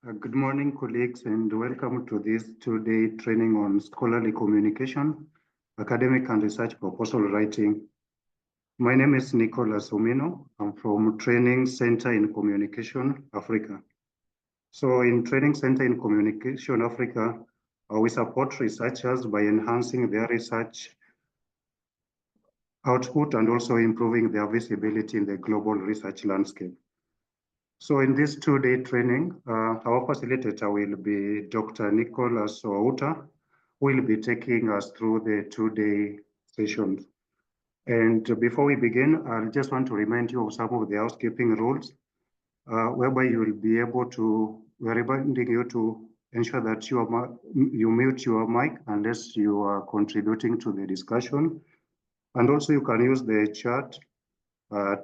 Good morning, colleagues, and welcome to this two-day training on scholarly communication, academic and research proposal writing. My name is Nicholas Omino. I'm from Training Center in Communication, Africa. So in Training Center in Communication, Africa, we support researchers by enhancing their research output and also improving their visibility in the global research landscape. So in this two-day training, our facilitator will be Dr. Nicholas Outa, who will be taking us through the two-day sessions. And before we begin, I just want to remind you of some of the housekeeping rules, whereby you will be able to, we're reminding you to ensure that you mute your mic unless you are contributing to the discussion. And also you can use the chat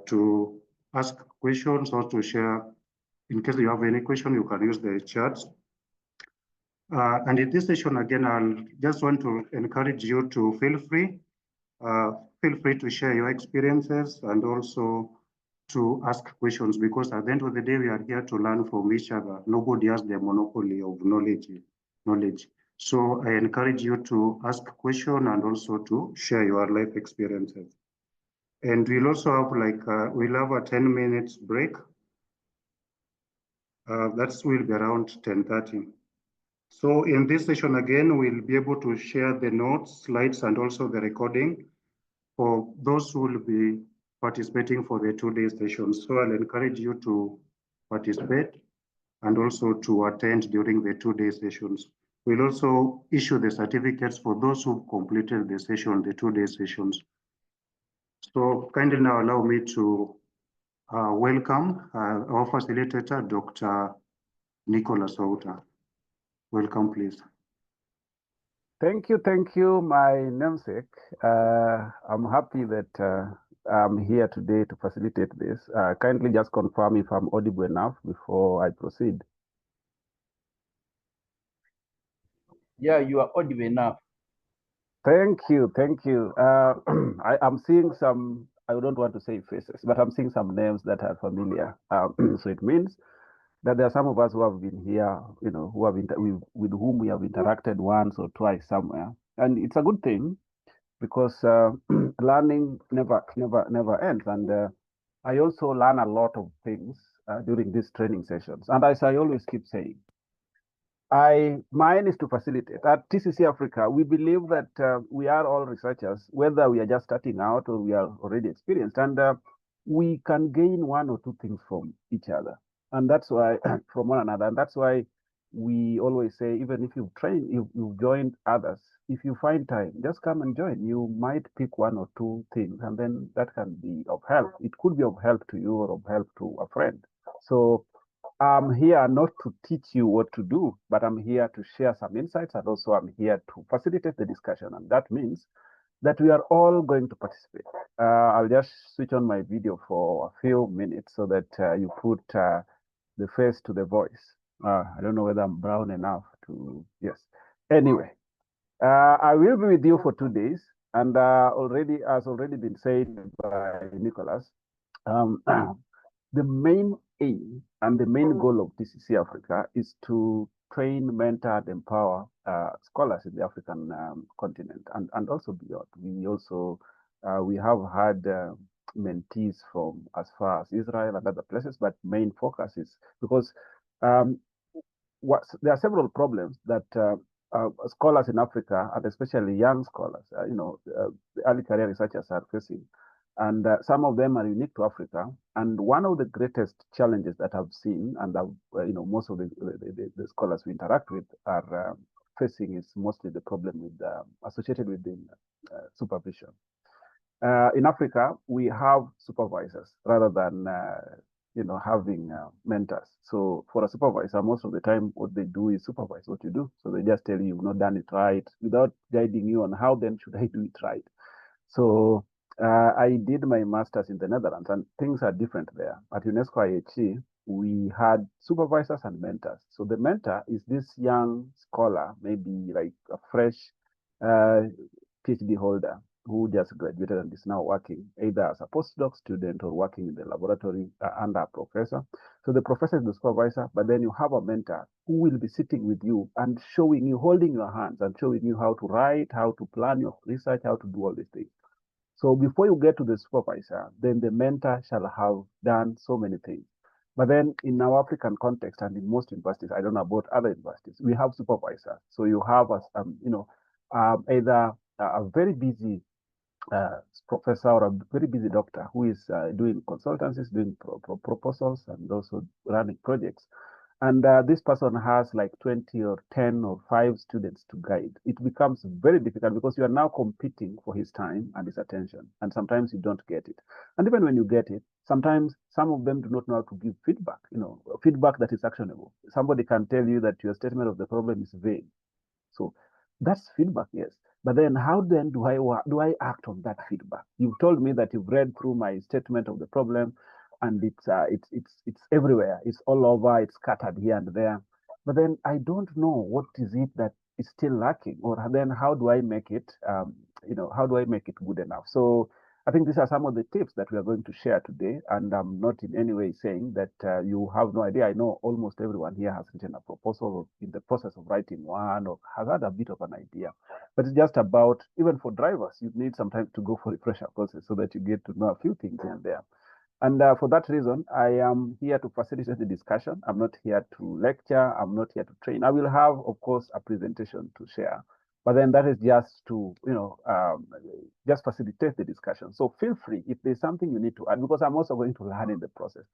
to ask questions or to share. In case you have any question, you can use the chat. And in this session, again, I'll just want to encourage you to feel free to share your experiences and also to ask questions, because at the end of the day, we are here to learn from each other. Nobody has the monopoly of knowledge. So I encourage you to ask questions and also to share your life experiences. And we'll also have we'll have a 10 minutes break. That will be around 10:30. So in this session, again, we'll be able to share the notes, slides, and also the recording for those who will be participating for the two-day session. So I'll encourage you to participate and also to attend during the two-day sessions. We'll also issue the certificates for those who completed the session, the two-day sessions. So kindly now allow me to welcome our facilitator, Dr. Nicholas Outa. Welcome, please. Thank you, my namesake. I'm happy that I'm here today to facilitate this. Kindly just confirm if I'm audible enough before I proceed. Yeah, you are audible enough. Thank you. I'm seeing some, I don't want to say faces, but I'm seeing some names that are familiar. So it means that there are some of us who have been here, with whom we have interacted once or twice somewhere. And it's a good thing because learning never ends. And I also learn a lot of things during these training sessions. And as I always keep saying, mine is to facilitate. At TCC Africa, we believe that we are all researchers, whether we are just starting out or we are already experienced. And we can gain one or two things from each other. And that's why, from one another, and that's why we always say, even if you've joined others, if you find time, just come and join. You might pick one or two things, and then that can be of help. It could be of help to you or of help to a friend. So I'm here not to teach you what to do, but I'm here to share some insights, and also I'm here to facilitate the discussion. And that means that we are all going to participate. I'll just switch on my video for a few minutes so that you put the face to the voice. I don't know whether I'm brown enough to, yes. Anyway, I will be with you for 2 days, and as already been said by Nicholas, the main aim and the main goal of TCC Africa is to train, mentor, and empower scholars in the African continent and also beyond. We also we have had mentees from as far as Israel and other places, but main focus is because there are several problems that scholars in Africa, and especially young scholars, the early career researchers are facing. And some of them are unique to Africa. And one of the greatest challenges that I've seen, and most of the scholars we interact with are facing, is mostly the problem with associated with the supervision. In Africa, we have supervisors rather than having mentors. So for a supervisor, most of the time, what they do is supervise what you do. So they just tell you you've not done it right without guiding you on how then should I do it right. So I did my master's in the Netherlands, and things are different there. At UNESCO IHE, we had supervisors and mentors. So the mentor is this young scholar, maybe like a fresh PhD holder, who just graduated and is now working either as a postdoc student or working in the laboratory under a professor. So the professor is the supervisor, but then you have a mentor who will be sitting with you and showing you, holding your hands and showing you how to write, how to plan your research, how to do all these things. So before you get to the supervisor, then the mentor shall have done so many things. But then in our African context and in most universities, I don't know about other universities, we have supervisors. So you have, either a very busy professor or a very busy doctor who is doing consultancies, doing proposals, and also running projects. And this person has like 20 or 10 or 5 students to guide. It becomes very difficult because you are now competing for his time and his attention. And sometimes you don't get it. And even when you get it, sometimes some of them do not know how to give feedback, feedback that is actionable. Somebody can tell you that your statement of the problem is vague. So that's feedback, yes. But then how then do I act on that feedback? You've told me that you've read through my statement of the problem and it's everywhere. It's all over, it's scattered here and there. But then I don't know what is it that is still lacking, or then how do I make it, how do I make it good enough? So I think these are some of the tips that we are going to share today, and I'm not in any way saying that you have no idea. I know almost everyone here has written a proposal or in the process of writing one or has had a bit of an idea. But it's just about, even for drivers, you need some time to go for the refresher process so that you get to know a few things here and there. And for that reason, I am here to facilitate the discussion. I'm not here to lecture. I'm not here to train. I will have, of course, a presentation to share. But then that is just to, just facilitate the discussion. So feel free if there's something you need to add, because I'm also going to learn in the process.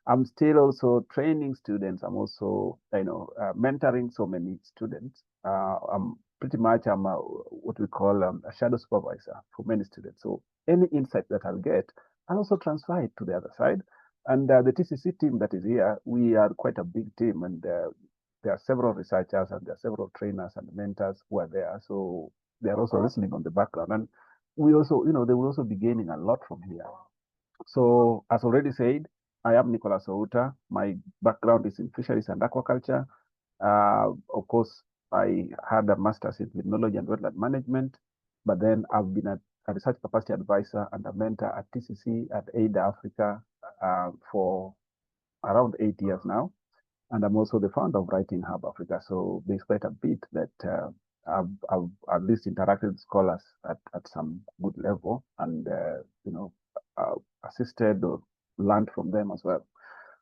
I'm still also training students. I'm also, mentoring so many students. I'm what we call a shadow supervisor for many students. So any insight that I'll get, I'll also transfer it to the other side. And the TCC team that is here, we are quite a big team, and there are several researchers and there are several trainers and mentors who are there. So they're also listening on the background. And we also, they will also be gaining a lot from here. So as already said, I am Nicholas Outa. My background is in fisheries and aquaculture. Of course, I had a master's in limnology and wetland management, but then I've been a research capacity advisor and a mentor at TCC at Outa Africa for around 8 years now. And I'm also the founder of Writing Hub Africa. So there's quite a bit that I've at least interacted with scholars at some good level and, assisted or learned from them as well.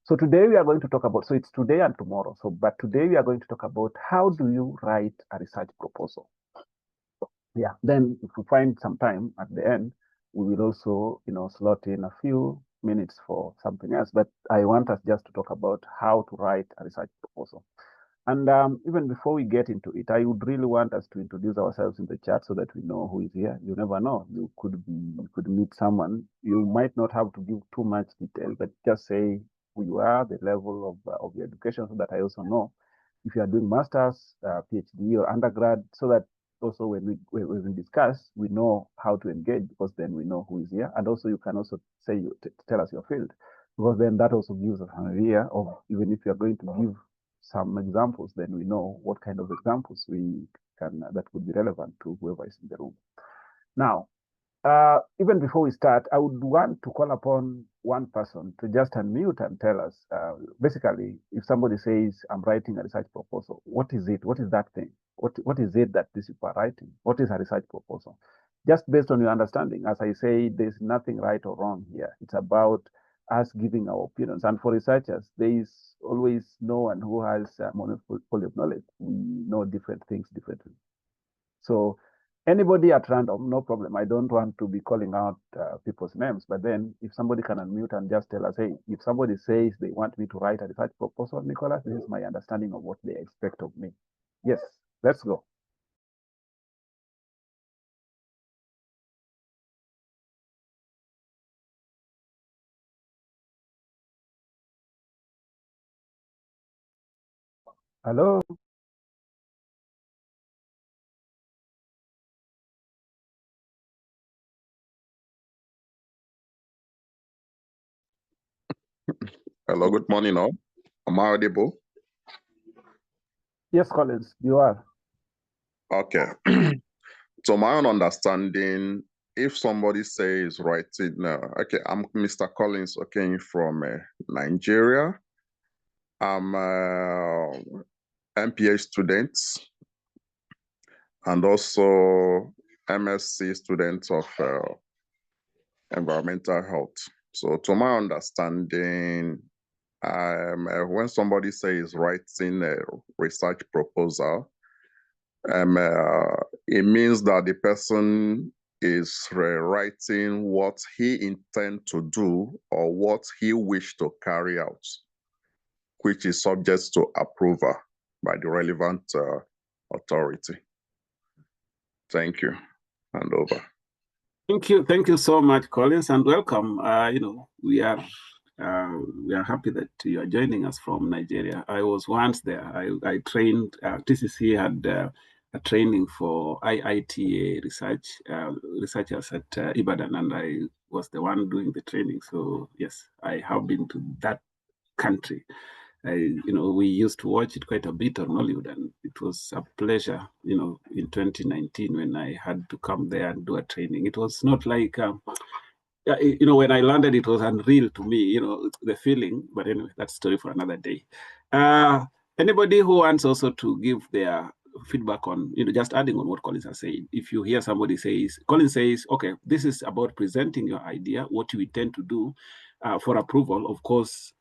So today we are going to talk about, so it's today and tomorrow. So, but today we are going to talk about how do you write a research proposal? Yeah, then if we find some time at the end, we will also, slot in a few minutes for something else. But I want us just to talk about how to write a research proposal. And even before we get into it, I would really want us to introduce ourselves in the chat so that we know who is here. You never know. You could meet someone. You might not have to give too much detail, but just say who you are, the level of your education, so that I also know if you are doing master's, PhD, or undergrad, so that also when we discuss, we know how to engage, because then we know who is here. And also you can also say, tell us your field, because then that also gives us an idea of, even if you're going to give some examples, then we know what kind of examples we can, that would be relevant to whoever is in the room. Now, even before we start, I would want to call upon one person to just unmute and tell us, basically, if somebody says, I'm writing a research proposal, what is it? What is that thing? What is it that these people are writing? What is a research proposal? Just based on your understanding, as I say, there's nothing right or wrong here. It's about us giving our opinions. And for researchers, there is always no one who has a monopoly of knowledge. We know different things differently. So anybody at random, no problem. I don't want to be calling out people's names, but then if somebody can unmute and just tell us, hey, if somebody says they want me to write a research proposal, Nicholas, this is my understanding of what they expect of me. Yes, let's go. Hello. Hello, good morning all. Am I audible? Yes, Collins, you are. Okay. So my own understanding if somebody says writing, okay, I'm Mr. Collins, okay, from Nigeria. I'm MPA student and also MSc student of environmental health. So to my understanding, when somebody says writing a research proposal, it means that the person is writing what he intends to do or what he wishes to carry out, which is subject to approval by the relevant authority. Thank you. And over. Thank you so much, Collins, and welcome. We are happy that you are joining us from Nigeria. I was once there. I trained. TCC had a training for IITA researchers at Ibadan, and I was the one doing the training. So yes, I have been to that country. We used to watch it quite a bit on Hollywood, and it was a pleasure, in 2019 when I had to come there and do a training. It was not like, when I landed, it was unreal to me, the feeling, but anyway, that's a story for another day. Anybody who wants also to give their feedback on, just adding on what Collins has said, if you hear somebody Collins says, okay, this is about presenting your idea, what you intend to do, for approval, of course,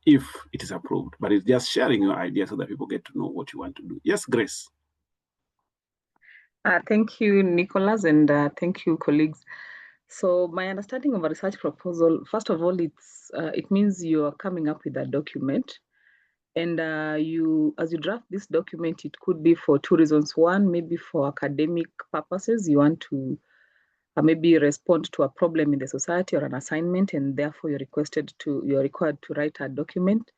if it is approved, but it's just sharing your idea so that people get to know what you want to do. Yes, Grace. Thank you, Nicholas, and thank you, colleagues. So my understanding of a research proposal, first of all, it means you are coming up with a document, and as you draft this document, it could be for two reasons. One, maybe for academic purposes, you want to maybe respond to a problem in the society or an assignment, and therefore you're required to write a document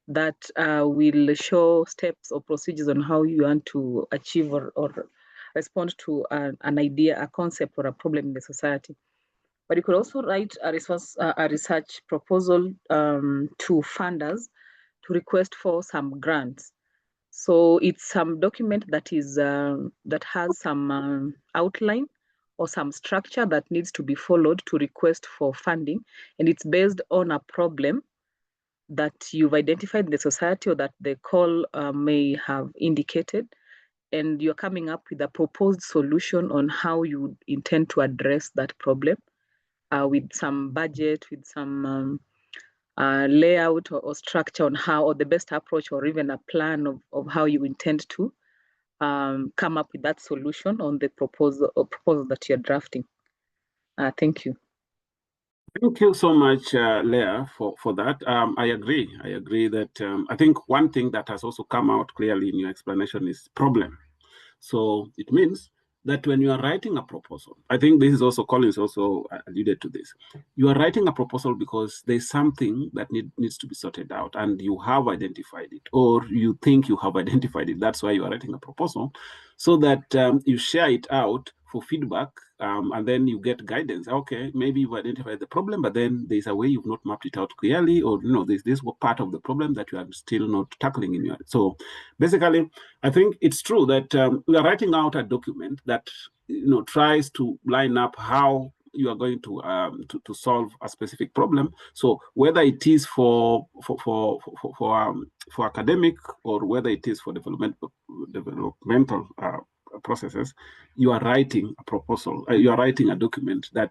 that will show steps or procedures on how you want to achieve or respond to an idea, a concept, or a problem in the society. But you could also write a research proposal to funders to request for some grants. So it's some document that is that has some outline or some structure that needs to be followed to request for funding, and it's based on a problem that you've identified in the society or that the call may have indicated, and you're coming up with a proposed solution on how you intend to address that problem with some budget, with some layout or structure on how, or the best approach, or even a plan of how you intend to come up with that solution on the proposal that you're drafting. Thank you. Thank you so much, Leah, for that. I agree. I agree that I think one thing that has also come out clearly in your explanation is problem. So it means that when you are writing a proposal, I think this is also, Collins also alluded to this, you are writing a proposal because there's something that needs to be sorted out, and you have identified it, or you think you have identified it. That's why you are writing a proposal, so that you share it out for feedback, and then you get guidance. Okay, maybe you've identified the problem, but then there's a way you've not mapped it out clearly, or there's this part of the problem that you are still not tackling in your. So basically, I think it's true that we are writing out a document that tries to line up how you are going to solve a specific problem. So whether it is for academic, or whether it is for developmental processes, you are writing a proposal. You are writing a document that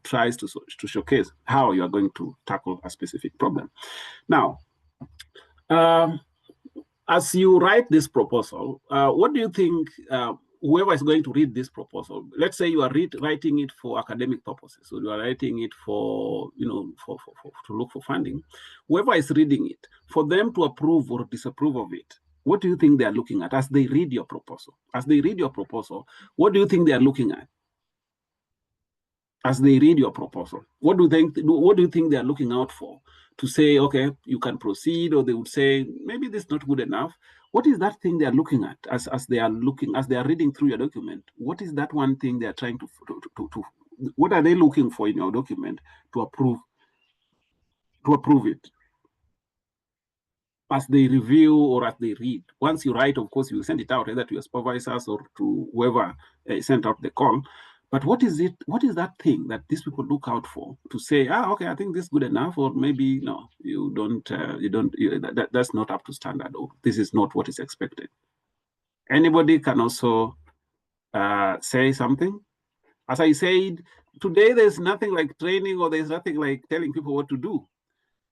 tries to showcase how you are going to tackle a specific problem. Now, as you write this proposal, what do you think whoever is going to read this proposal, let's say you are writing it for academic purposes, so you are writing it for, to look for funding, whoever is reading it, for them to approve or disapprove of it, what do you think they are looking at as they read your proposal? As they read your proposal, what do you think they are looking at? As they read your proposal, what do you think they are looking out for to say, okay, you can proceed, or they would say, maybe this is not good enough? What is that thing they are looking at as they are reading through your document? What is that one thing they are trying to what are they looking for in your document to approve it? As they review or as they read. Once you write, of course, you send it out either to your supervisors or to whoever sent out the call. But what is it? What is that thing that these people look out for to say, okay, I think this is good enough, or maybe no, you don't, that's not up to standard, or this is not what is expected. Anybody can also say something. As I said, today there's nothing like training, or there's nothing like telling people what to do.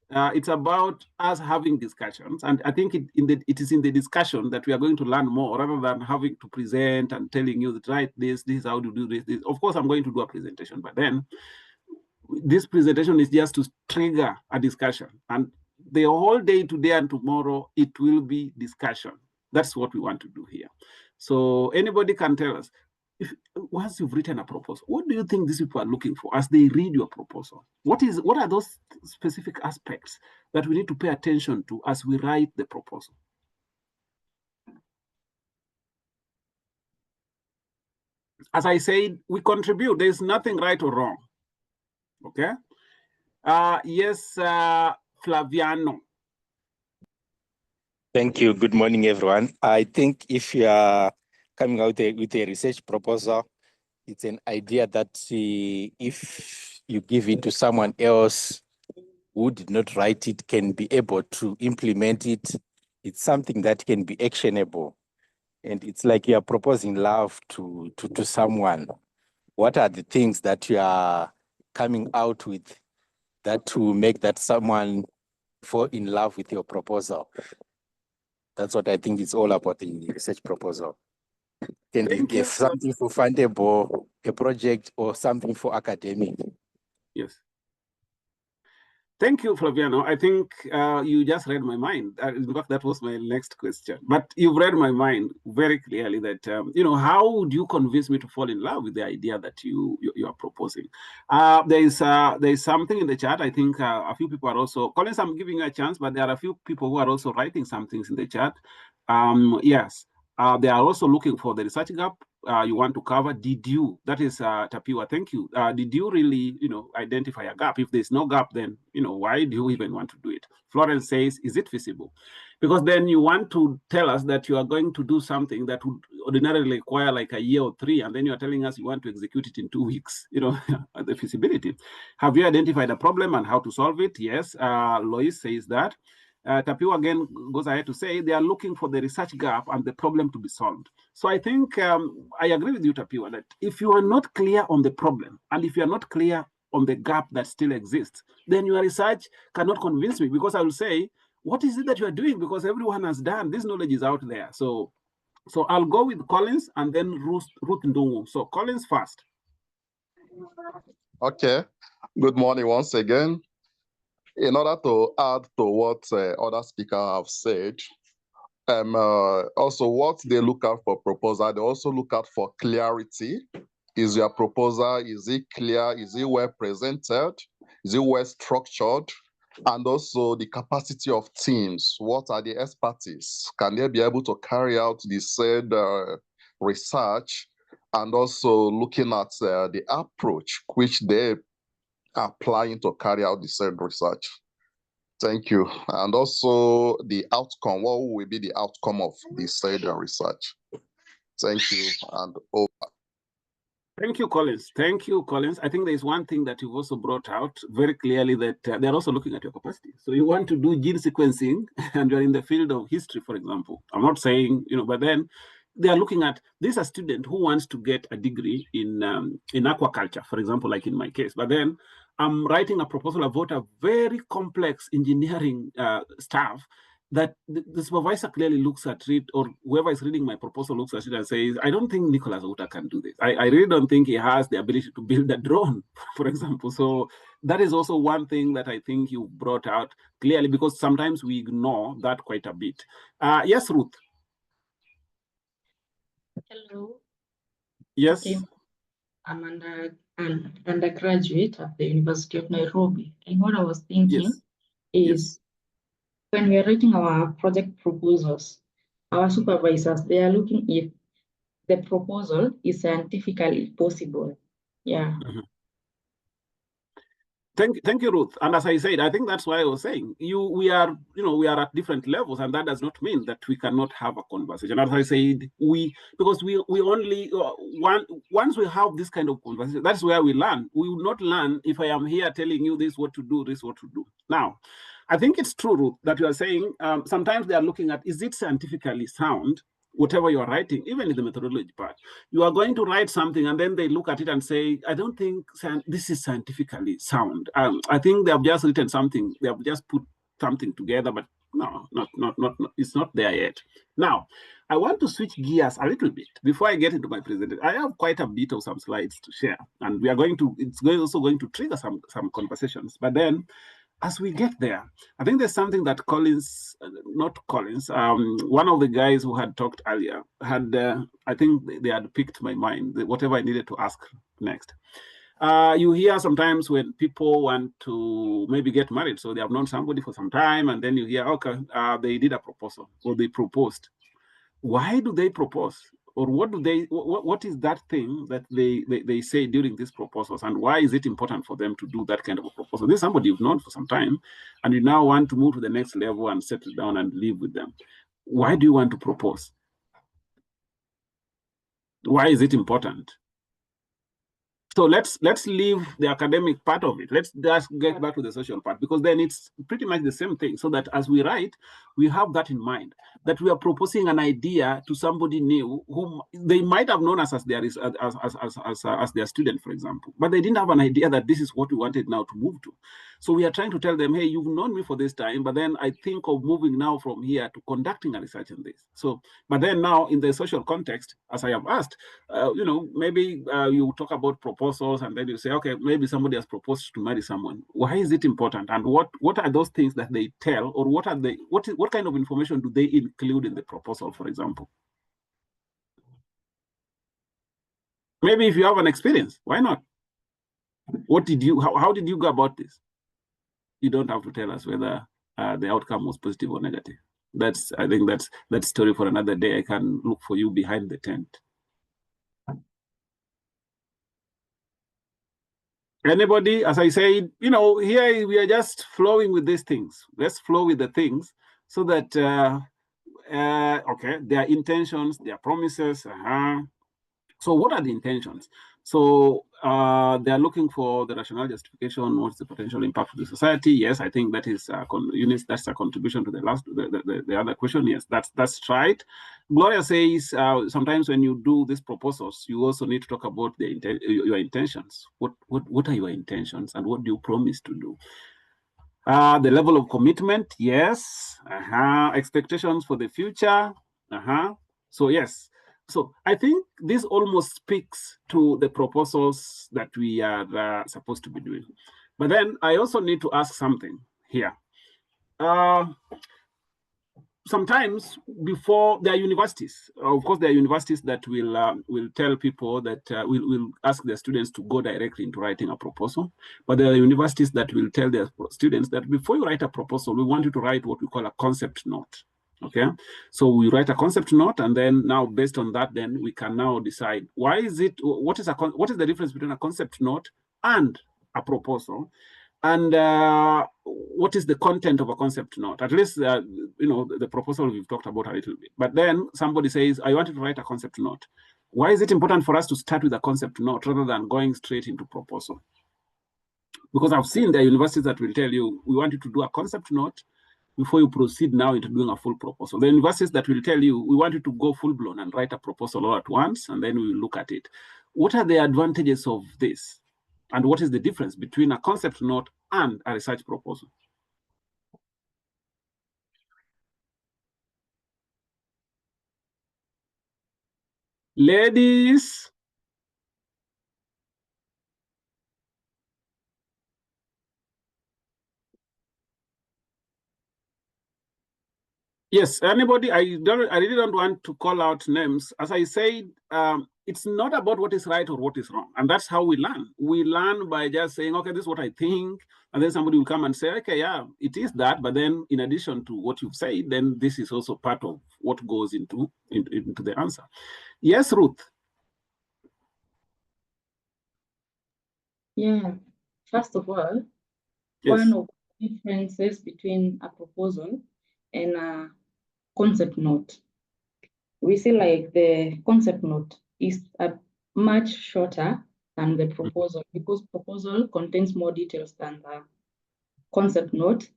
It's about us having discussions, and I think it is in the discussion that we are going to learn more, rather than having to present and telling you that, right, this is how to do this. Of course, I'm going to do a presentation, but then this presentation is just to trigger a discussion, and the whole day today and tomorrow it will be discussion. That's what we want to do here. So anybody can tell us, once you've written a proposal, what do you think these people are looking for as they read your proposal? What are those specific aspects that we need to pay attention to as we write the proposal? As I said, we contribute. There's nothing right or wrong. Okay? Yes, Flaviano. Thank you. Good morning, everyone. I think if you are coming out with a research proposal, it's an idea that if you give it to someone else who did not write it, can be able to implement it. It's something that can be actionable. And it's like you are proposing love to someone. What are the things that you are coming out with that to make that someone fall in love with your proposal? That's what I think it's all about in the research proposal. Can be something for fundable, a project, or something for academic. Yes. Thank you, Flaviano. I think you just read my mind. In fact, that was my next question. But you've read my mind very clearly that, how would you convince me to fall in love with the idea that you are proposing? There is something in the chat. I think a few people are also, Collins, I'm giving you a chance, but there are a few people who are also writing some things in the chat. Yes, they are also looking for the research gap you want to cover. Did you, that is Tapiwa, thank you. Did you really, identify a gap? If there's no gap, then, why do you even want to do it? Florence says, is it feasible? Because then you want to tell us that you are going to do something that would ordinarily require like a year or 3, and then you're telling us you want to execute it in 2 weeks, the feasibility. Have you identified a problem and how to solve it? Yes, Lois says that. Tapiwa again goes ahead to say they are looking for the research gap and the problem to be solved. So I think I agree with you, Tapiwa, that if you are not clear on the problem and if you are not clear on the gap that still exists, then your research cannot convince me, because I will say, what is it that you are doing? Because everyone has done, this knowledge is out there. So I'll go with Collins and then Ruth Ndungu. So Collins first. Okay. Good morning once again. In order to add to what other speakers have said, also what they look out for proposal, they also look out for clarity. Is your proposal, is it clear? Is it well presented? Is it well structured? And also the capacity of teams. What are the expertise? Can they be able to carry out the said research? And also looking at the approach which they applying to carry out the said research. Thank you. And also the outcome, what will be the outcome of the said research? Thank you, and over. Thank you, Collins. Thank you, Collins. I think there is one thing that you've also brought out very clearly, that they're also looking at your capacity. So you want to do gene sequencing and you're in the field of history, for example. I'm not saying, but then they are looking at, this is a student who wants to get a degree in aquaculture, for example, like in my case. But then I'm writing a proposal about a very complex engineering stuff that the supervisor clearly looks at it, or whoever is reading my proposal looks at it and says, I don't think Nicholas Outa can do this. I really don't think he has the ability to build a drone, for example. So that is also one thing that I think you brought out clearly, because sometimes we ignore that quite a bit. Yes, Ruth. Hello. Yes. Okay. I'm an undergraduate at the University of Nairobi. And what I was thinking is, when we are writing our project proposals, our supervisors, they are looking if the proposal is scientifically possible. Yeah. Thank you, Ruth. And as I said, I think that's why I was saying we are at different levels, and that does not mean that we cannot have a conversation. As I said, because we only once we have this kind of conversation, that's where we learn. We will not learn if I am here telling you this what to do, this what to do. Now, I think it's true, Ruth, that you are saying sometimes they are looking at, is it scientifically sound? Whatever you are writing, even in the methodology part, you are going to write something and then they look at it and say, I don't think this is scientifically sound. I think they have just written something, they have just put something together, but no, not it's not there yet. Now, I want to switch gears a little bit before I get into my presentation. I have quite a bit of some slides to share, and we are also going to trigger some conversations, but then as we get there, I think there's something that one of the guys who had talked earlier had, I think they had piqued my mind, whatever I needed to ask next. You hear sometimes when people want to maybe get married, so they have known somebody for some time, and then you hear, okay, they did a proposal, or they proposed. Why do they propose? Or what is that thing that they say during these proposals, and why is it important for them to do that kind of a proposal? This is somebody you've known for some time, and you now want to move to the next level and settle down and live with them. Why do you want to propose? Why is it important? So let's leave the academic part of it. Let's just get back to the social part, because then it's pretty much the same thing. So that as we write, we have that in mind, that we are proposing an idea to somebody new whom they might have known us as their student, for example, but they didn't have an idea that this is what we wanted now to move to. So we are trying to tell them, hey, you've known me for this time, but then I think of moving now from here to conducting a research in this. So, but then now in the social context, as I have asked, maybe you talk about proposals, and then you say, okay, maybe somebody has proposed to marry someone. Why is it important? And what are those things that they tell, or what kind of information do they include in the proposal, for example? Maybe if you have an experience, why not? How did you go about this? You don't have to tell us whether the outcome was positive or negative. I think that's story for another day. I can look for you behind the tent. Anybody? As I said, here we are just flowing with these things. Let's flow with the things so that, okay, their intentions, their promises. So what are the intentions? So they are looking for the rational justification. What's the potential impact of the society? Yes, I think that is that's a contribution to the other question. Yes, that's right. Gloria says sometimes when you do these proposals, you also need to talk about your intentions. What are your intentions, and what do you promise to do? The level of commitment, yes. Expectations for the future. So yes. So I think this almost speaks to the proposals that we are supposed to be doing. But then I also need to ask something here. Sometimes before there are universities, of course, there are universities that will tell people that will ask their students to go directly into writing a proposal. But there are universities that will tell their students that before you write a proposal, we want you to write what we call a concept note. Okay, so we write a concept note, and then now based on that, then we can now decide what is the difference between a concept note and a proposal, and what is the content of a concept note. At least the proposal we've talked about a little bit. But then somebody says, I wanted to write a concept note. Why is it important for us to start with a concept note rather than going straight into proposal? Because I've seen there are universities that will tell you, we want you to do a concept note before you proceed now into doing a full proposal. The universities that will tell you, we want you to go full-blown and write a proposal all at once, and then we will look at it. What are the advantages of this? And what is the difference between a concept note and a research proposal? Ladies? Yes, anybody? I really don't want to call out names. As I said, it's not about what is right or what is wrong. And that's how we learn. We learn by just saying, okay, this is what I think. And then somebody will come and say, okay, yeah, it is that. But then in addition to what you've said, then this is also part of what goes into the answer. Yes, Ruth? Yeah, first of all, one of the differences between a proposal and a concept note. We see like the concept note is much shorter than the proposal, because proposal contains more details than the concept note.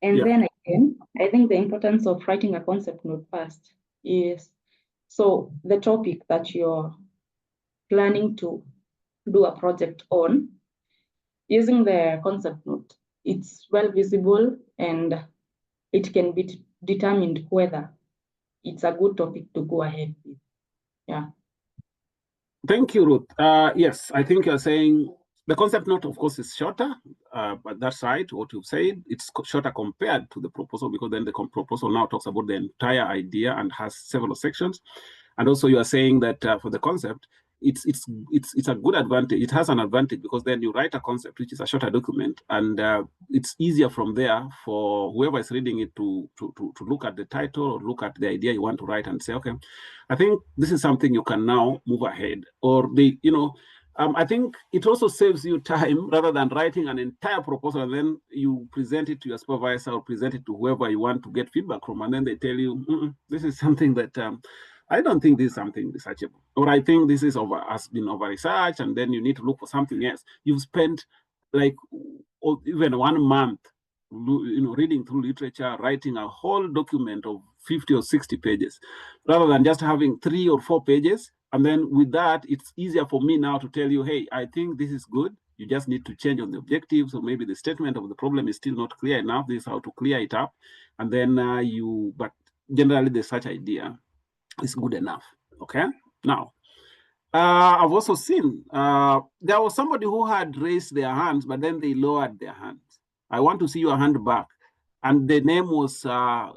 And then again, I think the importance of writing a concept note first is, so the topic that you're planning to do a project on, using the concept note, it's well visible and it can be determined whether it's a good topic to go ahead with. Yeah. Thank you, Ruth. Yes, I think you're saying the concept note, of course, is shorter, but that's right, what you've said. It's shorter compared to the proposal, because then the proposal now talks about the entire idea and has several sections. And also you are saying that for the concept, it's a good advantage. It has an advantage because then you write a concept, which is a shorter document, and it's easier from there for whoever is reading it to look at the title or look at the idea you want to write and say, okay, I think this is something you can now move ahead. Or I think it also saves you time rather than writing an entire proposal and then you present it to your supervisor or present it to whoever you want to get feedback from, and then they tell you, this is something that I don't think this is something researchable, or I think this has been over-researched, and then you need to look for something else. You've spent like even 1 month, reading through literature, writing a whole document of 50 or 60 pages, rather than just having 3 or 4 pages. And then with that, it's easier for me now to tell you, hey, I think this is good. You just need to change on the objectives, or maybe the statement of the problem is still not clear enough. This is how to clear it up. And then but generally the such idea is good enough. Okay. Now, I've also seen there was somebody who had raised their hands, but then they lowered their hands. I want to see your hand back. And the name was, I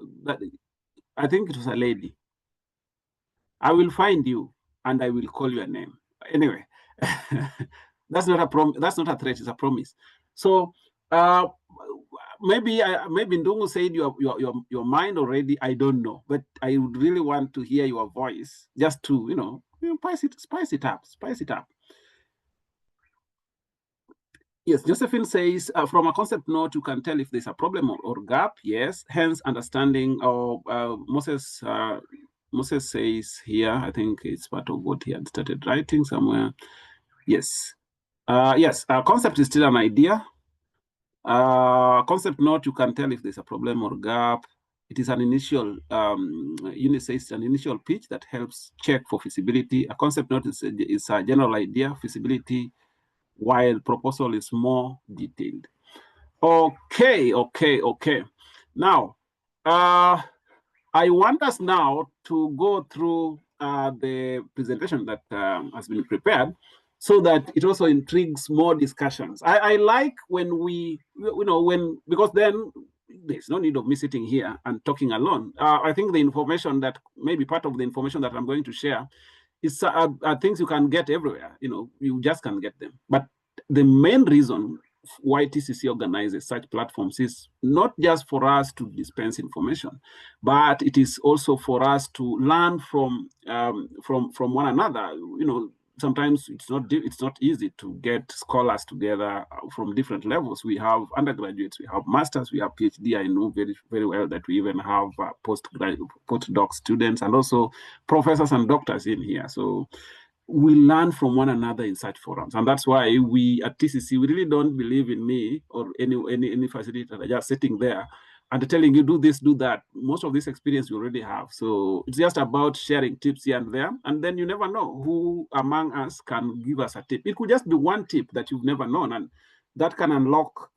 think it was a lady. I will find you and I will call your name. Anyway, that's not a that's not a threat, it's a promise. So maybe Ndungu said your mind already, I don't know, but I would really want to hear your voice just to, spice it up. Yes, Josephine says, from a concept note, you can tell if there's a problem or gap. Yes, hence understanding. Or Moses says here, I think it's part of what he had started writing somewhere. Yes. Yes, concept is still an idea. Concept note, you can tell if there's a problem or gap. It is an initial, Eunice says, an initial pitch that helps check for feasibility. A concept note is a general idea, feasibility, while proposal is more detailed. Okay. Now, I want us now to go through the presentation that has been prepared, so that it also intrigues more discussions. I like when because then there's no need of me sitting here and talking alone. I think the information that maybe part of the information that I'm going to share is things you can get everywhere. You just can't get them. But the main reason why TCC organizes such platforms is not just for us to dispense information, but it is also for us to learn from one another. Sometimes it's not easy to get scholars together from different levels. We have undergraduates, we have masters, we have PhD. I know very, very well that we even have postdoc students and also professors and doctors in here. So we learn from one another in such forums. And that's why we at TCC, we really don't believe in me or any facilitator just sitting there and telling you, do this, do that. Most of this experience you already have. So it's just about sharing tips here and there. And then you never know who among us can give us a tip. It could just be one tip that you've never known, and that can unlock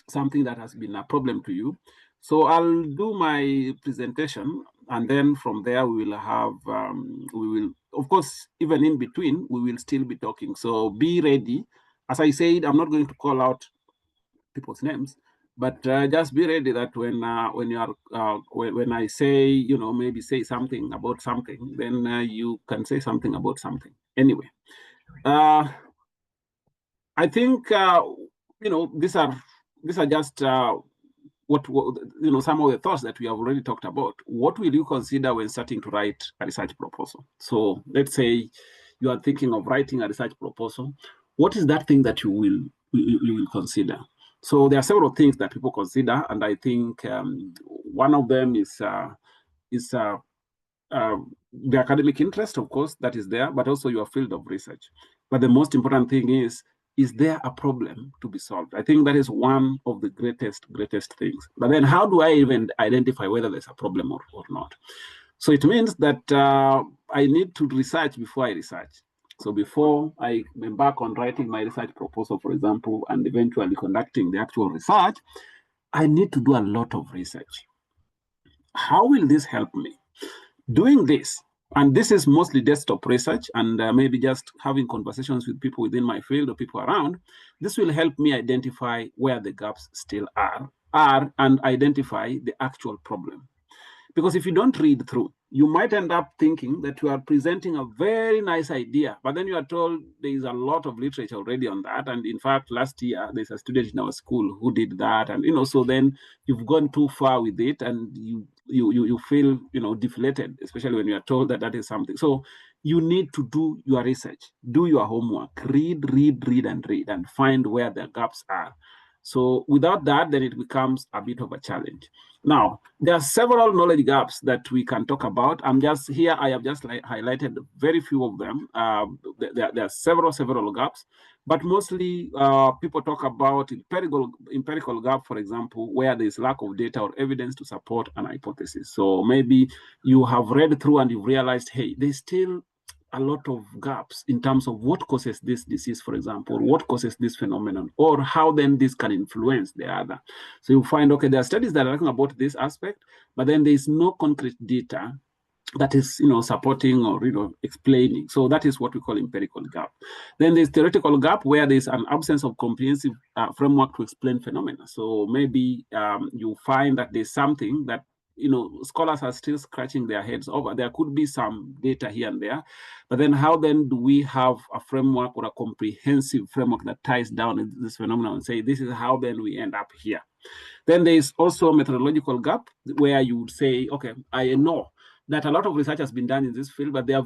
something that has been a problem to you. So I'll do my presentation, and then from there we will have, of course, even in between, we will still be talking. So be ready. As I said, I'm not going to call out people's names, but just be ready that when I say, maybe say something about something, then you can say something about something. Anyway, I think these are just what some of the thoughts that we have already talked about. What will you consider when starting to write a research proposal? So let's say you are thinking of writing a research proposal. What is that thing that you will consider? So there are several things that people consider, and I think one of them is the academic interest, of course, that is there, but also your field of research. But the most important thing is there a problem to be solved? I think that is one of the greatest things. But then how do I even identify whether there's a problem or not? So it means that I need to research before I research. So before I embark on writing my research proposal, for example, and eventually conducting the actual research, I need to do a lot of research. How will this help me? Doing this, and this is mostly desktop research and maybe just having conversations with people within my field or people around, this will help me identify where the gaps still are and identify the actual problem. Because if you don't read through, you might end up thinking that you are presenting a very nice idea, but then you are told there is a lot of literature already on that. And in fact, last year, there's a student in our school who did that. And, so then you've gone too far with it and you feel, deflated, especially when you are told that that is something. So you need to do your research, do your homework, read, and find where the gaps are. So without that, then it becomes a bit of a challenge. Now, there are several knowledge gaps that we can talk about. I have just highlighted very few of them. There are several gaps, but mostly people talk about empirical gap, for example, where there is lack of data or evidence to support an hypothesis. So maybe you have read through and you've realized, hey, there's still a lot of gaps in terms of what causes this disease, for example, or what causes this phenomenon, or how then this can influence the other. So you find, okay, there are studies that are talking about this aspect, but then there is no concrete data that is, supporting or, explaining. So that is what we call empirical gap. Then there's theoretical gap where there's an absence of comprehensive framework to explain phenomena. So maybe you find that there's something that scholars are still scratching their heads over. There could be some data here and there, but then how then do we have a framework or a comprehensive framework that ties down this phenomenon and say, this is how then we end up here? Then there is also a methodological gap where you would say, okay, I know that a lot of research has been done in this field, but they have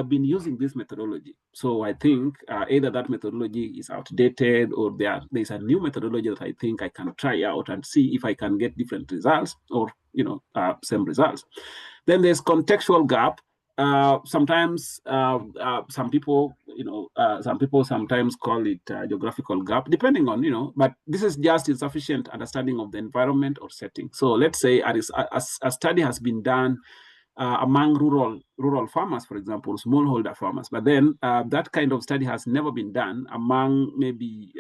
been using this methodology. So I think either that methodology is outdated or there's a new methodology that I think I can try out and see if I can get different results or same results. Then there's contextual gap. Sometimes some people sometimes call it geographical gap, depending on, but this is just insufficient understanding of the environment or setting. So let's say a study has been done among rural farmers, for example, smallholder farmers. But then that kind of study has never been done among maybe,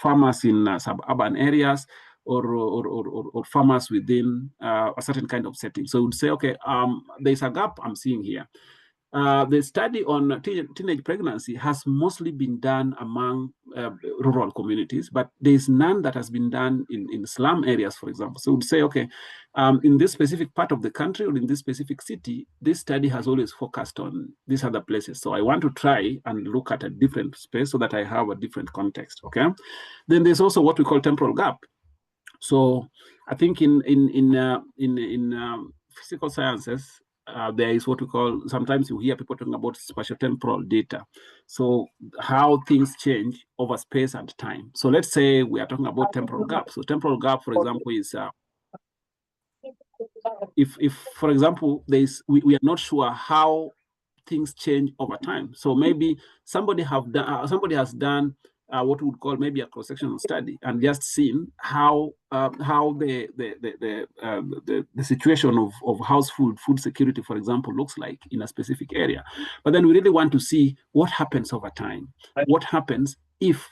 farmers in suburban areas or farmers within a certain kind of setting. So we would say, okay, there's a gap I'm seeing here. The study on teenage pregnancy has mostly been done among rural communities, but there's none that has been done in slum areas, for example. So we'd say, okay, in this specific part of the country or in this specific city, this study has always focused on these other places. So I want to try and look at a different space so that I have a different context, okay? Then there's also what we call temporal gap. So I think in physical sciences, there is what we call, sometimes you hear people talking about spatiotemporal data. So how things change over space and time. So let's say we are talking about temporal gap. So temporal gap, for example, is if for example, we are not sure how things change over time. So maybe somebody has done what we would call maybe a cross-sectional study and just seen how the situation of household food security, for example, looks like in a specific area. But then we really want to see what happens over time. What happens if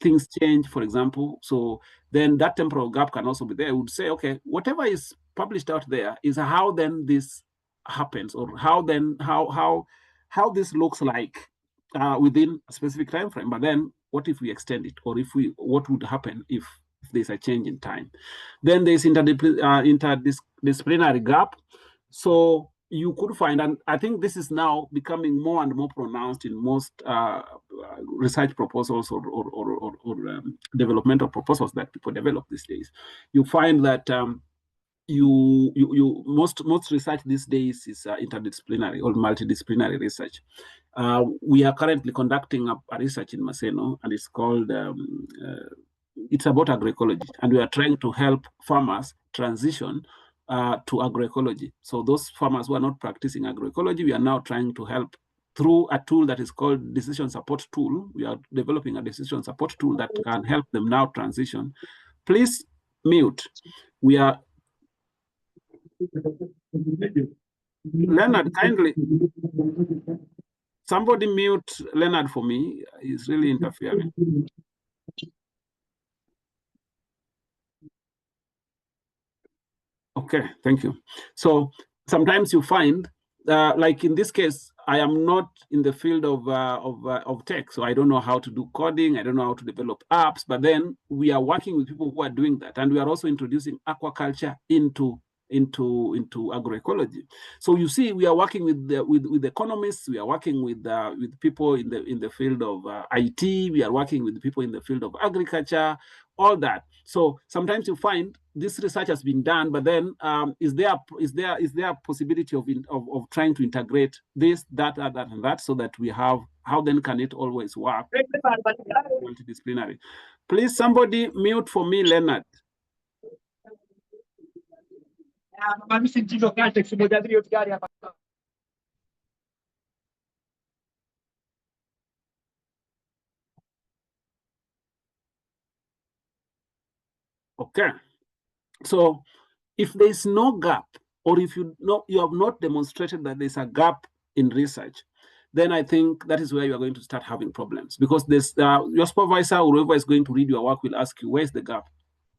things change, for example. So then that temporal gap can also be there. We would say, okay, whatever is published out there is how then this happens, or how this looks like within a specific time frame. But then what if we extend it, or what would happen if there's a change in time? Then there's interdisciplinary gap. So you could find, and I think this is now becoming more and more pronounced in most research proposals or developmental proposals that people develop these days. You find that most research these days is interdisciplinary or multidisciplinary research. We are currently conducting a research in Maseno, and it's called, it's about agroecology, and we are trying to help farmers transition to agroecology. So those farmers who are not practicing agroecology, we are now trying to help through a tool that is called decision support tool. We are developing a decision support tool that can help them now transition. Please mute. We are, Leonard, kindly, somebody mute Leonard for me. He's really interfering. Okay, thank you. So sometimes you find, like in this case, I am not in the field of tech, so I don't know how to do coding. I don't know how to develop apps. But then we are working with people who are doing that, and we are also introducing aquaculture into agroecology. So you see, we are working with economists. We are working with people in the field of IT. We are working with people in the field of agriculture. All that. So sometimes you find this research has been done, but then is there a possibility of trying to integrate this, that, and that, so that we have, how then can it always work multidisciplinary? Please, somebody mute for me, Leonard. Okay, so if there is no gap, or if you have not demonstrated that there's a gap in research, then I think that is where you are going to start having problems, because there's your supervisor or whoever is going to read your work will ask you, where's the gap?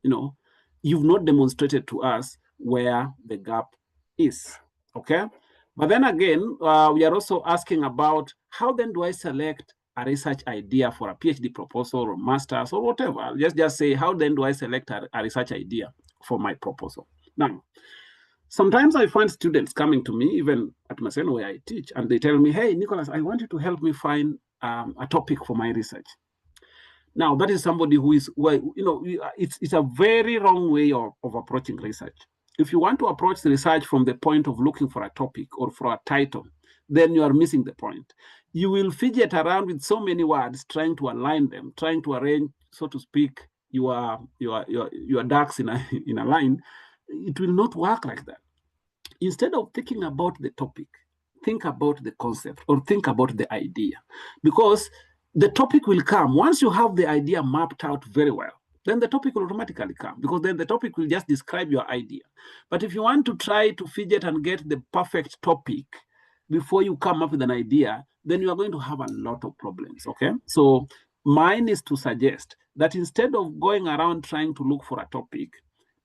You know, you've not demonstrated to us where the gap is. Okay, but then again, we are also asking about how then do I select a research idea for a PhD proposal or master's or whatever. Just say, how then do I select a research idea for my proposal? Now, sometimes I find students coming to me, even at Maseno where I teach, and they tell me, hey, Nicholas, I want you to help me find a topic for my research. Now, that is somebody who is, well, you know, it's a very wrong way of approaching research. If you want to approach the research from the point of looking for a topic or for a title, then you are missing the point. You will fidget around with so many words, trying to align them, trying to arrange, so to speak, your ducks in a line. It will not work like that. Instead of thinking about the topic, think about the concept or think about the idea, because the topic will come. Once you have the idea mapped out very well, then the topic will automatically come, because then the topic will just describe your idea. But if you want to try to fidget and get the perfect topic before you come up with an idea, then you are going to have a lot of problems, okay? So mine is to suggest that instead of going around trying to look for a topic,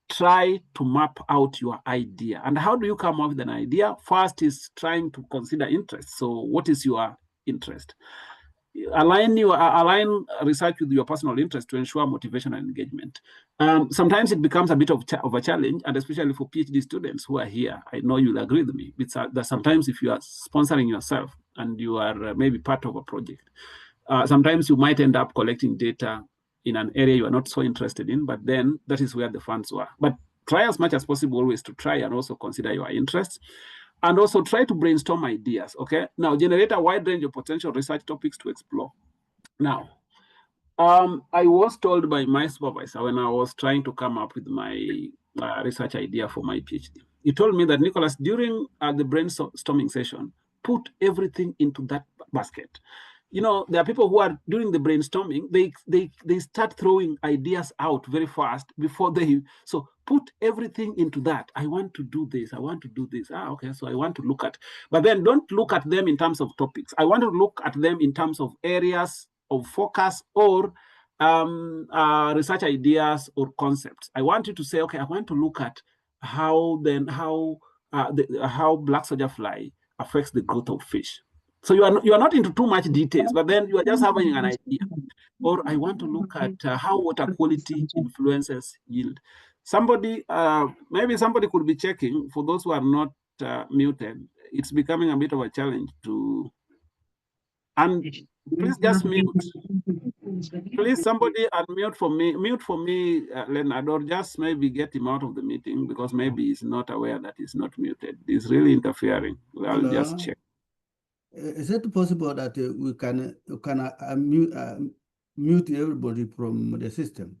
try to map out your idea. And how do you come up with an idea? First is trying to consider interest. So what is your interest? Align research with your personal interest to ensure motivation and engagement. Sometimes it becomes a bit of a challenge, and especially for PhD students who are here, I know you'll agree with me. It's that sometimes if you are sponsoring yourself and you are maybe part of a project, sometimes you might end up collecting data in an area you are not so interested in, but then that is where the funds were. But try as much as possible always to try and also consider your interests. And also try to brainstorm ideas, okay? Now, generate a wide range of potential research topics to explore. Now, I was told by my supervisor when I was trying to come up with my research idea for my PhD. He told me that, Nicholas, during the brainstorming session, put everything into that basket. You know, there are people who are, during the brainstorming, they start throwing ideas out very fast before so put everything into that. I want to do this, I want to do this. Okay, so I want to look at, but then don't look at them in terms of topics. I want to look at them in terms of areas of focus or research ideas or concepts. I want you to say, okay, I want to look at how black soldier fly affects the growth of fish. So you are not into too much details, but then you are just having an idea. Or I want to look at how water quality influences yield. Somebody, maybe somebody could be checking. For those who are not muted, it's becoming a bit of a challenge to. And please just mute. Please, somebody unmute for me. Mute for me, Leonard, or just maybe get him out of the meeting, because maybe he's not aware that he's not muted. He's really interfering. I'll just check. is it possible that we can mute everybody from the system?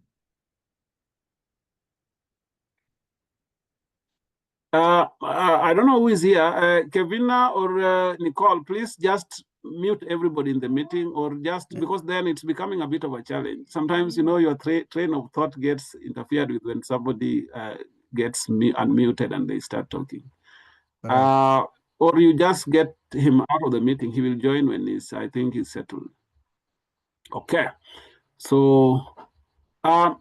I don't know who is here. Kevina or Nicole, please just mute everybody in the meeting, or just because then it's becoming a bit of a challenge. Sometimes, you know, your train of thought gets interfered with when somebody gets unmuted and they start talking. Right. Or you just get him out of the meeting. He will join when I think he's settled. Okay. So, as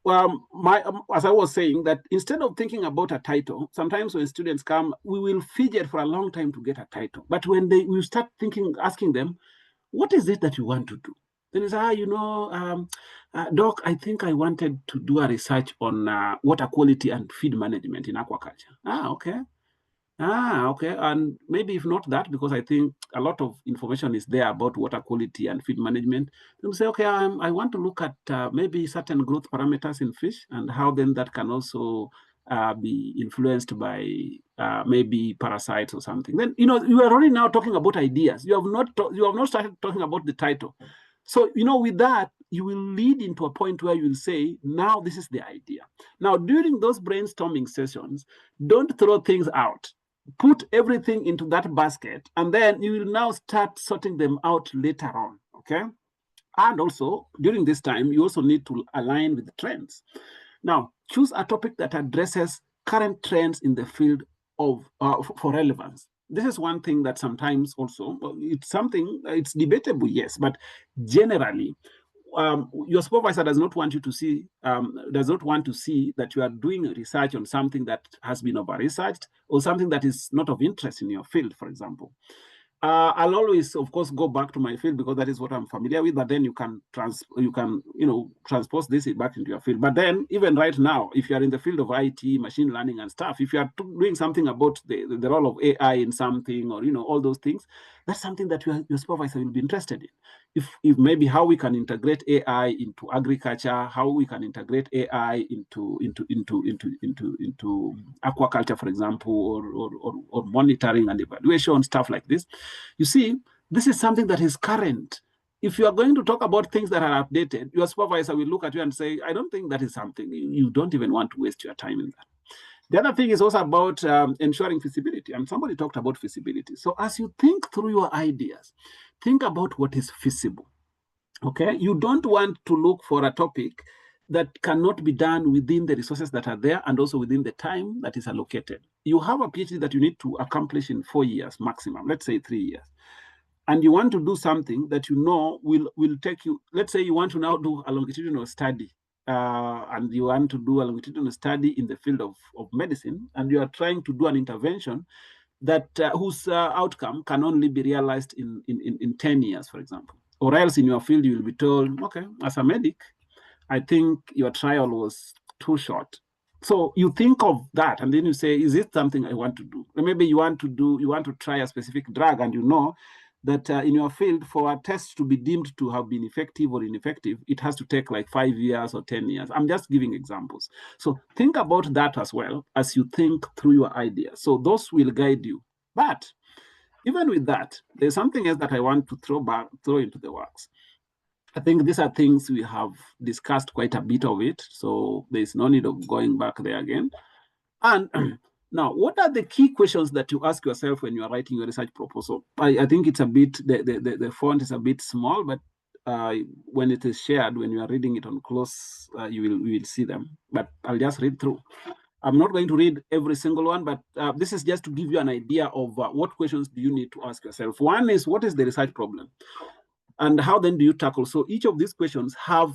I was saying, that instead of thinking about a title, sometimes when students come, we will fidget for a long time to get a title. But when we start asking them, what is it that you want to do? Then it's, Doc, I think I wanted to do a research on water quality and feed management in aquaculture. Okay. Okay. And maybe if not that, because I think a lot of information is there about water quality and feed management, then we say, okay, I want to look at maybe certain growth parameters in fish and how then that can also be influenced by maybe parasites or something. Then, you know, you are already now talking about ideas. You have not started talking about the title. So, you know, with that, you will lead into a point where you will say, now this is the idea. Now, during those brainstorming sessions, don't throw things out. Put everything into that basket, and then you will now start sorting them out later on, okay? And also, during this time, you also need to align with the trends. Now, choose a topic that addresses current trends in the field of for relevance. This is one thing that sometimes also, it's something, it's debatable, yes, but generally, your supervisor does not want you to see, that you are doing research on something that has been over-researched or something that is not of interest in your field, for example. I'll always, of course, go back to my field because that is what I'm familiar with. But then you can transpose this back into your field. But then, even right now, if you are in the field of IT, machine learning, and stuff, if you are doing something about the role of AI in something, or all those things, that's something that your supervisor will be interested in. If maybe how we can integrate AI into agriculture, how we can integrate AI into aquaculture, for example, or monitoring and evaluation, stuff like this. You see, this is something that is current. If you are going to talk about things that are updated, your supervisor will look at you and say, I don't think that is something. You don't even want to waste your time in that. The other thing is also about ensuring feasibility. And somebody talked about feasibility. So as you think through your ideas, think about what is feasible. Okay? You don't want to look for a topic that cannot be done within the resources that are there and also within the time that is allocated. You have a PhD that you need to accomplish in 4 years maximum, let's say 3 years. And you want to do something that you know will take you, let's say you want to now do a longitudinal study, and you want to do a longitudinal study in the field of medicine, and you are trying to do an intervention that whose outcome can only be realized in 10 years, for example. Or else in your field, you will be told, okay, as a medic, I think your trial was too short. So you think of that, and then you say, is it something I want to do? Or maybe you want to try a specific drug, and you know that in your field, for a test to be deemed to have been effective or ineffective, it has to take like 5 years or 10 years. I'm just giving examples. So think about that as well as you think through your ideas. So those will guide you. But even with that, there's something else that I want to throw into the works. I think these are things we have discussed quite a bit of it, so there's no need of going back there again. And now, what are the key questions that you ask yourself when you are writing your research proposal? I think it's a bit, the font is a bit small, but when it is shared, when you are reading it on close, you will see them. But I'll just read through. I'm not going to read every single one, but this is just to give you an idea of what questions do you need to ask yourself. One is, what is the research problem? And how then do you tackle? So each of these questions have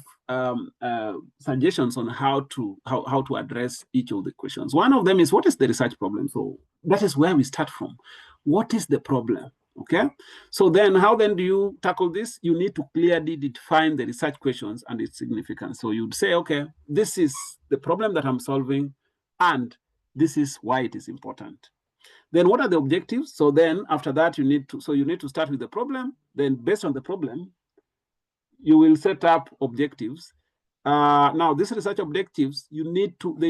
suggestions on how to address each of the questions. One of them is, what is the research problem? So that is where we start from. What is the problem? Okay. So then how then do you tackle this? You need to clearly define the research questions and its significance. So you'd say, okay, this is the problem that I'm solving, and this is why it is important. Then what are the objectives? So then after that, you need to start with the problem. Then based on the problem, you will set up objectives. Now, these research objectives, they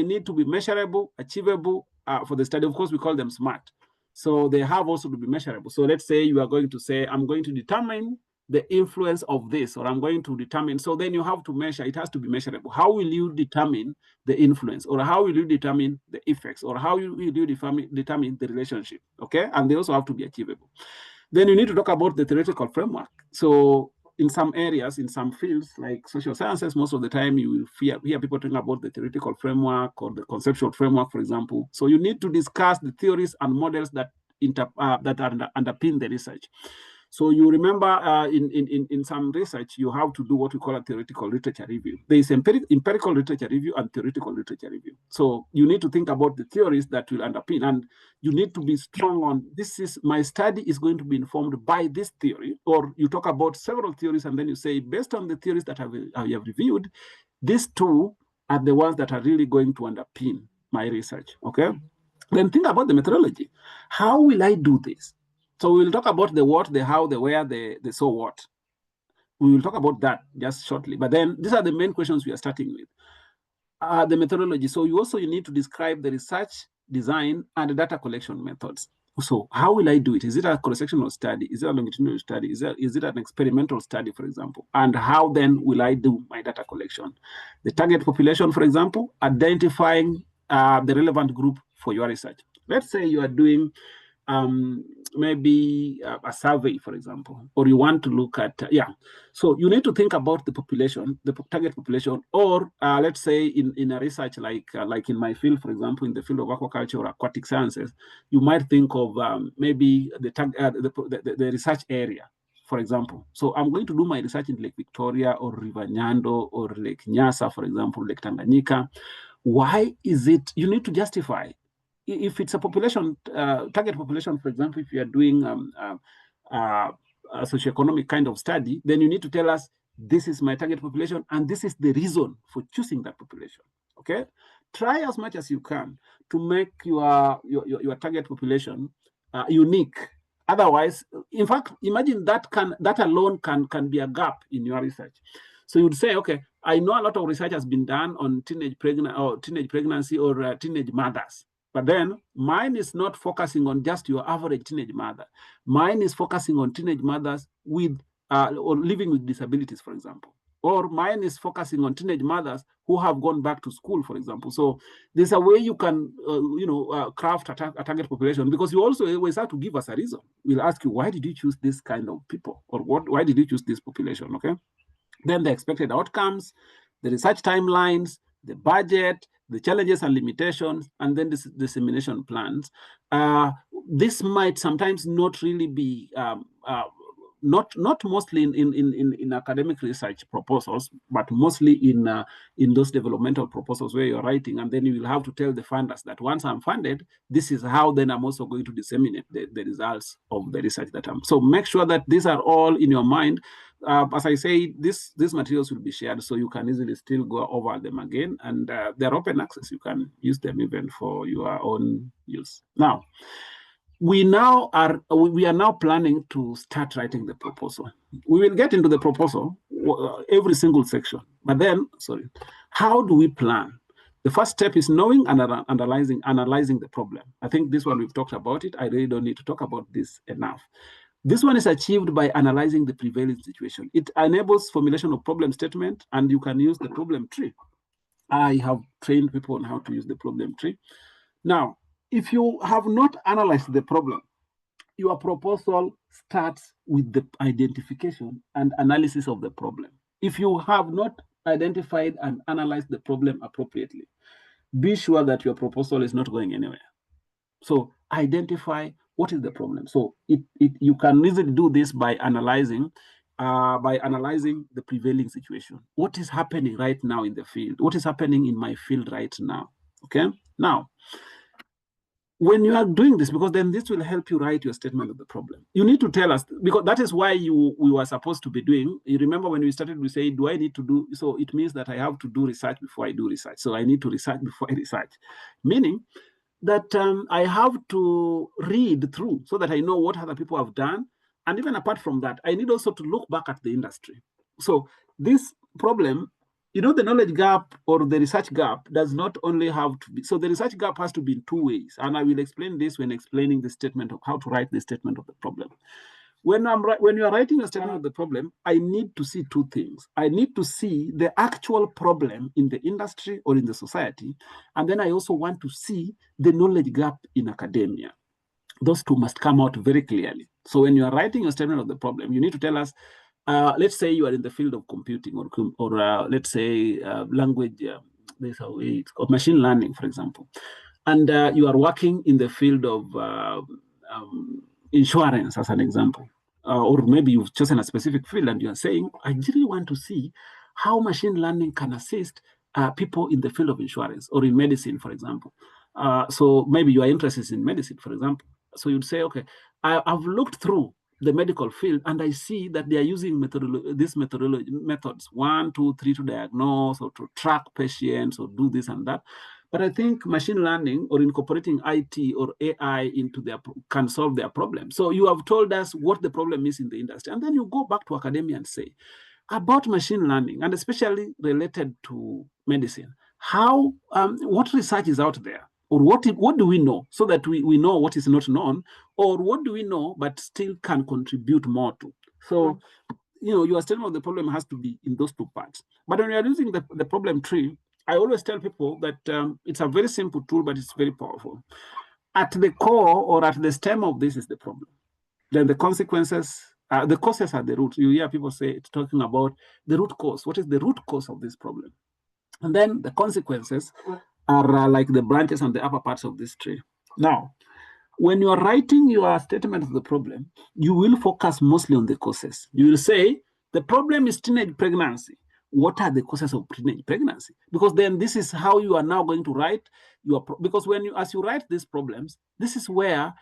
need to be measurable, achievable for the study. Of course, we call them SMART. So they have also to be measurable. So let's say you are going to say, I'm going to determine the influence of this, or I'm going to determine, so then you have to measure, it has to be measurable. How will you determine the influence, or how will you determine the effects, or how will you determine the relationship, okay? And they also have to be achievable. Then you need to talk about the theoretical framework. So in some areas, in some fields, like social sciences, most of the time you will hear people talking about the theoretical framework or the conceptual framework, for example. So you need to discuss the theories and models that underpin the research. So you remember in some research, you have to do what we call a theoretical literature review. There is empirical literature review and theoretical literature review. So you need to think about the theories that will underpin, and you need to be strong on, this is, my study is going to be informed by this theory, or you talk about several theories and then you say, based on the theories that I have reviewed, these two are the ones that are really going to underpin my research, okay? Then think about the methodology. How will I do this? So we will talk about the what, the how, the where, the so what. We will talk about that just shortly. But then these are the main questions we are starting with. The methodology. So you need to describe the research, design, and the data collection methods. So how will I do it? Is it a cross-sectional study? Is it a longitudinal study? Is it an experimental study, for example? And how then will I do my data collection? The target population, for example, identifying the relevant group for your research. Let's say you are doing maybe a survey, for example, or you want to look at, so you need to think about the population, the target population, or let's say in a research like in my field, for example, in the field of aquaculture or aquatic sciences, you might think of maybe the research area, for example. So I'm going to do my research in Lake Victoria or River Nyando or Lake Nyasa, for example, Lake Tanganyika. Why is it, you need to justify. If it's a population, target population, for example, if you are doing a socioeconomic kind of study, then you need to tell us, this is my target population, and this is the reason for choosing that population, okay? Try as much as you can to make your target population unique. Otherwise, in fact, imagine that alone can be a gap in your research. So you would say, okay, I know a lot of research has been done on teenage pregnancy or teenage mothers. But then mine is not focusing on just your average teenage mother. Mine is focusing on teenage mothers with or living with disabilities, for example. Or mine is focusing on teenage mothers who have gone back to school, for example. So there's a way you can, craft a target population, because you also always have to give us a reason. We'll ask you, why did you choose this kind of people? Or why did you choose this population, okay? Then the expected outcomes, the research timelines, the budget, the challenges and limitations, and then this dissemination plans. This might sometimes not really be, not mostly in academic research proposals, but mostly in those developmental proposals where you're writing, and then you will have to tell the funders that once I'm funded, this is how then I'm also going to disseminate the results of the research that I'm. So make sure that these are all in your mind. As I say, these materials will be shared, so you can easily still go over them again, and they're open access. You can use them even for your own use. Now, we are now planning to start writing the proposal. We will get into the proposal, every single section, but then, how do we plan? The first step is knowing and analyzing the problem. I think this one we've talked about it. I really don't need to talk about this enough. This one is achieved by analyzing the prevailing situation. It enables formulation of problem statement, and you can use the problem tree. I have trained people on how to use the problem tree. Now, if you have not analyzed the problem, your proposal starts with the identification and analysis of the problem. If you have not identified and analyzed the problem appropriately, be sure that your proposal is not going anywhere. So identify what is the problem. So you can easily do this by analyzing the prevailing situation. What is happening right now in the field? What is happening in my field right now? Okay. Now, when you are doing this, because then this will help you write your statement of the problem. You need to tell us, because that is why we were supposed to be doing. You remember when we started, we say, do I need to do? So it means that I have to do research before I do research. So I need to research before I research, meaning that I have to read through so that I know what other people have done. And even apart from that, I need also to look back at the industry. So this problem you know, the knowledge gap or the research gap does not only have to be, so the research gap has to be in two ways. And I will explain this when explaining the statement of how to write the statement of the problem. When you are writing a statement of the problem, I need to see two things. I need to see the actual problem in the industry or in the society. And then I also want to see the knowledge gap in academia. Those two must come out very clearly. So when you are writing a statement of the problem, you need to tell us, let's say you are in the field of computing or let's say language, there's a way it's called machine learning, for example. And you are working in the field of insurance, as an example. Or maybe you've chosen a specific field and you're saying, I really want to see how machine learning can assist people in the field of insurance or in medicine, for example. So maybe you are interested in medicine, for example. So you'd say, okay, I've looked through the medical field and I see that they are using these methods, 1, 2, 3 to diagnose or to track patients or do this and that. But I think machine learning or incorporating IT or AI into can solve their problem. So you have told us what the problem is in the industry. And then you go back to academia and say, about machine learning, and especially related to medicine, what research is out there? Or what do we know so that we know what is not known? Or what do we know but still can contribute more to? So, you know, your statement of the problem has to be in those two parts. But when you are using the problem tree, I always tell people that it's a very simple tool, but it's very powerful. At the core or at the stem of this is the problem. Then the consequences, the causes are the root. You hear people say it's talking about the root cause. What is the root cause of this problem? And then the consequences are like the branches and the upper parts of this tree. Now, when you are writing your statement of the problem, you will focus mostly on the causes. You will say, the problem is teenage pregnancy. What are the causes of teenage pregnancy? Because then this is how you are now going to write because as you write these problems, this is where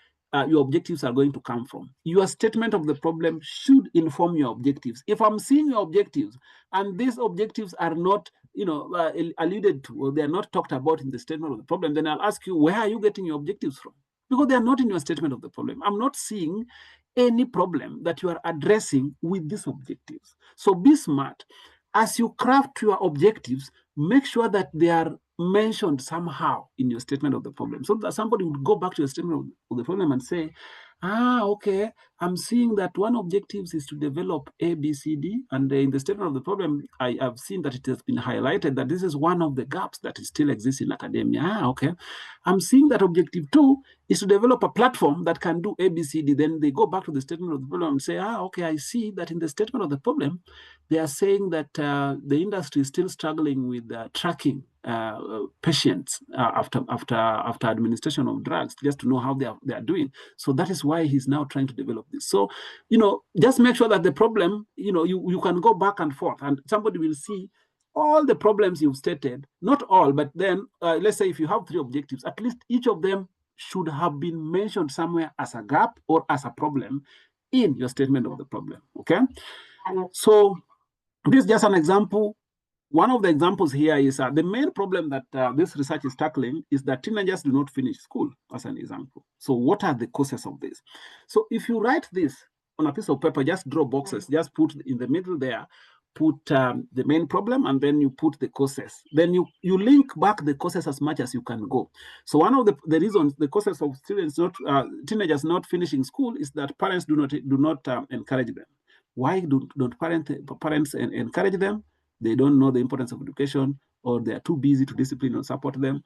your objectives are going to come from. Your statement of the problem should inform your objectives. If I'm seeing your objectives and these objectives are not, alluded to, or they are not talked about in the statement of the problem, then I'll ask you, where are you getting your objectives from? Because they are not in your statement of the problem. I'm not seeing any problem that you are addressing with these objectives. So be smart. As you craft your objectives, make sure that they are mentioned somehow in your statement of the problem, so that somebody would go back to your statement of the problem and say, okay, I'm seeing that one objective is to develop A, B, C, D, and in the statement of the problem, I have seen that it has been highlighted that this is one of the gaps that still exists in academia. Okay, I'm seeing that objective 2 is to develop a platform that can do A, B, C, D. Then they go back to the statement of the problem and say, okay, I see that in the statement of the problem, they are saying that the industry is still struggling with tracking patients after administration of drugs, just to know how they are doing. So that is why he's now trying to develop this. So, just make sure that the problem, you can go back and forth and somebody will see all the problems you've stated, not all, but then let's say if you have 3 objectives, at least each of them should have been mentioned somewhere as a gap or as a problem in your statement of the problem, okay? So this is just an example. One of the examples here is the main problem that this research is tackling is that teenagers do not finish school, as an example. So what are the causes of this? So if you write this on a piece of paper, just draw boxes, just put in the middle there, put the main problem, and then you put the causes. Then you link back the causes as much as you can go. So one of the reasons, the causes of teenagers not finishing school is that parents do not encourage them. Why don't parents encourage them? They don't know the importance of education, or they are too busy to discipline or support them.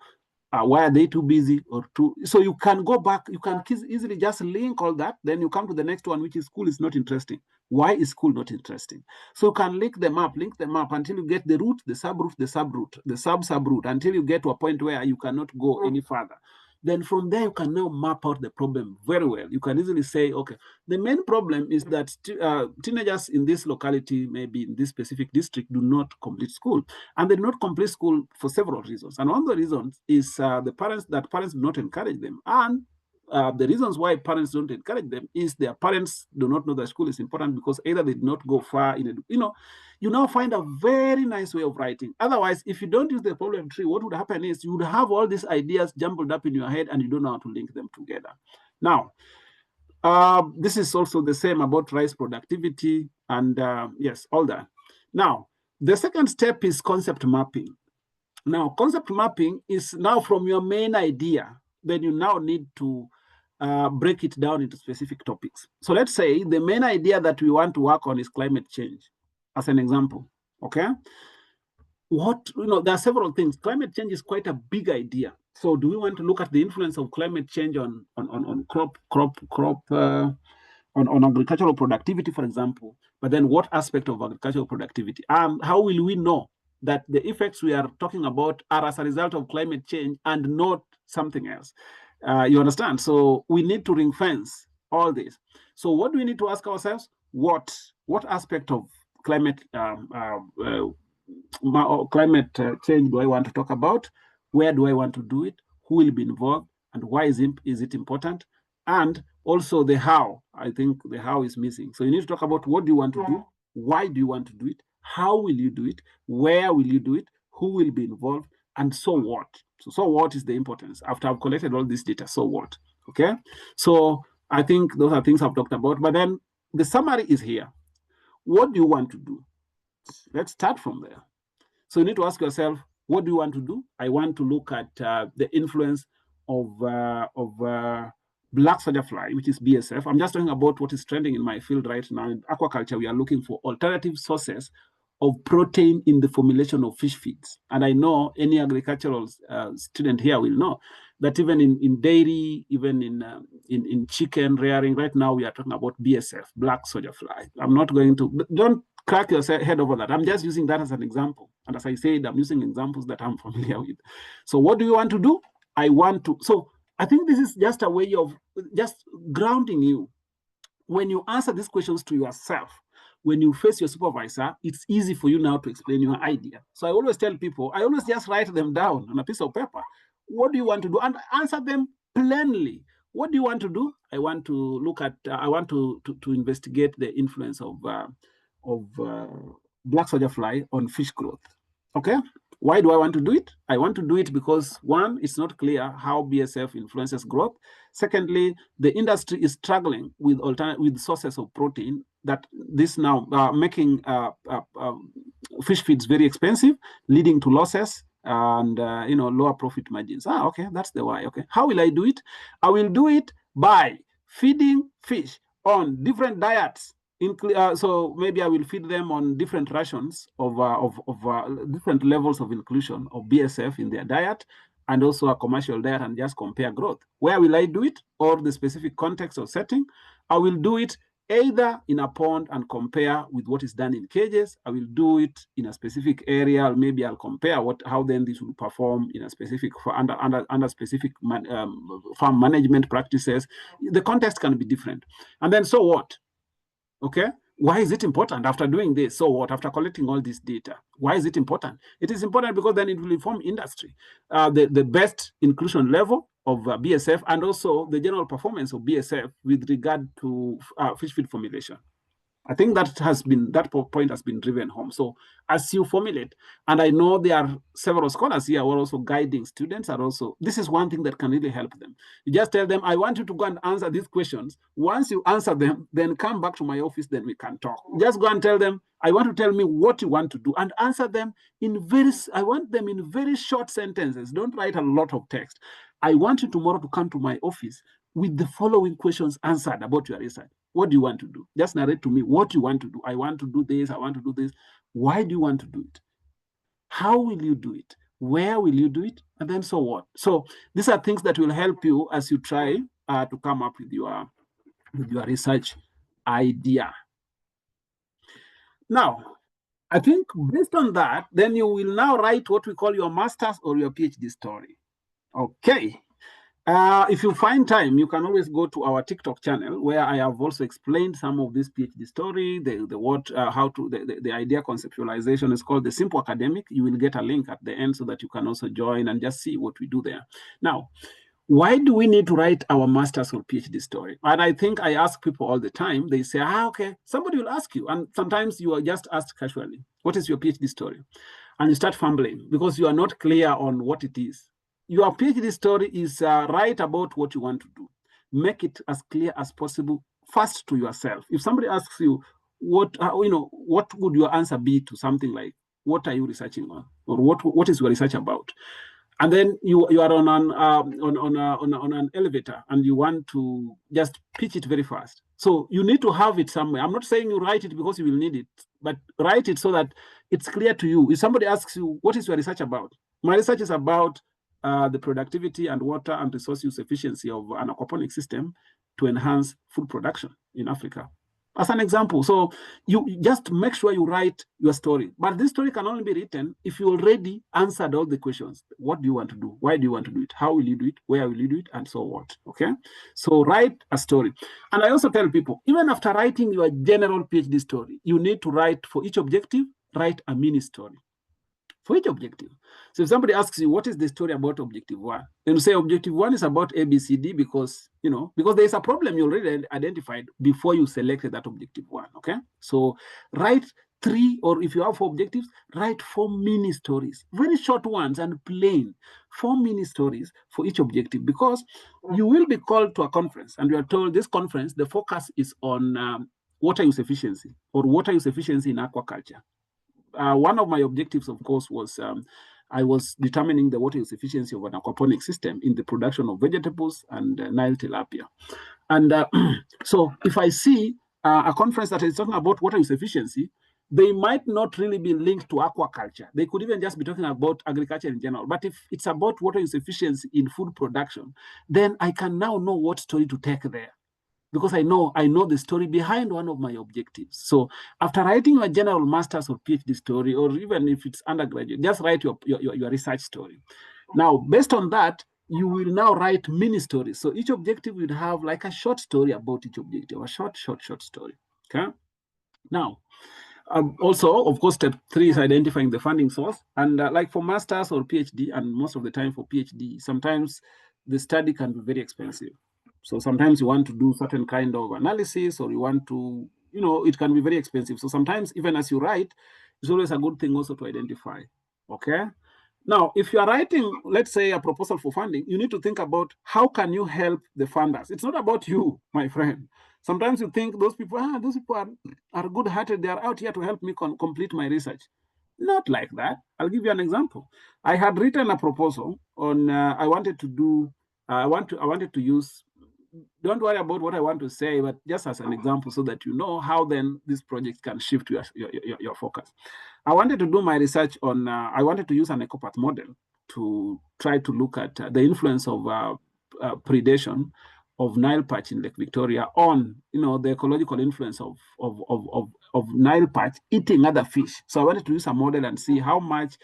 Why are they too busy so you can go back, you can easily just link all that, then you come to the next one, which is school is not interesting. Why is school not interesting? So you can link them up until you get the root, the subroot, the subroot, the sub-subroot, until you get to a point where you cannot go any further. Then from there, you can now map out the problem very well. You can easily say, okay, the main problem is that teenagers in this locality, maybe in this specific district, do not complete school. And they do not complete school for several reasons. And one of the reasons is parents do not encourage them. And the reasons why parents don't encourage them is their parents do not know that school is important, because either they did not go far in you now find a very nice way of writing. Otherwise, if you don't use the problem tree, what would happen is you would have all these ideas jumbled up in your head and you don't know how to link them together. Now, this is also the same about rice productivity and yes, all that. Now, The second step is concept mapping. Now, concept mapping is now from your main idea, then you now need to break it down into specific topics. So let's say the main idea that we want to work on is climate change, as an example, okay? There are several things. Climate change is quite a big idea. So do we want to look at the influence of climate change on agricultural productivity, for example? But then what aspect of agricultural productivity? How will we know that the effects we are talking about are as a result of climate change and not something else? You understand? So we need to ring fence all this. So what do we need to ask ourselves? What aspect of climate change do I want to talk about? Where do I want to do it? Who will be involved? And why is it important? And also the how. I think the how is missing. So you need to talk about what do you want to do? Why do you want to do it? How will you do it? Where will you do it? Who will be involved? And so what? So what is the importance? After I've collected all this data, so what? Okay. So I think those are things I've talked about. But then the summary is here. What do you want to do? Let's start from there. So you need to ask yourself, what do you want to do? I want to look at the influence of black soldier fly, which is BSF. I'm just talking about what is trending in my field right now. In aquaculture, we are looking for alternative sources of protein in the formulation of fish feeds. And I know any agricultural student here will know that even in dairy, even in chicken rearing, right now we are talking about BSF, black soldier fly. I'm not going to, don't crack your head over that. I'm just using that as an example. And as I said, I'm using examples that I'm familiar with. So what do you want to do? So I think this is just a way of just grounding you. When you answer these questions to yourself, when you face your supervisor, it's easy for you now to explain your idea. So I always tell people, I always just write them down on a piece of paper. What do you want to do? And answer them plainly. What do you want to do? I want to look at, I want to investigate the influence of black soldier fly on fish growth. Okay. Why do I want to do it? I want to do it because, one, it's not clear how BSF influences growth. Secondly, the industry is struggling with sources of protein that this now making fish feeds very expensive, leading to losses and lower profit margins. Okay, that's the why. Okay, how will I do it? I will do it by feeding fish on different diets. So maybe I will feed them on different rations of different levels of inclusion of BSF in their diet, and also a commercial diet, and just compare growth. Where will I do it, or the specific context or setting? I will do it either in a pond and compare with what is done in cages. I will do it in a specific area, or maybe I'll compare how then this will perform in a specific under specific farm management practices. The context can be different. And then so what? Okay, why is it important after doing this? So what, after collecting all this data, why is it important? It is important because then it will inform industry, the best inclusion level of BSF, and also the general performance of BSF with regard to fish feed formulation. I think that point has been driven home. So as you formulate, and I know there are several scholars here who are also guiding students, and also this is one thing that can really help them. You just tell them, I want you to go and answer these questions. Once you answer them, then come back to my office, then we can talk. Just go and tell them, I want to tell me what you want to do, and answer them I want them in very short sentences. Don't write a lot of text. I want you tomorrow to come to my office with the following questions answered about your research. What do you want to do? Just narrate to me what you want to do. I want to do this. I want to do this. Why do you want to do it? How will you do it? Where will you do it? And then so what? So these are things that will help you as you try to come up with your research idea. Now, I think based on that, then you will now write what we call your master's or your PhD story. Okay. If you find time, you can always go to our TikTok channel, where I have also explained some of this PhD story, the idea conceptualization is called the Simple Academic. You will get a link at the end so that you can also join and just see what we do there. Now, why do we need to write our master's or PhD story? And I think I ask people all the time, they say, okay, somebody will ask you. And sometimes you are just asked casually, what is your PhD story? And you start fumbling because you are not clear on what it is. Your PhD story is write about what you want to do. Make it as clear as possible, first to yourself. If somebody asks you, what would your answer be to something like, what are you researching on, or what is your research about? And then you are on an elevator and you want to just pitch it very fast. So you need to have it somewhere. I'm not saying you write it because you will need it, but write it so that it's clear to you. If somebody asks you, what is your research about? My research is about the productivity and water and resource use efficiency of an aquaponic system to enhance food production in Africa, as an example. So you just make sure you write your story. But this story can only be written if you already answered all the questions. What do you want to do? Why do you want to do it? How will you do it? Where will you do it? And so what? Okay? So write a story. And I also tell people, even after writing your general PhD story, you need to write for each objective, write a mini story for each objective. So if somebody asks you, what is the story about objective 1? Then you say objective 1 is about ABCD because, because there is a problem you already identified before you selected that objective 1, okay? So write 3, or if you have 4 objectives, write 4 mini stories, very short ones and plain, 4 mini stories for each objective, because you will be called to a conference and you are told this conference, the focus is on water use efficiency or water use efficiency in aquaculture. One of my objectives, of course, was I was determining the water use efficiency of an aquaponic system in the production of vegetables and Nile tilapia. And so if I see a conference that is talking about water use efficiency, they might not really be linked to aquaculture. They could even just be talking about agriculture in general. But if it's about water use efficiency in food production, then I can now know what story to take there, because I know the story behind one of my objectives. So after writing your general master's or PhD story, or even if it's undergraduate, just write your research story. Now, based on that, you will now write mini stories. So each objective will have like a short story about each objective, a short story, okay? Now, also, of course, step 3 is identifying the funding source. And like for master's or PhD, and most of the time for PhD, sometimes the study can be very expensive. So sometimes you want to do certain kind of analysis, or you want to, it can be very expensive. So sometimes even as you write, it's always a good thing also to identify, okay? Now, if you are writing, let's say, a proposal for funding, you need to think about how can you help the funders. It's not about you, my friend. Sometimes you think those people are good-hearted. They are out here to help me complete my research. Not like that. I'll give you an example. I had written a proposal on, I wanted to use, don't worry about what I want to say, but just as an example so that you know how then this project can shift your focus. I wanted to do my research on, I wanted to use an ecopath model to try to look at the influence of predation of Nile perch in Lake Victoria on, the ecological influence of Nile perch eating other fish. So I wanted to use a model and see how much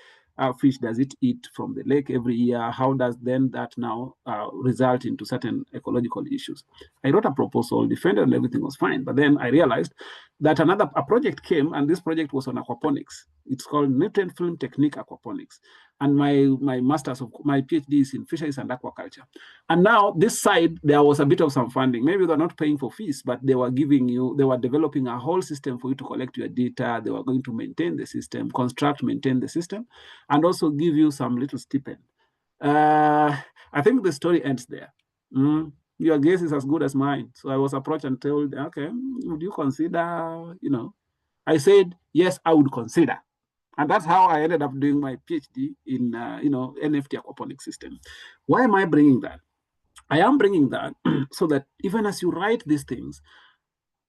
fish does it eat from the lake every year? How does then that now result into certain ecological issues? I wrote a proposal, defended, and everything was fine. But then I realized that a project came, and this project was on aquaponics. It's called nutrient film technique aquaponics. And my master's of my PhD is in fisheries and aquaculture. And now this side, there was a bit of some funding. Maybe they're not paying for fees, but they were developing a whole system for you to collect your data. They were going to maintain the system, maintain the system, and also give you some little stipend. I think the story ends there. Your guess is as good as mine. So I was approached and told, okay, would you consider, I said, yes, I would consider. And that's how I ended up doing my PhD in, NFT aquaponic system. Why am I bringing that? I am bringing that so that even as you write these things,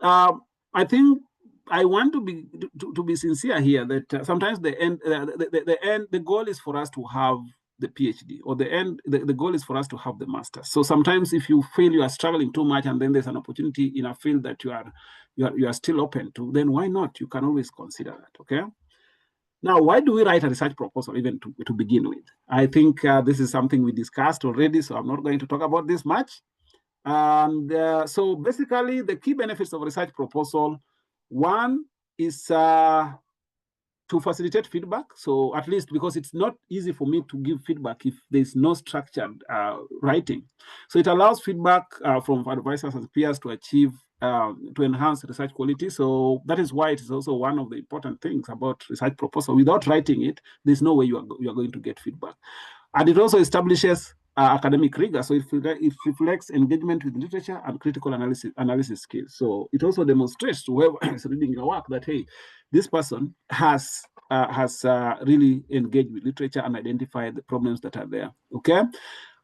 I think I want to be sincere here that sometimes the goal is for us to have the PhD, or the goal is for us to have the master's. So sometimes if you feel you are struggling too much and then there's an opportunity in a field that you are still open to, then why not? You can always consider that, okay? Now, why do we write a research proposal even to begin with? I think this is something we discussed already, so I'm not going to talk about this much. And so basically, the key benefits of a research proposal, one is to facilitate feedback. So at least because it's not easy for me to give feedback if there's no structured writing. So it allows feedback from advisors and peers to achieve, to enhance research quality. So that is why it is also one of the important things about research proposal. Without writing it, there's no way you are going to get feedback. And it also establishes academic rigor. So it reflects engagement with literature and critical analysis skills. So it also demonstrates to whoever is reading your work that, hey, this person has has really engaged with literature and identified the problems that are there, okay?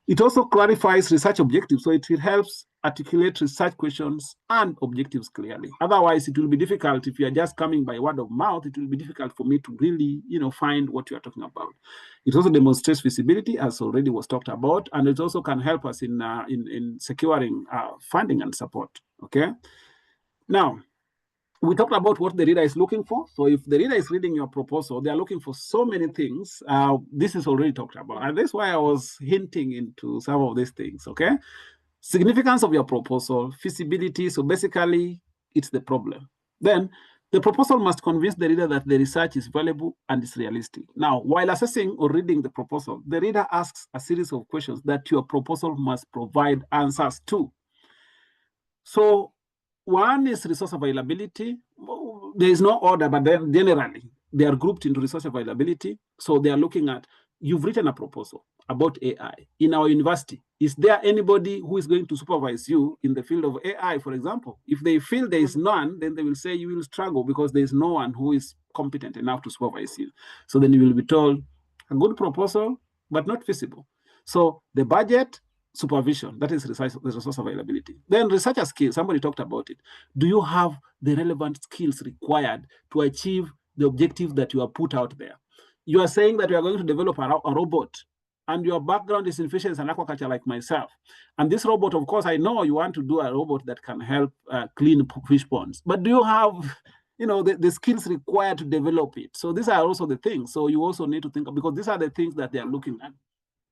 It also clarifies research objectives, so it helps articulate research questions and objectives clearly. Otherwise, it will be difficult if you are just coming by word of mouth. It will be difficult for me to really, find what you are talking about. It also demonstrates feasibility, as already was talked about, and it also can help us in securing funding and support. Okay. Now, we talked about what the reader is looking for. So if the reader is reading your proposal, they are looking for so many things. This is already talked about. And that's why I was hinting into some of these things, okay? Significance of your proposal, feasibility. So basically, it's the problem. Then the proposal must convince the reader that the research is valuable and is realistic. Now, while assessing or reading the proposal, the reader asks a series of questions that your proposal must provide answers to. So one is resource availability. There is no order, but then generally they are grouped into resource availability. So they are looking at, you've written a proposal about AI in our university. Is there anybody who is going to supervise you in the field of AI, for example? If they feel there is none, then they will say you will struggle because there is no one who is competent enough to supervise you. So then you will be told, a good proposal, but not feasible. So the budget, supervision, that is resource availability. Then researcher skills, somebody talked about it. Do you have the relevant skills required to achieve the objective that you are put out there? You are saying that you are going to develop a robot, and your background is in fisheries and aquaculture like myself. And this robot, of course, I know you want to do a robot that can help clean fish ponds, but do you have the skills required to develop it? So these are also the things. So you also need to think, because these are the things that they are looking at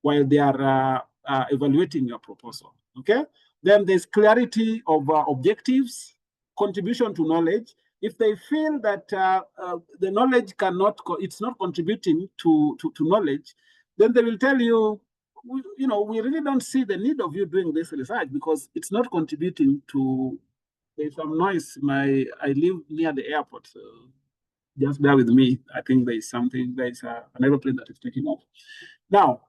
while they are evaluating your proposal, okay? Then there's clarity of objectives, contribution to knowledge. If they feel that the knowledge it's not contributing to knowledge, then they will tell you, we really don't see the need of you doing this research because it's not contributing to, there's some noise. I live near the airport, so just bear with me. I think there's an aeroplane that is taking off. Now,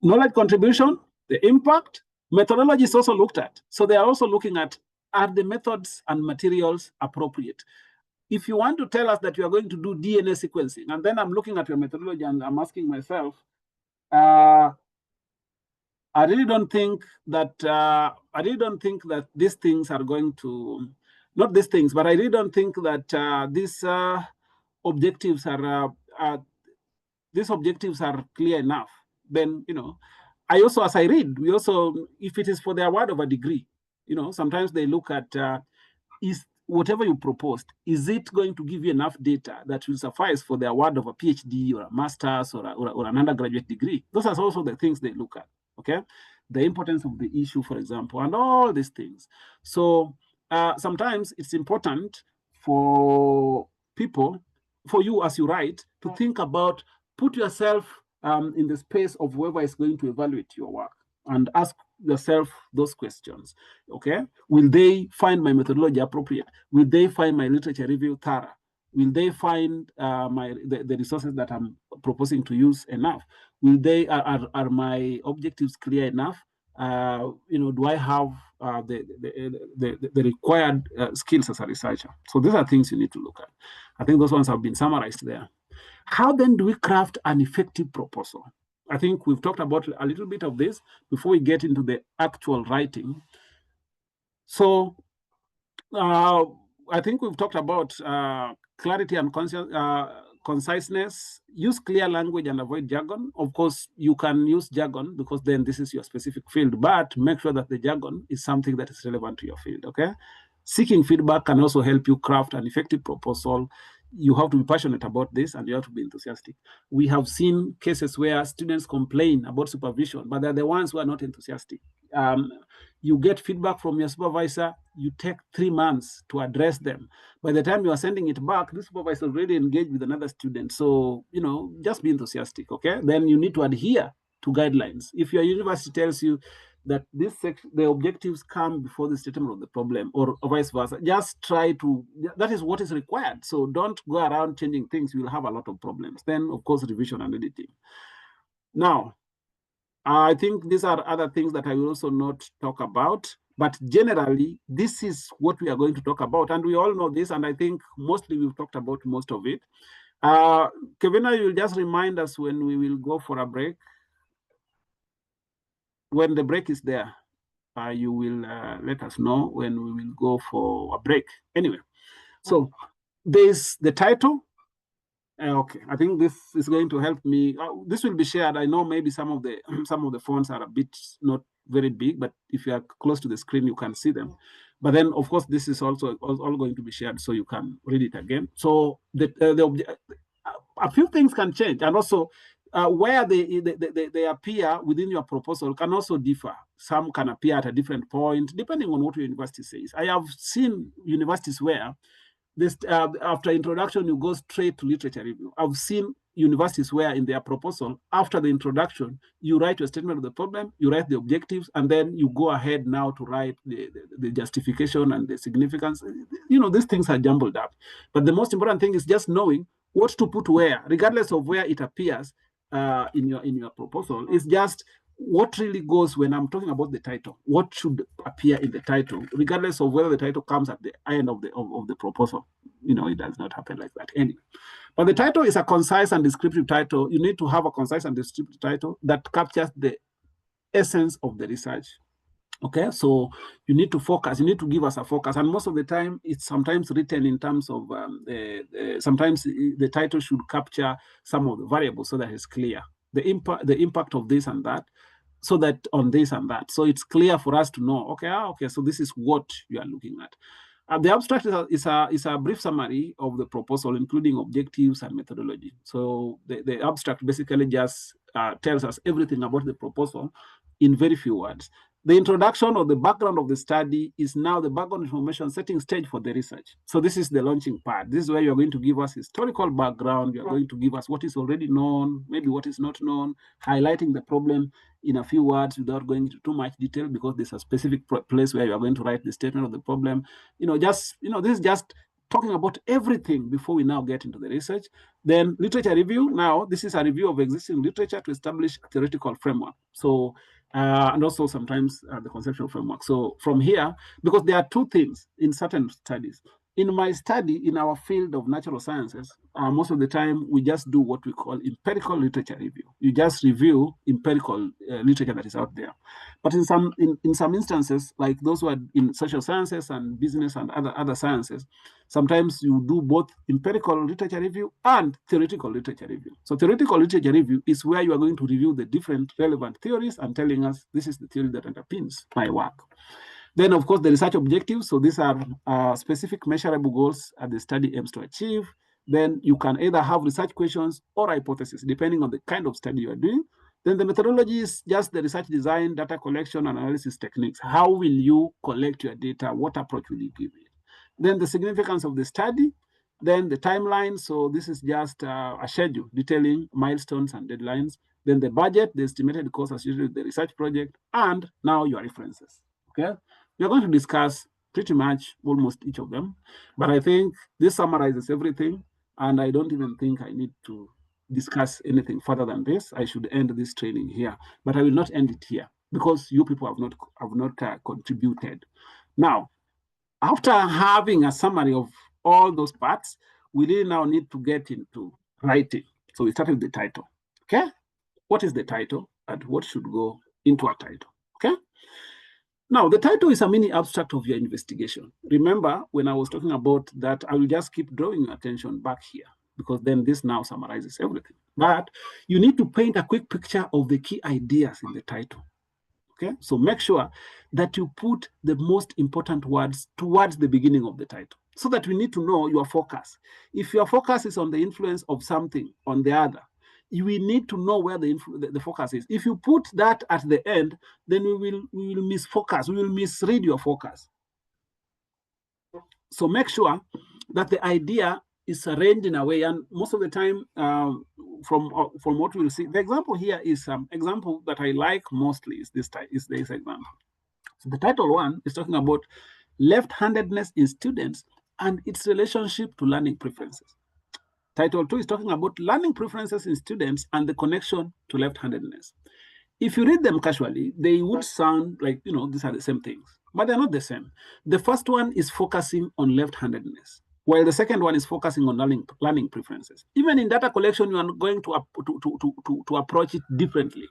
knowledge contribution, the impact, methodology is also looked at. So they are also looking at, are the methods and materials appropriate? If you want to tell us that you are going to do DNA sequencing, and then I'm looking at your methodology and I'm asking myself, I really don't think that these things are going to, not these things, but I really don't think that these objectives are clear enough. Then, I also, as I read, if it is for the award of a degree, sometimes they look at, is whatever you proposed, is it going to give you enough data that will suffice for the award of a PhD or a master's or an undergraduate degree? Those are also the things they look at, okay? The importance of the issue, for example, and all these things. So sometimes it's important for people, for you as you write, to think about, put yourself in the space of whoever is going to evaluate your work and ask yourself those questions, okay? Will they find my methodology appropriate? Will they find my literature review thorough? Will they find the resources that I'm proposing to use enough? Will they, are my objectives clear enough? Do I have the required skills as a researcher? So these are things you need to look at. I think those ones have been summarized there. How then do we craft an effective proposal? I think we've talked about a little bit of this before we get into the actual writing. So I think we've talked about clarity and conciseness. Use clear language and avoid jargon. Of course, you can use jargon because then this is your specific field, but make sure that the jargon is something that is relevant to your field, okay? Seeking feedback can also help you craft an effective proposal. You have to be passionate about this and you have to be enthusiastic. We have seen cases where students complain about supervision, but they're the ones who are not enthusiastic. You get feedback from your supervisor, you take 3 months to address them. By the time you are sending it back, the supervisor is already engaged with another student. So, just be enthusiastic, okay? Then you need to adhere to guidelines. If your university tells you that the objectives come before the statement of the problem, or vice versa, just try to, that is what is required. So don't go around changing things, you will have a lot of problems. Then, of course, revision and editing. Now, I think these are other things that I will also not talk about, but generally, this is what we are going to talk about. And we all know this, and I think mostly we've talked about most of it. Kevina, you'll just remind us when we will go for a break. When the break is there, you will let us know when we will go for a break. Anyway, so there's the title. Okay, I think this is going to help me. This will be shared. I know maybe some of the fonts are a bit not very big, but if you are close to the screen, you can see them. But then, of course, this is also all going to be shared, so you can read it again. So a few things can change, and also where they appear within your proposal can also differ. Some can appear at a different point, depending on what your university says. I have seen universities where this after introduction, you go straight to literature review. I've seen universities where in their proposal, after the introduction, you write your statement of the problem, you write the objectives, and then you go ahead now to write the justification and the significance. You know, these things are jumbled up. But the most important thing is just knowing what to put where, regardless of where it appears in your proposal. It's just what really goes when I'm talking about the title, what should appear in the title, regardless of whether the title comes at the end of the proposal. You know, it does not happen like that anyway. But the title is a concise and descriptive title. You need to have a concise and descriptive title that captures the essence of the research. Okay, so you need to focus, you need to give us a focus. And most of the time, it's sometimes written in terms of, sometimes the title should capture some of the variables so that it's clear. The impact of this and that, so that on this and that. So it's clear for us to know, okay, so this is what you are looking at. The abstract is a brief summary of the proposal, including objectives and methodology. So the abstract basically just tells us everything about the proposal in very few words. The introduction or the background of the study is now the background information setting stage for the research. So this is the launching part. This is where you're going to give us historical background. You're going to give us what is already known, maybe what is not known, highlighting the problem in a few words without going into too much detail, because there's a specific place where you're going to write the statement of the problem. This is just talking about everything before we now get into the research. Then literature review. Now, this is a review of existing literature to establish a theoretical framework. So, and also sometimes the conceptual framework. So from here, because there are two things in certain studies. In my study, in our field of natural sciences, most of the time we just do what we call empirical literature review. You just review empirical literature that is out there. But in some instances, like those who are in social sciences and business and other sciences, sometimes you do both empirical literature review and theoretical literature review. So theoretical literature review is where you are going to review the different relevant theories and telling us this is the theory that underpins my work. Then, of course, the research objectives. So these are specific measurable goals that the study aims to achieve. Then you can either have research questions or hypotheses, depending on the kind of study you are doing. Then the methodology is just the research design, data collection, and analysis techniques. How will you collect your data? What approach will you give it? Then the significance of the study. Then the timeline. So this is just a schedule detailing milestones and deadlines. Then the budget, the estimated cost associated with the research project, and now your references. Okay. We're going to discuss pretty much almost each of them, but I think this summarizes everything, and I don't even think I need to discuss anything further than this. I should end this training here, but I will not end it here because you people have not contributed. Now, after having a summary of all those parts, we really now need to get into writing. So we start with the title. Okay, what is the title and what should go into a title? Okay. Now, the title is a mini abstract of your investigation. Remember, when I was talking about that, I will just keep drawing your attention back here, because then this now summarizes everything. But you need to paint a quick picture of the key ideas in the title. Okay, so make sure that you put the most important words towards the beginning of the title, so that we need to know your focus. If your focus is on the influence of something on the other, we need to know where the focus is. If you put that at the end, then we will misfocus. We will misread your focus. So make sure that the idea is arranged in a way, and most of the time, from what we'll see, the example here is example that I like mostly is this example. So the title one is talking about left-handedness in students and its relationship to learning preferences. Title 2 is talking about learning preferences in students and the connection to left-handedness. If you read them casually, they would sound like, these are the same things, but they're not the same. The first one is focusing on left-handedness. while the second one is focusing on learning preferences. Even in data collection, you are going to approach it differently.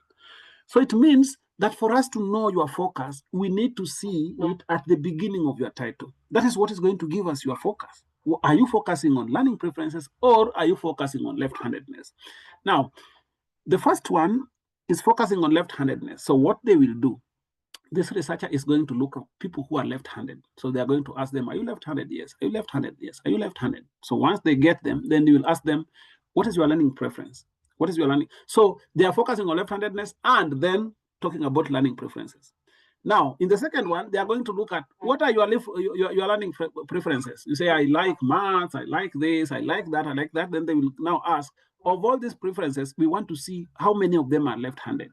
So it means that for us to know your focus, we need to see it at the beginning of your title. That is what is going to give us your focus. Are you focusing on learning preferences, or are you focusing on left-handedness? Now, the first one is focusing on left-handedness. So what they will do, this researcher is going to look at people who are left-handed. So they are going to ask them, are you left-handed? Yes. Are you left-handed? Yes. Are you left-handed? So once they get them, then they will ask them, what is your learning preference? What is your learning? So they are focusing on left-handedness and then talking about learning preferences. Now, in the second one, they are going to look at what are your learning preferences. You say, I like maths, I like this, I like that, I like that. Then they will now ask, of all these preferences, we want to see how many of them are left-handed.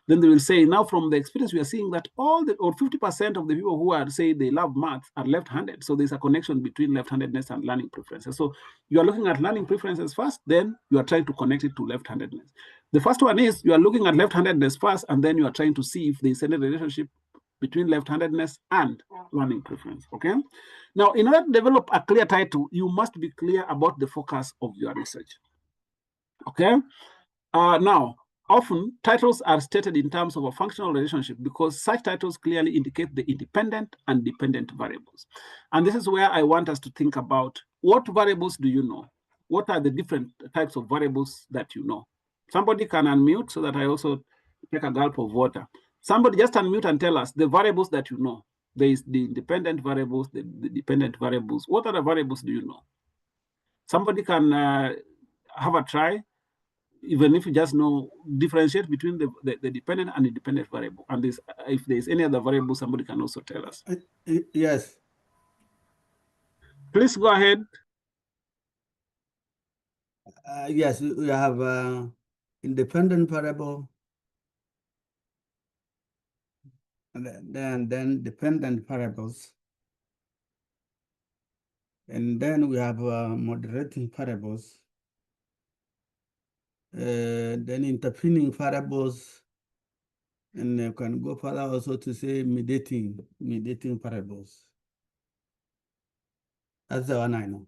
Then they will say, now from the experience, we are seeing that all the, or 50% of the people who are say they love maths are left-handed. So there's a connection between left-handedness and learning preferences. So you are looking at learning preferences first, then you are trying to connect it to left-handedness. The first one is you are looking at left-handedness first, and then you are trying to see if there's any relationship between left-handedness and learning preference, okay? Now, in order to develop a clear title, you must be clear about the focus of your research, okay? Now, often titles are stated in terms of a functional relationship because such titles clearly indicate the independent and dependent variables. And this is where I want us to think about what variables do you know? What are the different types of variables that you know? Somebody can unmute so that I also take a gulp of water. Somebody just unmute and tell us the variables that you know. There is the independent variables, the dependent variables. What other variables do you know? Somebody can have a try, even if you just know, differentiate between the dependent and independent variable. And if there's any other variable, somebody can also tell us. Yes. Please go ahead. Yes, we have independent variable, and then dependent variables, and then we have moderating variables, then intervening variables, and you can go further also to say mediating variables. That's the one I know.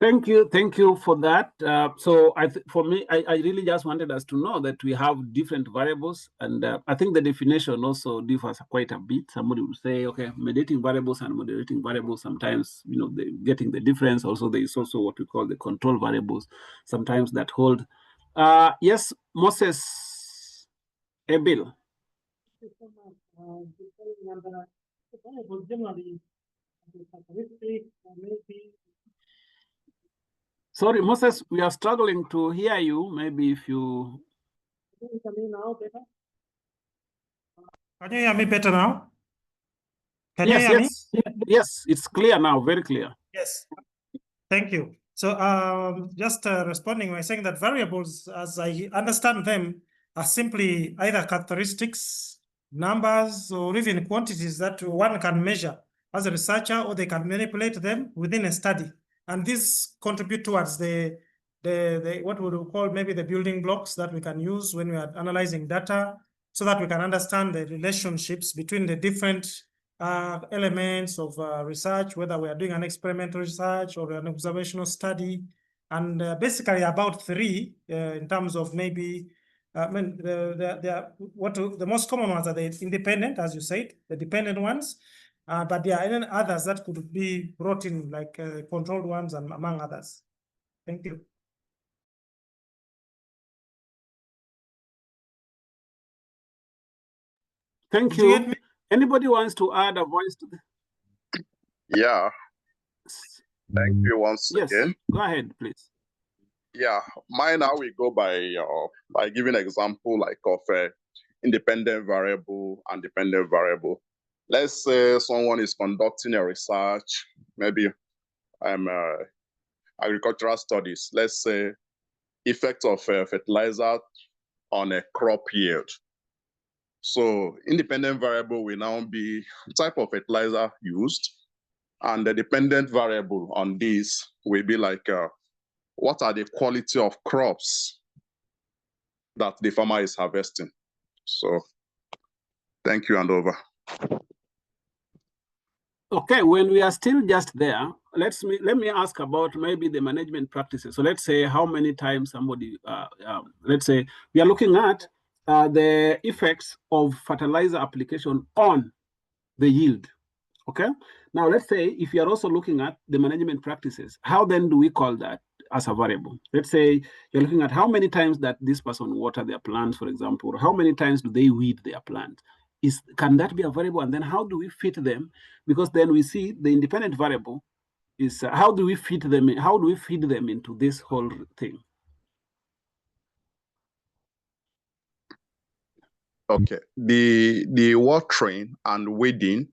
Thank you for that. So for me, I really just wanted us to know that we have different variables, and I think the definition also differs quite a bit. Somebody will say, okay, mediating variables and moderating variables, sometimes, you know, they're getting the difference. Also, there is also what we call the control variables, sometimes that hold. Yes, Moses Ebil. Sorry, Moses, we are struggling to hear you. Maybe if you... Can you hear me better now? Can you hear me? Yes, it's clear now, very clear. Yes, thank you. So just responding by saying that variables, as I understand them, are simply either characteristics, numbers, or even quantities that one can measure as a researcher, or they can manipulate them within a study. And these contribute towards the what we would call maybe the building blocks that we can use when we are analyzing data, so that we can understand the relationships between the different elements of research, whether we are doing an experimental research or an observational study. And basically about three in terms of maybe, I mean, the most common ones are the independent, as you said, the dependent ones. But there are even others that could be brought in, like controlled ones, and among others. Thank you. Thank you. Anybody wants to add a voice to this? Yeah. Thank you once again. Go ahead, please. Yeah, mine now we go by giving an example like of independent variable and dependent variable. Let's say someone is conducting a research, maybe agricultural studies. Let's say effect of fertilizer on a crop yield. So independent variable will now be type of fertilizer used, and the dependent variable on this will be like what are the quality of crops that the farmer is harvesting. So thank you, and over. Okay, when we are still just there, let me ask about maybe the management practices. So let's say how many times somebody, let's say we are looking at the effects of fertilizer application on the yield. Okay. Now let's say if you are also looking at the management practices, how then do we call that as a variable? Let's say you're looking at how many times that this person water their plants, for example, or how many times do they weed their plant? Can that be a variable? And then how do we fit them? Because then we see the independent variable is how do we fit them in, how do we feed them into this whole thing? Okay, the watering and weeding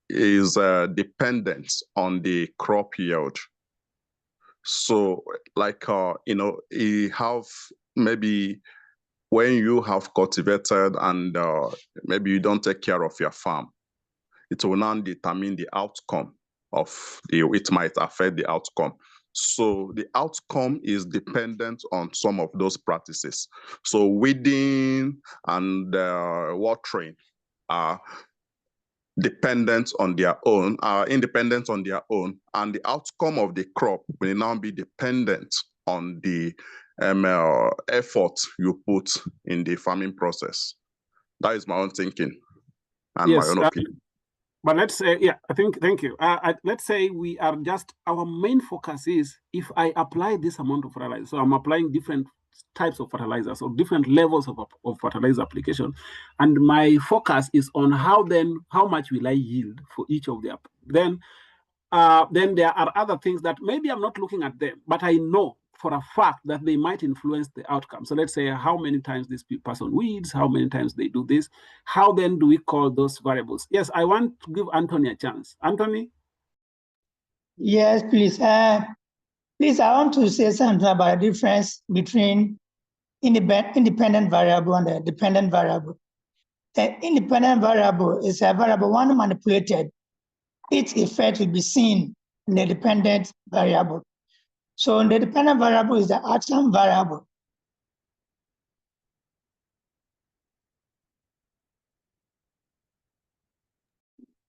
is dependent on the crop yield. So like, you have maybe when you have cultivated and maybe you don't take care of your farm, it will now determine the outcome of it might affect the outcome. So the outcome is dependent on some of those practices. So weeding and watering are dependent on their own, are independent on their own, and the outcome of the crop will now be dependent on the effort you put in the farming process. That is my own thinking and yes, my own opinion. But let's say, yeah, thank you. Let's say we are just, our main focus is if I apply this amount of fertilizer, so I'm applying different types of fertilizers or different levels of fertilizer application. And my focus is on how much will I yield for each of the, then there are other things that maybe I'm not looking at them, but I know for a fact that they might influence the outcome. So let's say how many times this person weeds, how many times they do this. How then do we call those variables? Yes, I want to give Anthony a chance. Anthony? Yes, please. Please, I want to say something about the difference between independent variable and the dependent variable. The independent variable is a variable one manipulated. Its effect will be seen in the dependent variable. So the dependent variable is the outcome variable.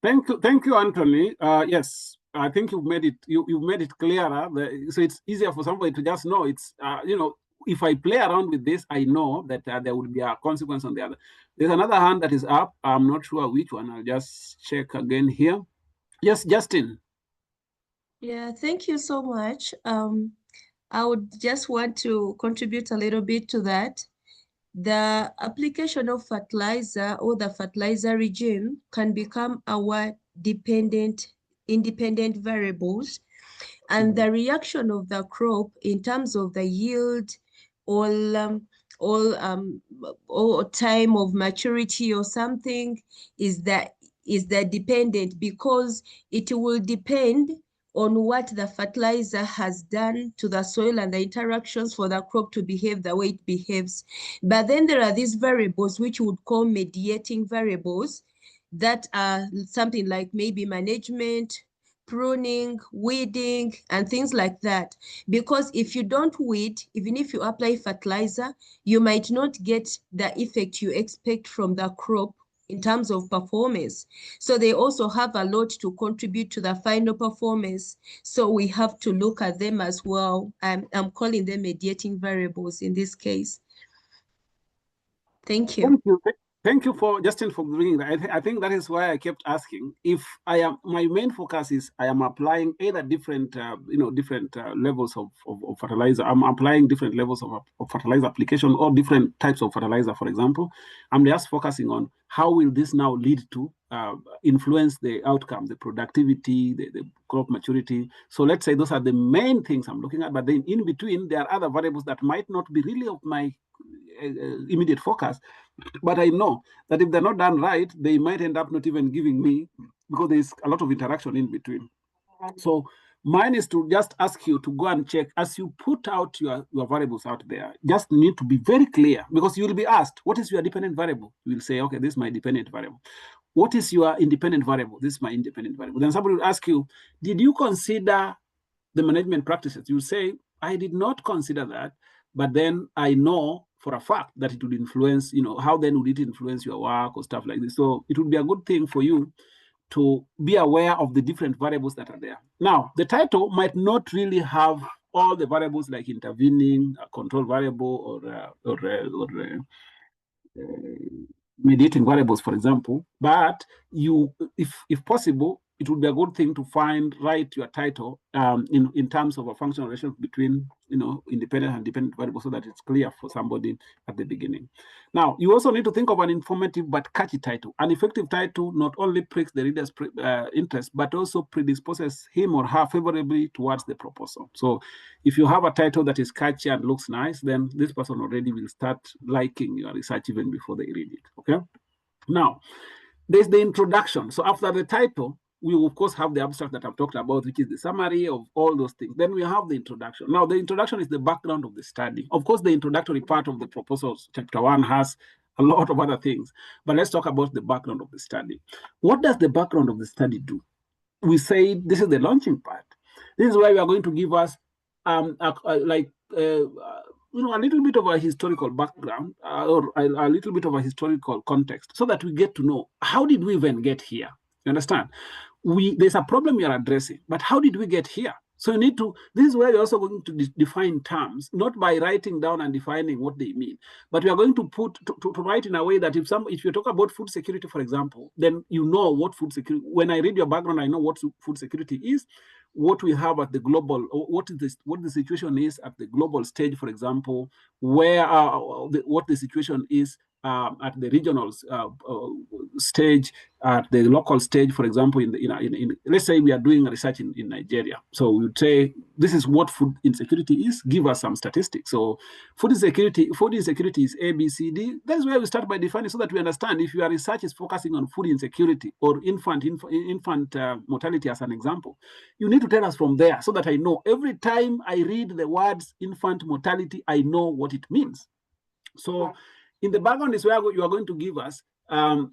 Thank you, Anthony. Yes, I think you've made it clearer. So it's easier for somebody to just know. It's if I play around with this, I know that there will be a consequence on the other. There's another hand that is up. I'm not sure which one. I'll just check again here. Yes, Justin. Yeah, thank you so much. I would just want to contribute a little bit to that. The application of fertilizer or the fertilizer regime can become our independent variables, and the reaction of the crop in terms of the yield or time of maturity or something is that dependent, because it will depend on what the fertilizer has done to the soil and the interactions for the crop to behave the way it behaves. But then there are these variables which we would call mediating variables that are something like maybe management, pruning, weeding, and things like that. Because if you don't weed, even if you apply fertilizer, you might not get the effect you expect from the crop in terms of performance. So they also have a lot to contribute to the final performance. So we have to look at them as well. I'm calling them mediating variables in this case. Thank you. Thank you. Thank you for Justin for bringing that. I think that is why I kept asking. If my main focus is I am applying either different levels of fertilizer. I'm applying different levels of fertilizer application or different types of fertilizer, for example. I'm just focusing on how will this now lead to influence the outcome, the productivity, the crop maturity. So let's say those are the main things I'm looking at. But then in between, there are other variables that might not be really of my immediate focus, but I know that if they're not done right, they might end up not even giving me, because there's a lot of interaction in between. So mine is to just ask you to go and check as you put out your variables out there. Just need to be very clear, because you will be asked, what is your dependent variable? You will say, okay, this is my dependent variable. What is your independent variable? This is my independent variable. Then somebody will ask you, did you consider the management practices? You say, I did not consider that, but then I know for a fact that it would influence, how then would it influence your work or stuff like this? So it would be a good thing for you to be aware of the different variables that are there. Now, the title might not really have all the variables like intervening, control variable, or mediating variables, for example. But if possible, it would be a good thing to write your title in terms of a functional relation between independent and dependent variables, so that it's clear for somebody at the beginning. Now, you also need to think of an informative but catchy title. An effective title not only pricks the reader's interest, but also predisposes him or her favorably towards the proposal. So if you have a title that is catchy and looks nice, then this person already will start liking your research even before they read it, okay? Now, there's the introduction. So after the title, we will, of course, have the abstract that I've talked about, which is the summary of all those things. Then we have the introduction. Now, the introduction is the background of the study. Of course, the introductory part of the proposals, chapter 1, has a lot of other things. But let's talk about the background of the study. What does the background of the study do? We say this is the launching part. This is where we are going to give us a little bit of a historical background or a little bit of a historical context, so that we get to know, how did we even get here? You understand? There's a problem you're addressing, but how did we get here? So you need to, this is where you're also going to define terms, not by writing down and defining what they mean, but we are going to write in a way that if you talk about food security, for example, then you know what food security, when I read your background, I know what food security is, what we have at the global, what the situation is at the global stage, for example, what the situation is at the regional stage, at the local stage, for example, let's say we are doing research in Nigeria. So we would say, this is what food insecurity is, give us some statistics. So food insecurity is A, B, C, D. That's where we start by defining, so that we understand if your research is focusing on food insecurity or infant mortality as an example, you need to tell us from there, so that I know every time I read the words infant mortality, I know what it means. So in the background is where you are going to give us,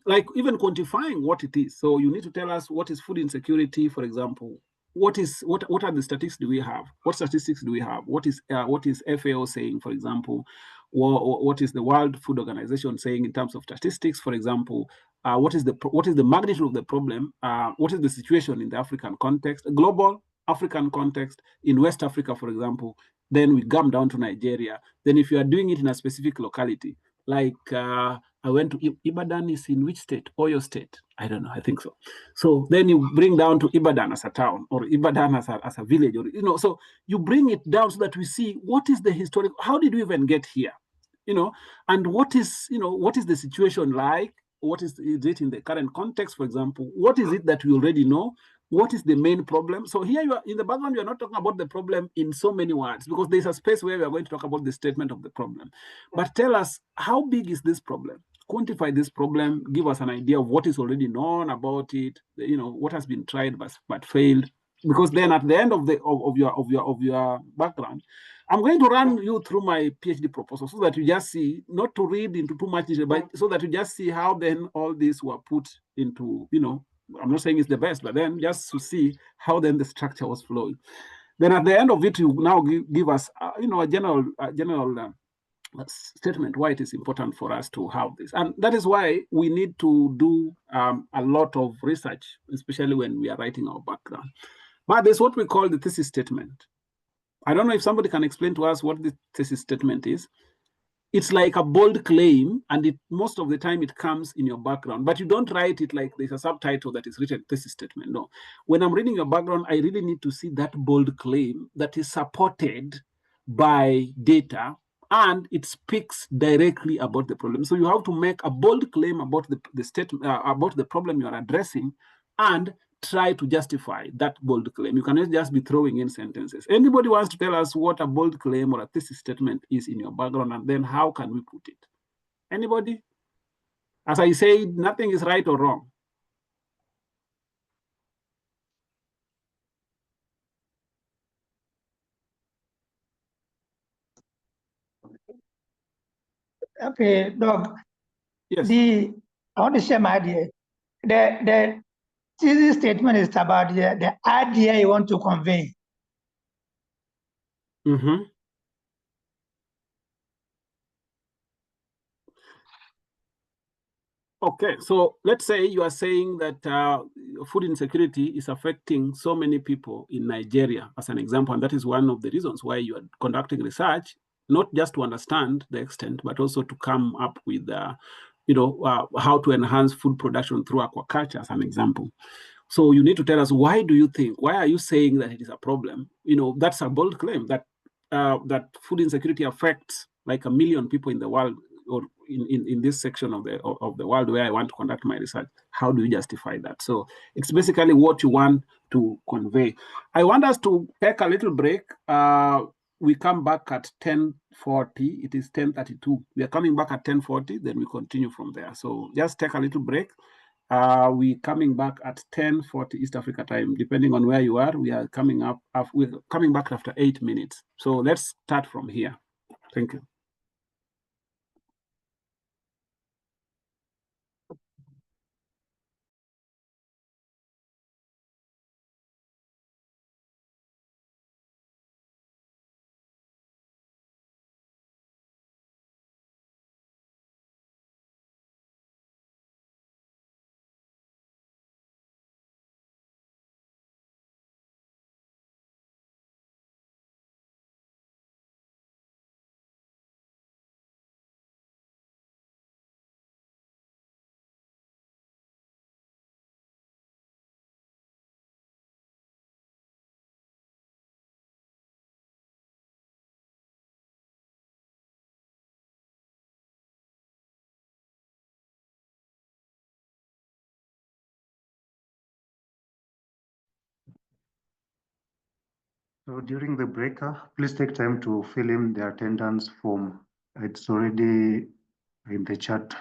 like even quantifying what it is. So you need to tell us what is food insecurity, for example. What are the statistics do we have? What statistics do we have? What is FAO saying, for example? What is the World Food Organization saying in terms of statistics, for example? What is the magnitude of the problem? What is the situation in the African context, global African context, in West Africa, for example? Then we come down to Nigeria. Then if you are doing it in a specific locality, like I went to Ibadan, is in which state? Oyo State. I don't know, I think so. So then you bring down to Ibadan as a town, or Ibadan as a village, or so you bring it down so that we see what is the historical, how did we even get here? And what is the situation like? What is it in the current context, for example? What is it that we already know? What is the main problem? So here you are in the background, you are not talking about the problem in so many words, because there's a space where we are going to talk about the statement of the problem. But tell us, how big is this problem? Quantify this problem, give us an idea of what is already known about it, what has been tried but failed. Because then at the end of your background, I'm going to run you through my PhD proposal, so that you just see, not to read into too much detail, but so that you just see how then all these were put into, I'm not saying it's the best, but then just to see how then the structure was flowing. Then at the end of it, you now give us, a general statement why it is important for us to have this. And that is why we need to do a lot of research, especially when we are writing our background. But there's what we call the thesis statement. I don't know if somebody can explain to us what the thesis statement is. It's like a bold claim, and most of the time it comes in your background, but you don't write it like there's a subtitle that is written thesis statement. No. When I'm reading your background, I really need to see that bold claim that is supported by data, and it speaks directly about the problem. So you have to make a bold claim about the statement, about the problem you are addressing, and try to justify that bold claim. You cannot just be throwing in sentences. Anybody wants to tell us what a bold claim or a thesis statement is in your background, and then how can we put it? Anybody? As I said, nothing is right or wrong. Okay, Doc. Yes. I want to share my idea. The thesis statement is about the idea you want to convey. Mm-hmm. Okay, so let's say you are saying that food insecurity is affecting so many people in Nigeria, as an example, and that is one of the reasons why you are conducting research, not just to understand the extent, but also to come up with, how to enhance food production through aquaculture, as an example. So you need to tell us, why are you saying that it is a problem? That's a bold claim that that food insecurity affects like 1 million people in the world, or in this section of the world where I want to conduct my research. How do you justify that? So it's basically what you want to convey. I want us to take a little break. We come back at 10:40. It is 10:32. We are coming back at 10:40, then we continue from there. So just take a little break. We coming back at 10:40 East Africa time. Depending on where you are, we are coming up. We're coming back after 8 minutes. So let's start from here. Thank you. So during the break, please take time to fill in the attendance form. It's already in the chat.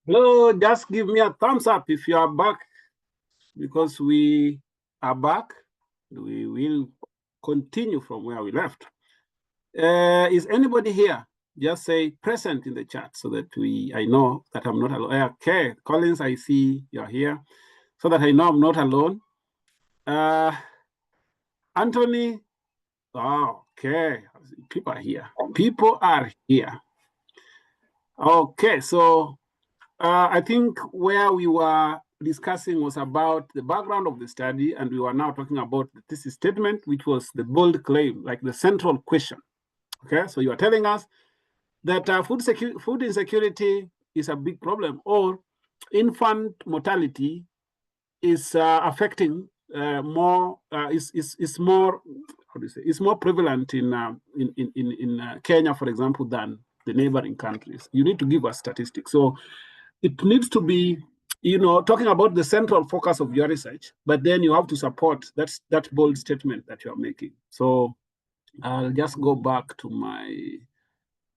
Hello, just give me a thumbs up if you are back, because we are back. We will continue from where we left. Is anybody here? Just say present in the chat so that I know that I'm not alone. Okay, Collins, I see you're here, so that I know I'm not alone. Anthony, oh, okay, people are here. People are here. Okay, so I think where we were discussing was about the background of the study, and we were now talking about the thesis statement, which was the bold claim, like the central question. Okay, so you are telling us that food insecurity is a big problem, or infant mortality is affecting more, is more, how do you say, is more prevalent in Kenya, for example, than the neighboring countries. You need to give us statistics. So it needs to be, talking about the central focus of your research, but then you have to support that bold statement that you're making. So I'll just go back to my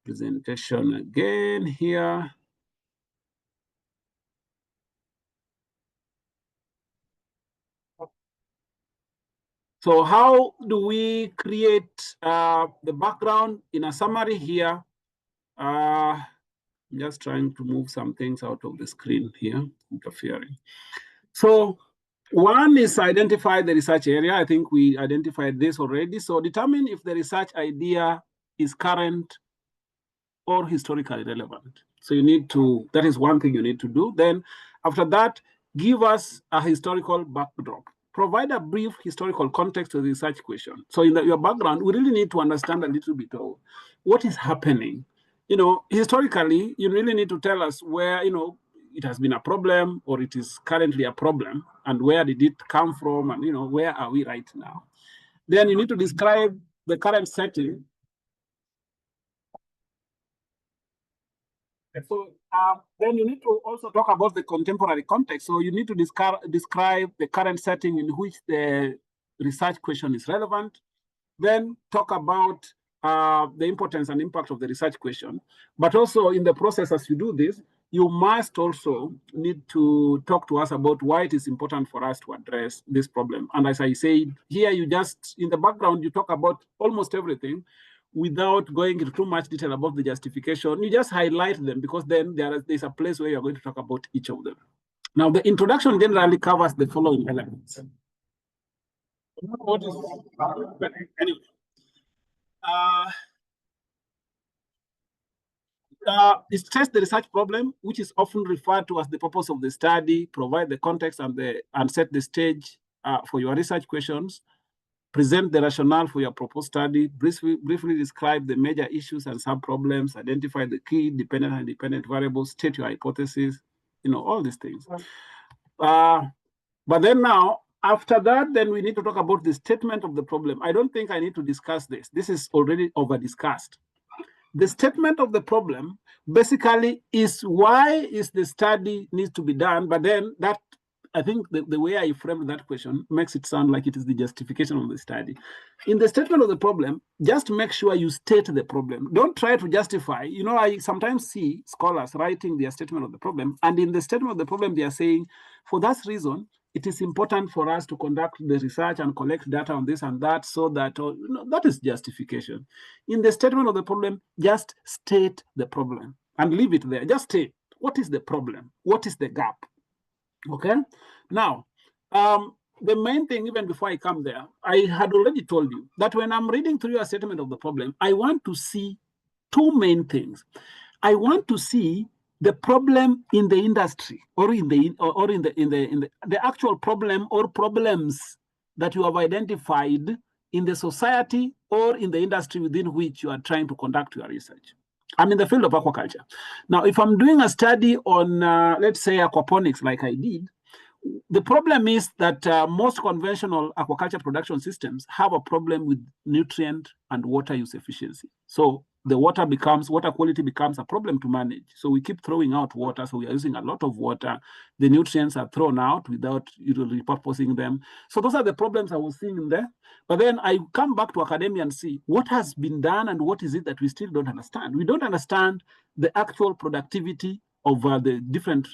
presentation again here. So how do we create the background in a summary here? I'm just trying to move some things out of the screen here, interfering. So one is identify the research area. I think we identified this already. So determine if the research idea is current or historically relevant. So you need to, that is one thing you need to do. Then after that, give us a historical backdrop. Provide a brief historical context to the research question. So in your background, we really need to understand a little bit of what is happening. Historically, you really need to tell us where, it has been a problem or it is currently a problem, and where did it come from, and, where are we right now? Then you need to describe the current setting. So then you need to also talk about the contemporary context. So you need to describe the current setting in which the research question is relevant. Then talk about the importance and impact of the research question. But also in the process, as you do this, you must also need to talk to us about why it is important for us to address this problem. And as I said, here you just, in the background, you talk about almost everything without going into too much detail about the justification. You just highlight them, because then there's a place where you're going to talk about each of them. Now, the introduction generally covers the following elements. What is anyway? Stress the research problem, which is often referred to as the purpose of the study, provide the context and set the stage for your research questions, present the rationale for your proposed study, briefly describe the major issues and sub-problems, identify the key dependent and independent variables, state your hypothesis, all these things. But then now, after that, then we need to talk about the statement of the problem. I don't think I need to discuss this. This is already over-discussed. The statement of the problem basically is why is the study needs to be done, but then that I think the way I framed that question makes it sound like it is the justification of the study. In the statement of the problem, just make sure you state the problem. Don't try to justify. You know, I sometimes see scholars writing their statement of the problem, and in the statement of the problem, they are saying, for that reason, it is important for us to conduct the research and collect data on this and that, so that, that is justification. In the statement of the problem, just state the problem and leave it there. Just state, what is the problem? What is the gap? Okay. Now, the main thing, even before I come there, I had already told you that when I'm reading through your statement of the problem, I want to see two main things. I want to see the problem in the industry, or in the actual problem or problems that you have identified in the society or in the industry within which you are trying to conduct your research. I'm in the field of aquaculture. Now, if I'm doing a study on, let's say, aquaponics, like I did, the problem is that most conventional aquaculture production systems have a problem with nutrient and water use efficiency. So the water quality becomes a problem to manage. So we keep throwing out water. So we are using a lot of water. The nutrients are thrown out without repurposing them. So those are the problems I was seeing in there. But then I come back to academia and see what has been done and what is it that we still don't understand. We don't understand the actual productivity of the different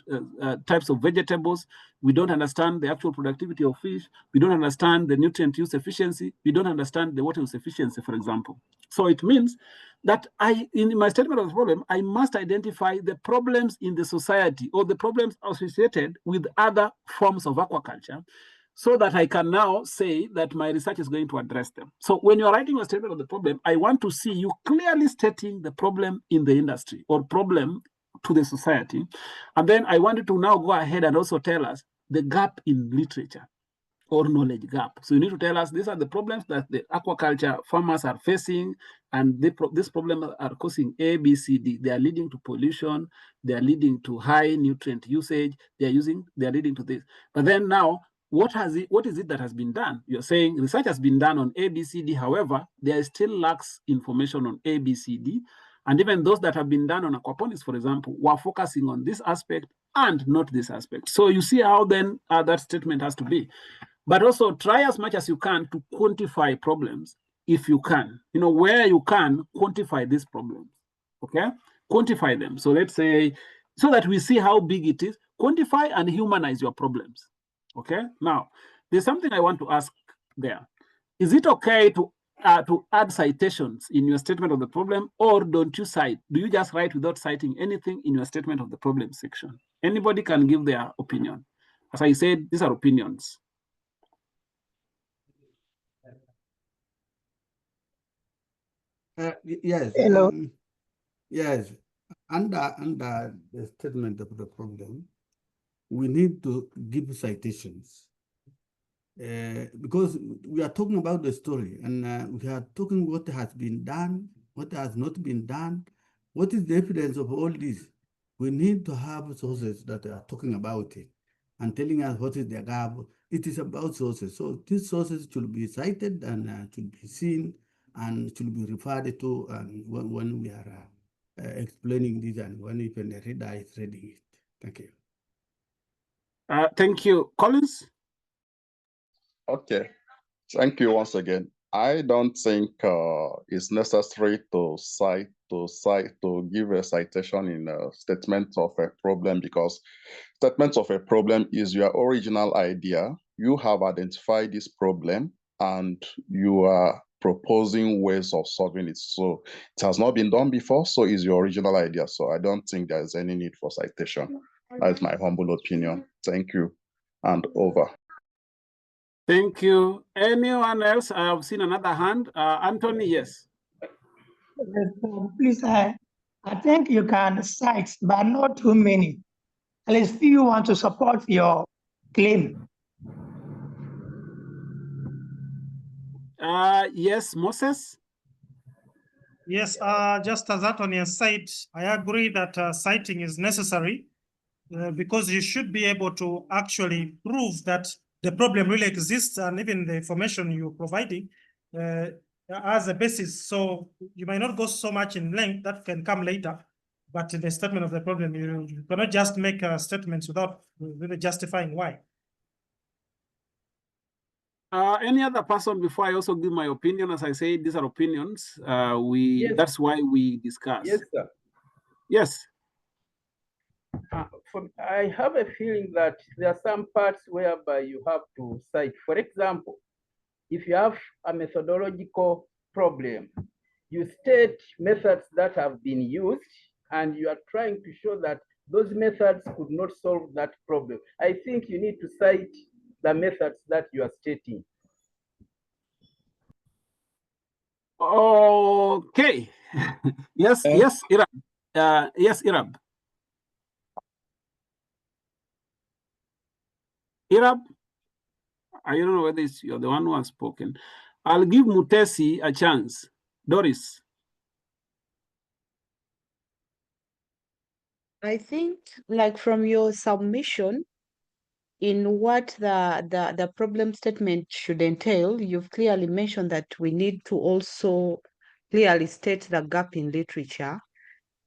types of vegetables. We don't understand the actual productivity of fish. We don't understand the nutrient use efficiency. We don't understand the water use efficiency, for example. So it means that in my statement of the problem, I must identify the problems in the society or the problems associated with other forms of aquaculture, so that I can now say that my research is going to address them. So when you're writing a statement of the problem, I want to see you clearly stating the problem in the industry or problem to the society. And then I wanted to now go ahead and also tell us the gap in literature or knowledge gap. So you need to tell us these are the problems that the aquaculture farmers are facing, and these problems are causing A, B, C, D. They are leading to pollution. They are leading to high nutrient usage. They are leading to this. But then now, what is it that has been done? You're saying research has been done on A, B, C, D. However, there still lacks information on A, B, C, D. And even those that have been done on aquaponics, for example, were focusing on this aspect and not this aspect. So you see how then that statement has to be. But also try as much as you can to quantify problems if you can. You know, where you can, quantify these problems, okay? Quantify them. So let's say, so that we see how big it is, quantify and humanize your problems, okay? Now, there's something I want to ask there. Is it okay to add citations in your statement of the problem, or don't you cite? Do you just write without citing anything in your statement of the problem section? Anybody can give their opinion. As I said, these are opinions. Yes. Hello. Yes. Under the statement of the problem, we need to give citations. Because we are talking about the story, and we are talking what has been done, what has not been done, what is the evidence of all this. We need to have sources that are talking about it and telling us what is the gap. It is about sources. So these sources should be cited and should be seen and should be referred to, and when we are explaining this and when even the reader is reading it. Thank you. Thank you. Collins? Okay, thank you once again. I don't think it's necessary to give a citation in a statement of a problem, because statement of a problem is your original idea. You have identified this problem and you are proposing ways of solving it. So it has not been done before, so it's your original idea. So I don't think there's any need for citation. That's my humble opinion. Thank you, and over. Thank you. Anyone else? I have seen another hand. Anthony, yes. Please, I think you can cite, but not too many. At least if you want to support your claim. Yes, Moses? Yes, just as Anthony has said, I agree that citing is necessary because you should be able to actually prove that the problem really exists, and even the information you're providing as a basis. So you might not go so much in length, that can come later, but in the statement of the problem, you cannot just make statements without really justifying why. Any other person before I also give my opinion? As I say, these are opinions. Yes. That's why we discuss. Yes, sir. Yes. I have a feeling that there are some parts whereby you have to cite. For example, if you have a methodological problem, you state methods that have been used, and you are trying to show that those methods could not solve that problem. I think you need to cite the methods that you are stating. Okay. Yes, yes, Irab. Yes, Irab. Irab, I don't know whether you're the one who has spoken. I'll give Mutesi a chance. Doris. I think, like from your submission, in what the problem statement should entail, you've clearly mentioned that we need to also clearly state the gap in literature.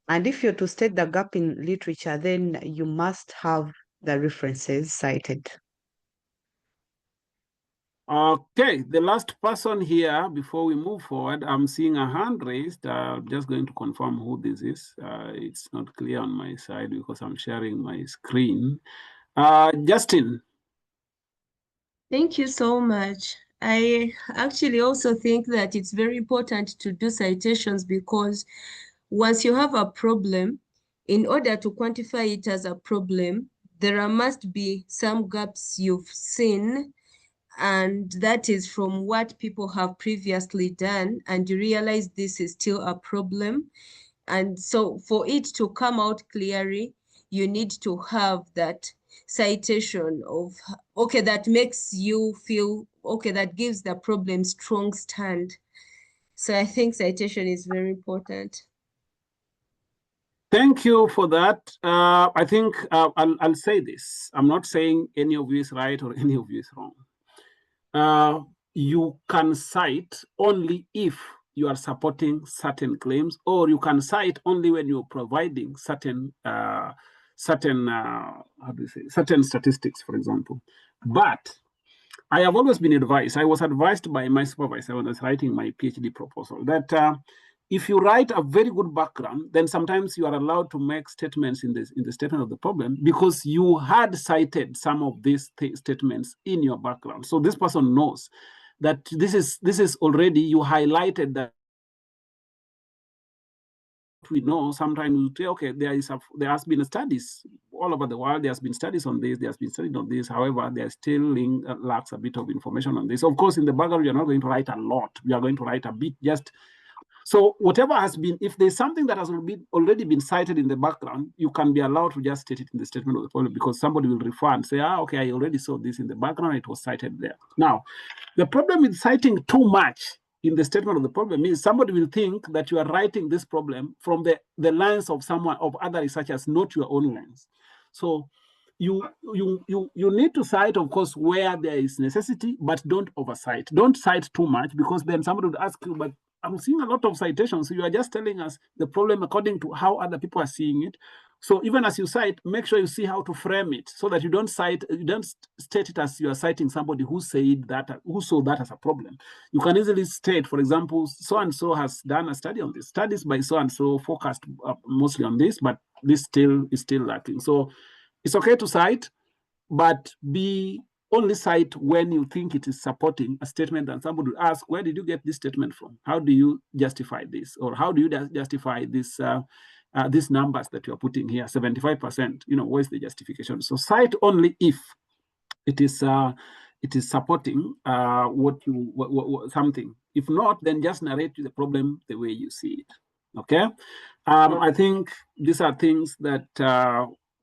And if you're to state the gap in literature, then you must have the references cited. Okay, the last person here, before we move forward, I'm seeing a hand raised. Just going to confirm who this is. It's not clear on my side because I'm sharing my screen. Justin. Thank you so much. I actually also think that it's very important to do citations, because once you have a problem, in order to quantify it as a problem, there must be some gaps you've seen, and that is from what people have previously done, and you realize this is still a problem. And so for it to come out clearly, you need to have that citation of, okay, that makes you feel, okay, that gives the problem strong stand. So I think citation is very important. Thank you for that. I think I'll say this. I'm not saying any of you is right or any of you is wrong. You can cite only if you are supporting certain claims, or you can cite only when you're providing certain certain statistics, for example. But I have always been advised, I was advised by my supervisor when I was writing my PhD proposal, that if you write a very good background, then sometimes you are allowed to make statements in the statement of the problem because you had cited some of these statements in your background. So this person knows that this is already, you highlighted that. We know sometimes we say, okay, there has been studies all over the world. There has been studies on this. There has been studies on this. However, there still lacks a bit of information on this. Of course, in the background, you're not going to write a lot. We are going to write a bit. Just so whatever has been, if there's something that has already been cited in the background, you can be allowed to just state it in the statement of the problem, because somebody will refer and say, okay, I already saw this in the background. It was cited there. Now, the problem with citing too much in the statement of the problem is somebody will think that you are writing this problem from the lens of other researchers, not your own lens. So you need to cite, of course, where there is necessity, but don't oversight. Don't cite too much, because then somebody would ask you, but I'm seeing a lot of citations. So you are just telling us the problem according to how other people are seeing it. So even as you cite, make sure you see how to frame it so that you don't state it as you are citing somebody who said that, who saw that as a problem. You can easily state, for example, so-and-so has done a study on this. Studies by so-and-so focused mostly on this, but this is still lacking. So it's okay to cite, but only cite when you think it is supporting a statement, and somebody will ask, where did you get this statement from? How do you justify this? Or how do you justify this, these numbers that you're putting here, 75%, where's the justification? So cite only if it is supporting something. If not, then just narrate the problem the way you see it, okay? I think these are things that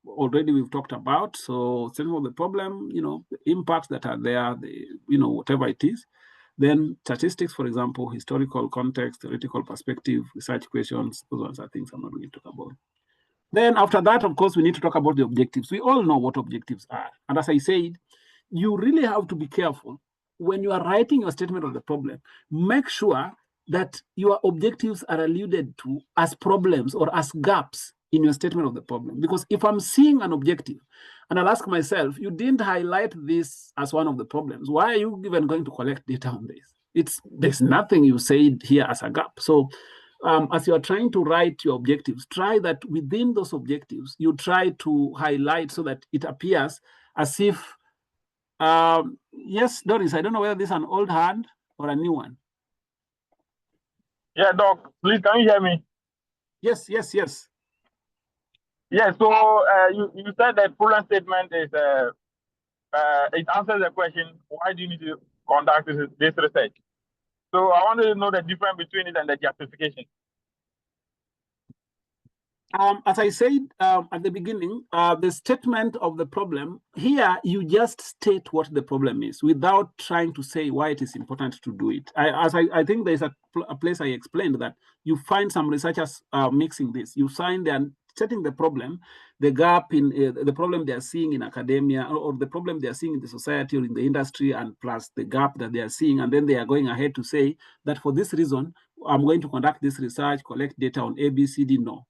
already we've talked about. So statement of the problem, the impacts that are there, whatever it is. Then statistics, for example, historical context, theoretical perspective, research questions, those ones are things I'm not going to talk about. Then after that, of course, we need to talk about the objectives. We all know what objectives are. And as I said, you really have to be careful when you are writing your statement of the problem. Make sure that your objectives are alluded to as problems or as gaps in your statement of the problem. Because if I'm seeing an objective and I'll ask myself, you didn't highlight this as one of the problems. Why are you even going to collect data on this? There's nothing you said here as a gap. So as you're trying to write your objectives, try that within those objectives, you try to highlight so that it appears as if, yes, Doris, I don't know whether this is an old hand or a new one. Yeah, Doc, please, can you hear me? Yes. Yeah, so you said that problem statement is, it answers the question, why do you need to conduct this research? So I wanted to know the difference between it and the justification. As I said at the beginning, the statement of the problem, here you just state what the problem is without trying to say why it is important to do it. I think there's a place I explained that you find some researchers mixing this. You find they are setting the problem, the gap in the problem they are seeing in academia, or the problem they are seeing in the society or in the industry, and plus the gap that they are seeing. And then they are going ahead to say that for this reason, I'm going to conduct this research, collect data on A, B, C, D. No.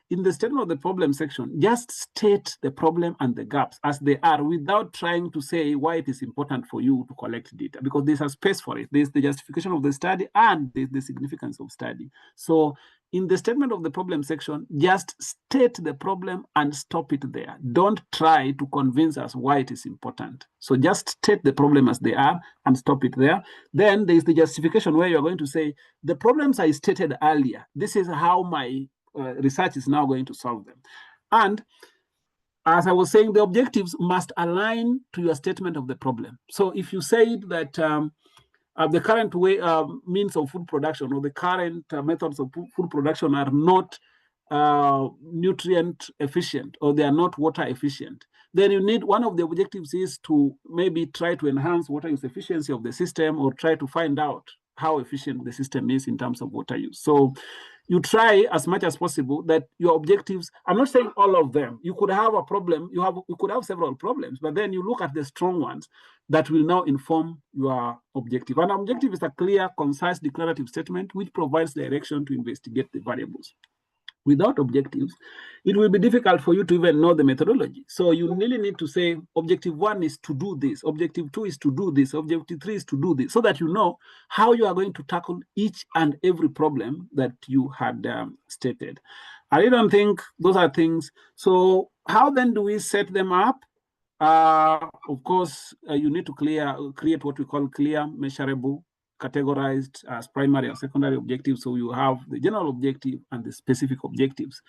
In the statement of the problem section, just state the problem and the gaps as they are without trying to say why it is important for you to collect data, because there's a space for it. There's the justification of the study and there's the significance of study. So in the statement of the problem section, just state the problem and stop it there. Don't try to convince us why it is important. So just state the problem as they are and stop it there. Then there's the justification where you're going to say, the problems I stated earlier, this is how my research is now going to solve them. And as I was saying, the objectives must align to your statement of the problem. So if you said that the current way means of food production or the current methods of food production are not nutrient efficient or they are not water efficient, then you need, one of the objectives is to maybe try to enhance water use efficiency of the system or try to find out how efficient the system is in terms of water use. So you try as much as possible that your objectives, I'm not saying all of them, you could have a problem, you could have several problems, but then you look at the strong ones that will now inform your objective. An objective is a clear, concise, declarative statement which provides direction to investigate the variables. Without objectives, it will be difficult for you to even know the methodology. So you really need to say, objective 1 is to do this, objective 2 is to do this, objective 3 is to do this, so that you know how you are going to tackle each and every problem that you had stated. I really don't think those are things. So how then do we set them up? Of course, you need to create what we call clear, measurable, categorized as primary or secondary objectives. So you have the general objective and the specific objectives.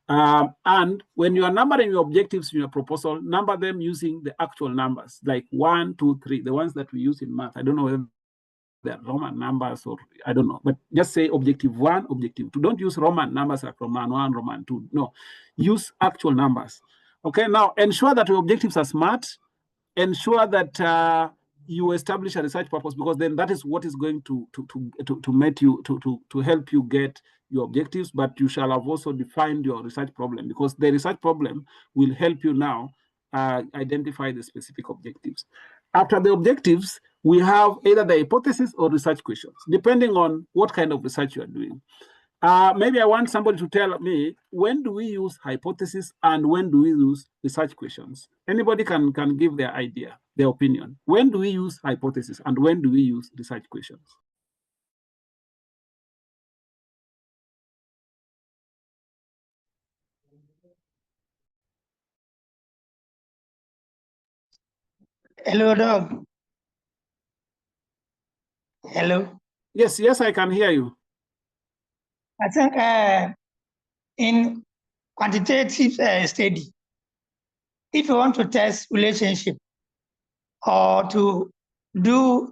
And when you are numbering your objectives in your proposal, number them using the actual numbers, like 1, 2, 3, the ones that we use in math. I don't know whether they're Roman numbers or I don't know, but just say objective 1, objective 2. Don't use Roman numbers like Roman 1, Roman 2. No, use actual numbers. Okay, now ensure that your objectives are smart. Ensure that you establish a research purpose, because then that is what is going to make you to help you get your objectives. But you shall have also defined your research problem, because the research problem will help you now identify the specific objectives. After the objectives, we have either the hypothesis or research questions, depending on what kind of research you are doing. Maybe I want somebody to tell me, when do we use hypothesis and when do we use research questions? Anybody can give their idea, their opinion. When do we use hypothesis and when do we use research questions? Hello, Doc. Hello. Yes, I can hear you. I think in quantitative study, if you want to test relationship or to do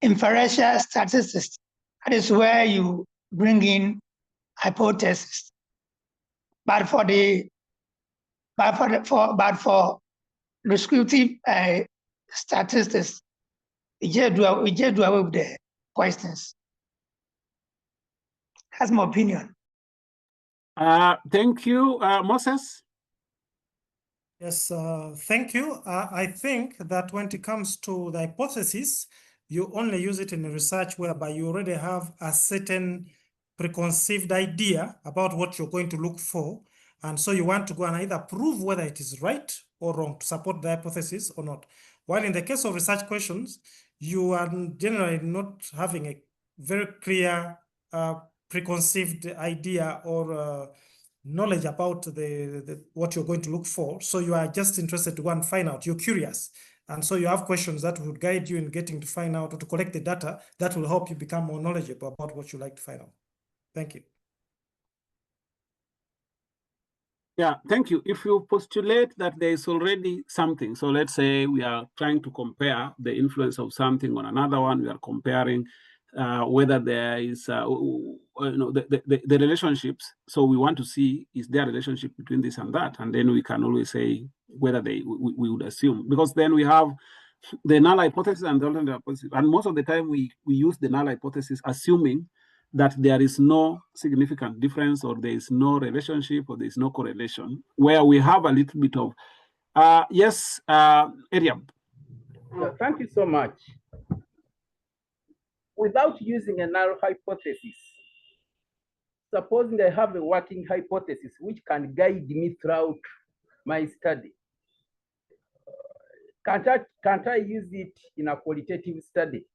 inferential statistics, that is where you bring in hypothesis. But for descriptive statistics, we just do away with the questions. That's my opinion. Thank you, Moses. Yes, thank you. I think that when it comes to the hypothesis, you only use it in research whereby you already have a certain preconceived idea about what you're going to look for. And so you want to go and either prove whether it is right or wrong to support the hypothesis or not. While in the case of research questions, you are generally not having a very clear preconceived idea or knowledge about what you're going to look for. So you are just interested to go and find out. You're curious. And so you have questions that would guide you in getting to find out or to collect the data that will help you become more knowledgeable about what you like to find out. Thank you. Yeah, thank you. If you postulate that there is already something, so let's say we are trying to compare the influence of something on another one, we are comparing whether there is, the relationships. So we want to see, is there a relationship between this and that? And then we can always say whether we would assume, because then we have the null hypothesis and the alternate hypothesis. And most of the time we use the null hypothesis assuming that there is no significant difference or there is no relationship or there is no correlation, where we have a little bit of, yes, Ariab. Yeah, thank you so much. Without using a null hypothesis, supposing I have a working hypothesis which can guide me throughout my study, can't I use it in a qualitative study?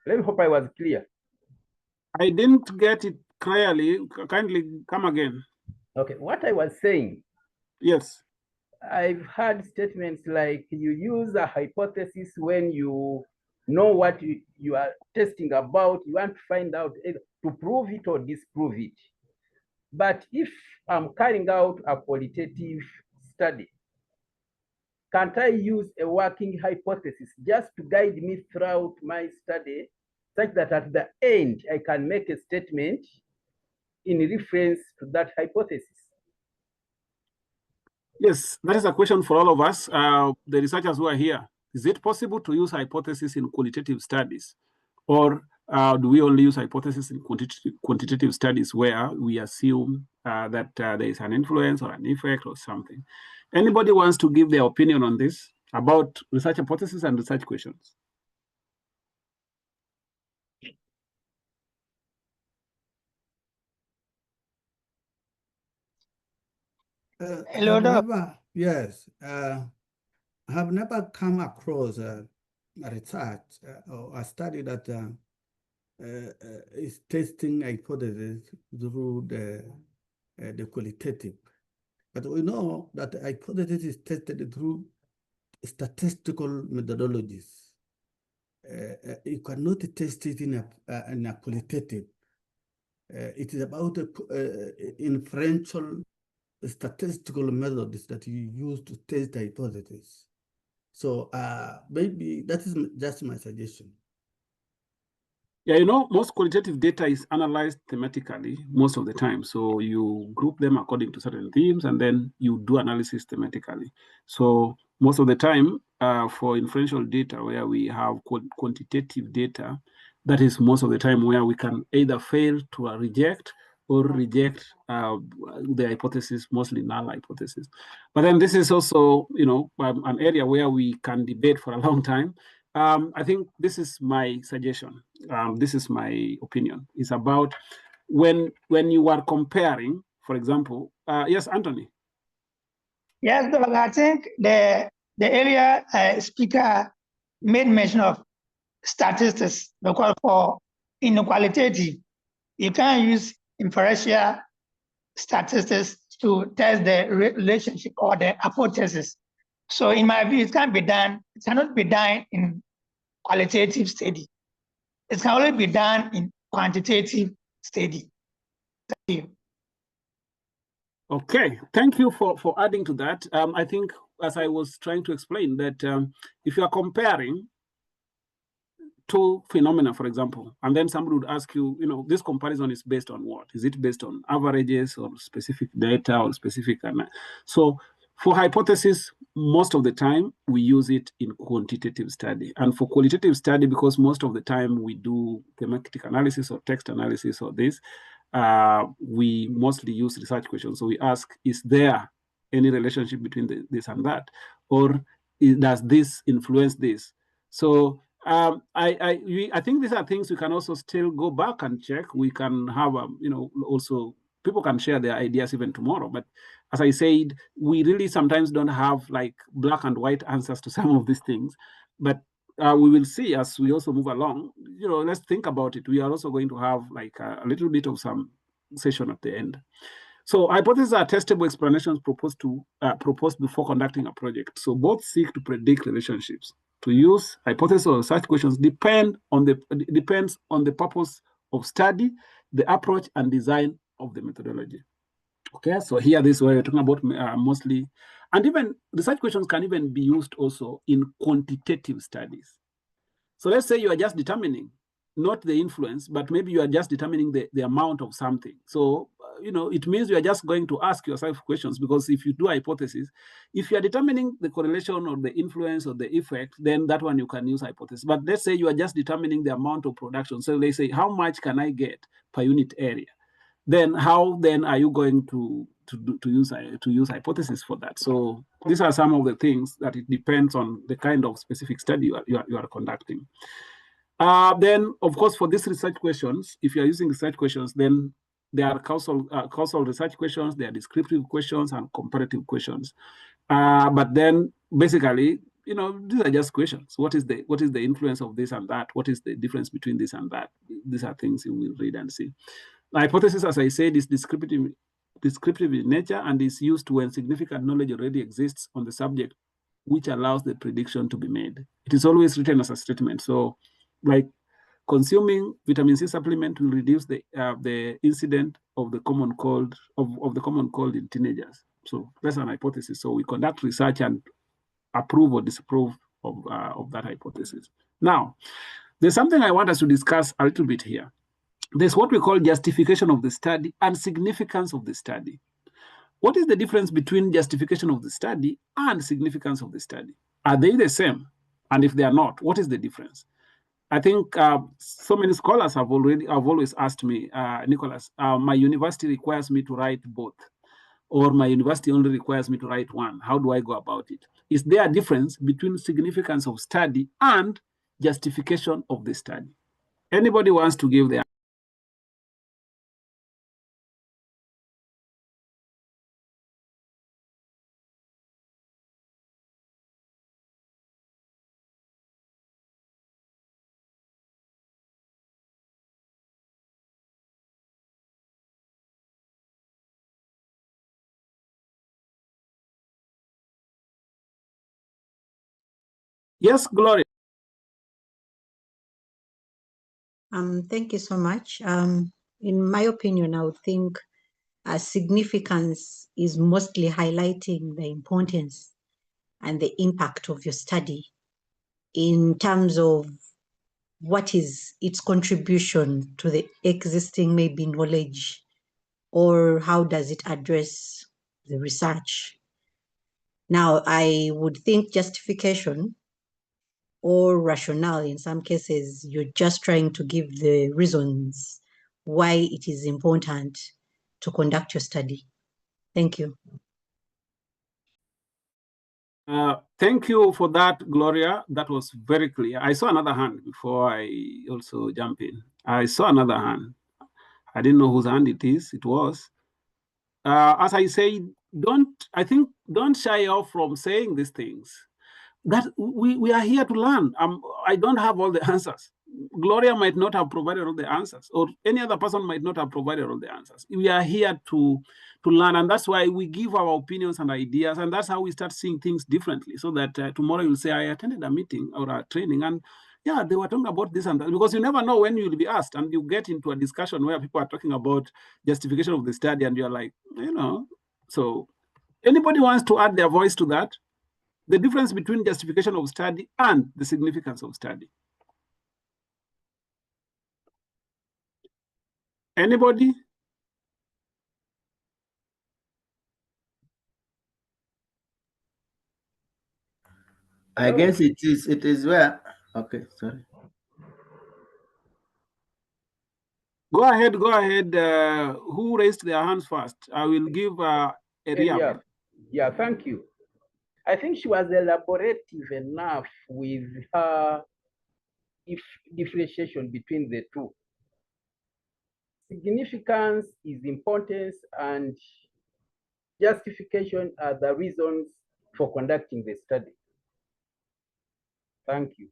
Let me hope I was clear. I didn't get it clearly. Kindly come again. Okay, what I was saying. Yes. I've heard statements like you use a hypothesis when you know what you are testing about, you want to find out either to prove it or disprove it. But if I'm carrying out a qualitative study, can't I use a working hypothesis just to guide me throughout my study, such that at the end I can make a statement in reference to that hypothesis? Yes, that is a question for all of us, the researchers who are here. Is it possible to use hypothesis in qualitative studies? Or do we only use hypothesis in quantitative studies where we assume that there is an influence or an effect or something? Anybody wants to give their opinion on this about research hypothesis and research questions? Hello, I have never come across a research or a study that is testing hypothesis through the qualitative. But we know that the hypothesis is tested through statistical methodologies. You cannot test it in a qualitative. It is about inferential statistical methods that you use to test the hypothesis. So maybe that is just my suggestion. Yeah, most qualitative data is analyzed thematically most of the time. So you group them according to certain themes, and then you do analysis thematically. So most of the time, for inferential data, where we have quantitative data, that is most of the time where we can either fail to reject or reject the hypothesis, mostly null hypothesis. But then this is also, an area where we can debate for a long time. I think this is my suggestion. This is my opinion. It's about when you are comparing, for example, yes, Anthony. Yes, Doug, I think the earlier speaker made mention of statistics, because for in qualitative, you can use inferential statistics to test the relationship or the hypothesis. So in my view, it cannot be done in qualitative study. It can only be done in quantitative study. Thank you. Okay, thank you for adding to that. I think, as I was trying to explain, that if you are comparing two phenomena, for example, and then somebody would ask you, this comparison is based on what? Is it based on averages or specific data or specific? So for hypothesis, most of the time we use it in quantitative study. And for qualitative study, because most of the time we do thematic analysis or text analysis or this, we mostly use research questions. So we ask, is there any relationship between this and that? Or does this influence this? So I think these are things we can also still go back and check. We can have, also people can share their ideas even tomorrow. But as I said, we really sometimes don't have like black and white answers to some of these things. But we will see as we also move along. Let's think about it. We are also going to have like a little bit of some session at the end. So hypotheses are testable explanations proposed before conducting a project. So both seek to predict relationships. To use hypothesis or research questions depends on the purpose of study, the approach and design of the methodology. Okay, so here this is where we're talking about mostly, and even research questions can even be used also in quantitative studies. So let's say you are just determining not the influence, but maybe you are just determining the amount of something. So, it means you are just going to ask yourself questions, because if you do hypothesis, if you are determining the correlation or the influence or the effect, then that one you can use hypothesis. But let's say you are just determining the amount of production. So they say, how much can I get per unit area? Then how then are you going to use hypothesis for that? So these are some of the things that it depends on the kind of specific study you are conducting. Then, of course, for these research questions, if you are using research questions, then there are causal research questions, there are descriptive questions and comparative questions. But then, basically, these are just questions. What is the influence of this and that? What is the difference between this and that? These are things you will read and see. The hypothesis, as I said, is descriptive in nature and is used when significant knowledge already exists on the subject, which allows the prediction to be made. It is always written as a statement. So, like consuming vitamin C supplement will reduce the incidence of the common cold in teenagers. So that's an hypothesis. So we conduct research and approve or disapprove of that hypothesis. Now, there's something I want us to discuss a little bit here. There's what we call justification of the study and significance of the study. What is the difference between justification of the study and significance of the study? Are they the same? And if they are not, what is the difference? I think so many scholars have always asked me, Nicholas, my university requires me to write both, or my university only requires me to write one. How do I go about it? Is there a difference between significance of study and justification of the study? Anybody wants to give their Yes, Gloria. Thank you so much. In my opinion, I would think significance is mostly highlighting the importance and the impact of your study in terms of what is its contribution to the existing maybe knowledge, or how does it address the research. Now, I would think justification or rationale, in some cases, you're just trying to give the reasons why it is important to conduct your study. Thank you. Thank you for that, Gloria. That was very clear. I saw another hand before I also jump in. I saw another hand. I didn't know whose hand it is. It was. As I say, don't shy off from saying these things. That we are here to learn. I don't have all the answers. Gloria might not have provided all the answers, or any other person might not have provided all the answers. We are here to learn, and that's why we give our opinions and ideas, and that's how we start seeing things differently, so that tomorrow you'll say, I attended a meeting or a training, and yeah, they were talking about this and that, because you never know when you'll be asked, and you get into a discussion where people are talking about justification of the study, and you're like, so anybody wants to add their voice to that? The difference between justification of study and the significance of study. Anybody? I guess it is where, okay, sorry. Go ahead. Who raised their hands first? I will give Eliab. Yeah, thank you. I think she was elaborative enough with her differentiation between the two. Significance is importance, and justification are the reasons for conducting the study. Thank you.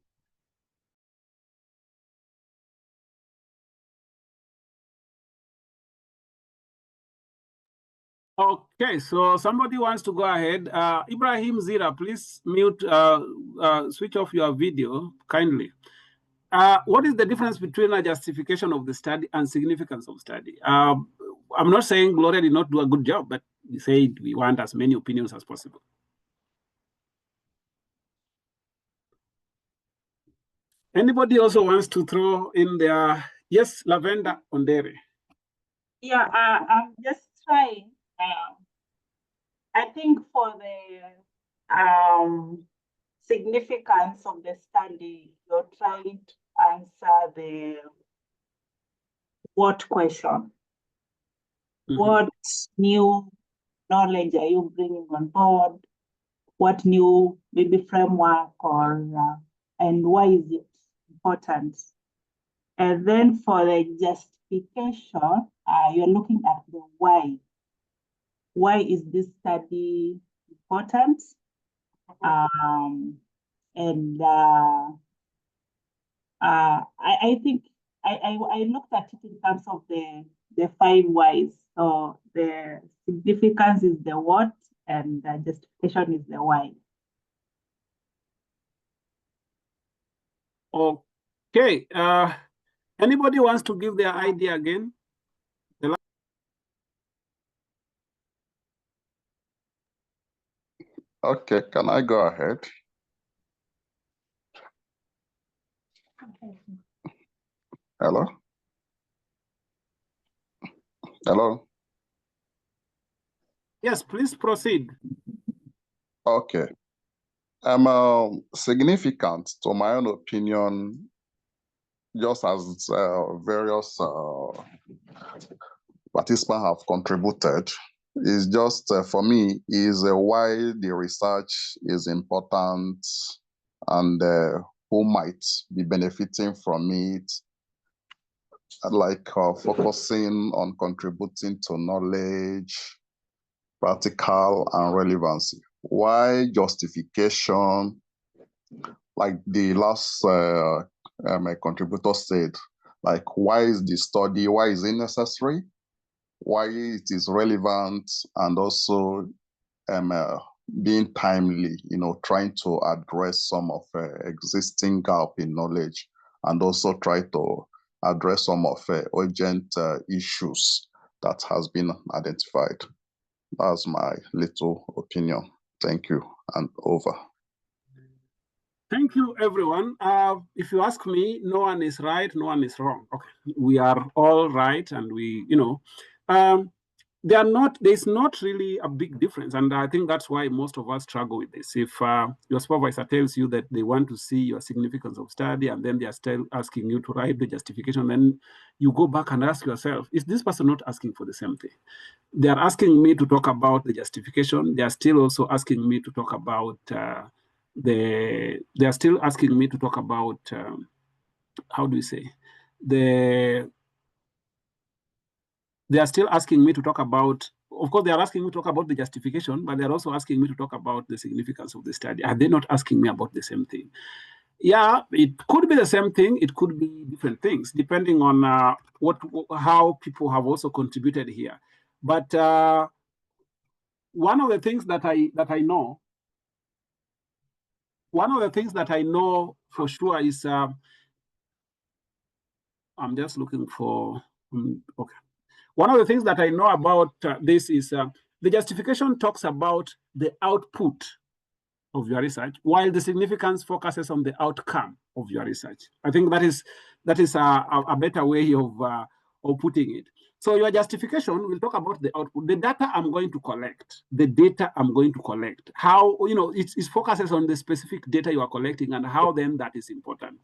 Okay, so somebody wants to go ahead. Ibrahim Zira, please mute, switch off your video kindly. What is the difference between a justification of the study and significance of study? I'm not saying Gloria did not do a good job, but we said we want as many opinions as possible. Anybody also wants to throw in their, yes, Lavenda Ondere. Yeah, I'm just trying. I think for the significance of the study, you're trying to answer the what question. Mm-hmm. What new knowledge are you bringing on board? What new maybe framework or and why is it important? And then for the justification, you're looking at the why. Why is this study important? I think I looked at it in terms of the 5 whys. So the significance is the what, and the justification is the why. Okay. Anybody wants to give their idea again? Okay, can I go ahead? Hello? Hello? Yes, please proceed. Okay. Significant, to my own opinion, just as various participants have contributed, is just, for me, is why the research is important and who might be benefiting from it, like focusing on contributing to knowledge, practical and relevancy. Why justification, like the last my contributor said, like why is the study, why is it necessary, why it is relevant, and also being timely, trying to address some of existing gap in knowledge, and also try to address some of urgent issues that has been identified. That's my little opinion. Thank you, and over. Thank you, everyone. If you ask me, no one is right, no one is wrong. Okay, we are all right, and we, there's not really a big difference, and I think that's why most of us struggle with this. If your supervisor tells you that they want to see your significance of study, and then they are still asking you to write the justification, then you go back and ask yourself, is this person not asking for the same thing? They are asking me to talk about the justification. They are still also asking me to talk about they are still asking me to talk about how do you say, they are still asking me to talk about, of course, they are asking me to talk about the justification, but they're also asking me to talk about the significance of the study. Are they not asking me about the same thing? Yeah, it could be the same thing. It could be different things, depending on how people have also contributed here. But one of the things that I know, for sure is, I'm just looking for, okay. One of the things that I know about this is the justification talks about the output of your research, while the significance focuses on the outcome of your research. I think that is a better way of putting it. So your justification will talk about the output, the data I'm going to collect, how, it focuses on the specific data you are collecting and how then that is important.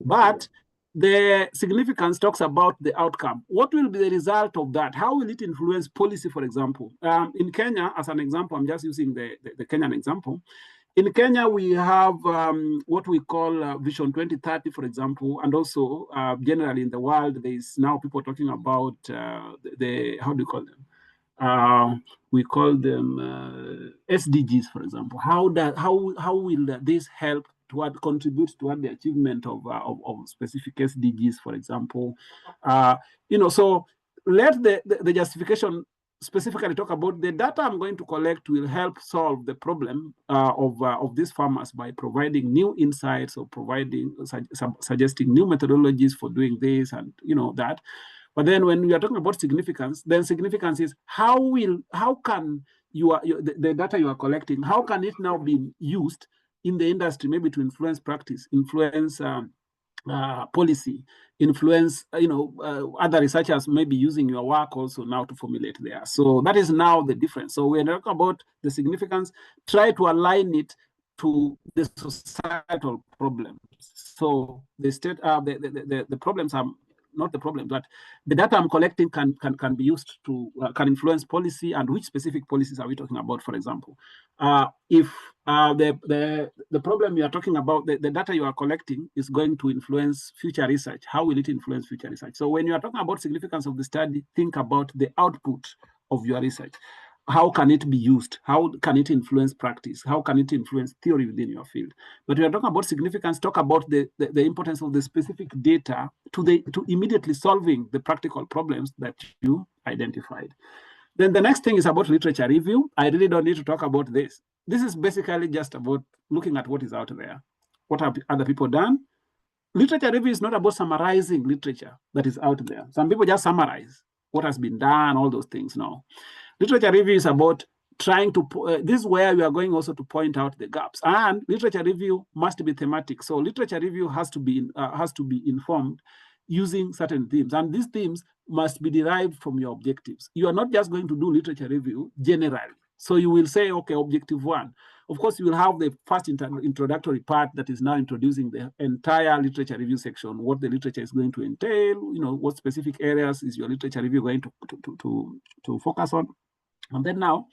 But the significance talks about the outcome. What will be the result of that? How will it influence policy, for example? In Kenya, as an example, I'm just using the Kenyan example. In Kenya, we have what we call Vision 2030, for example, and also generally in the world, there is now people talking about the how do you call them? We call them SDGs, for example. How will this help toward contribute toward the achievement of specific SDGs, for example? So let the justification specifically talk about the data I'm going to collect will help solve the problem of these farmers by providing new insights or providing suggesting new methodologies for doing this and that. But then when we are talking about significance, then significance is how can the data you are collecting, how can it now be used in the industry, maybe to influence practice, influence policy, influence other researchers maybe using your work also now to formulate there. So that is now the difference. So when we talk about the significance, try to align it to the societal problems. So the state the problems are not the problem, but the data I'm collecting can be used to can influence policy, and which specific policies are we talking about? For example, if the problem you are talking about, the data you are collecting is going to influence future research, how will it influence future research? So when you are talking about significance of the study, think about the output of your research. How can it be used? How can it influence practice? How can it influence theory within your field? But we are talking about significance, talk about the importance of the specific data to immediately solving the practical problems that you identified. Then the next thing is about literature review. I really don't need to talk about this. This is basically just about looking at what is out there. What have other people done? Literature review is not about summarizing literature that is out there. Some people just summarize what has been done, all those things. No. Literature review is about trying to, this is where we are going also to point out the gaps. And literature review must be thematic. So literature review has to be informed using certain themes. And these themes must be derived from your objectives. You are not just going to do literature review generally. So you will say, okay, objective one. Of course, you will have the first introductory part that is now introducing the entire literature review section, what the literature is going to entail, what specific areas is your literature review going to focus on. And then now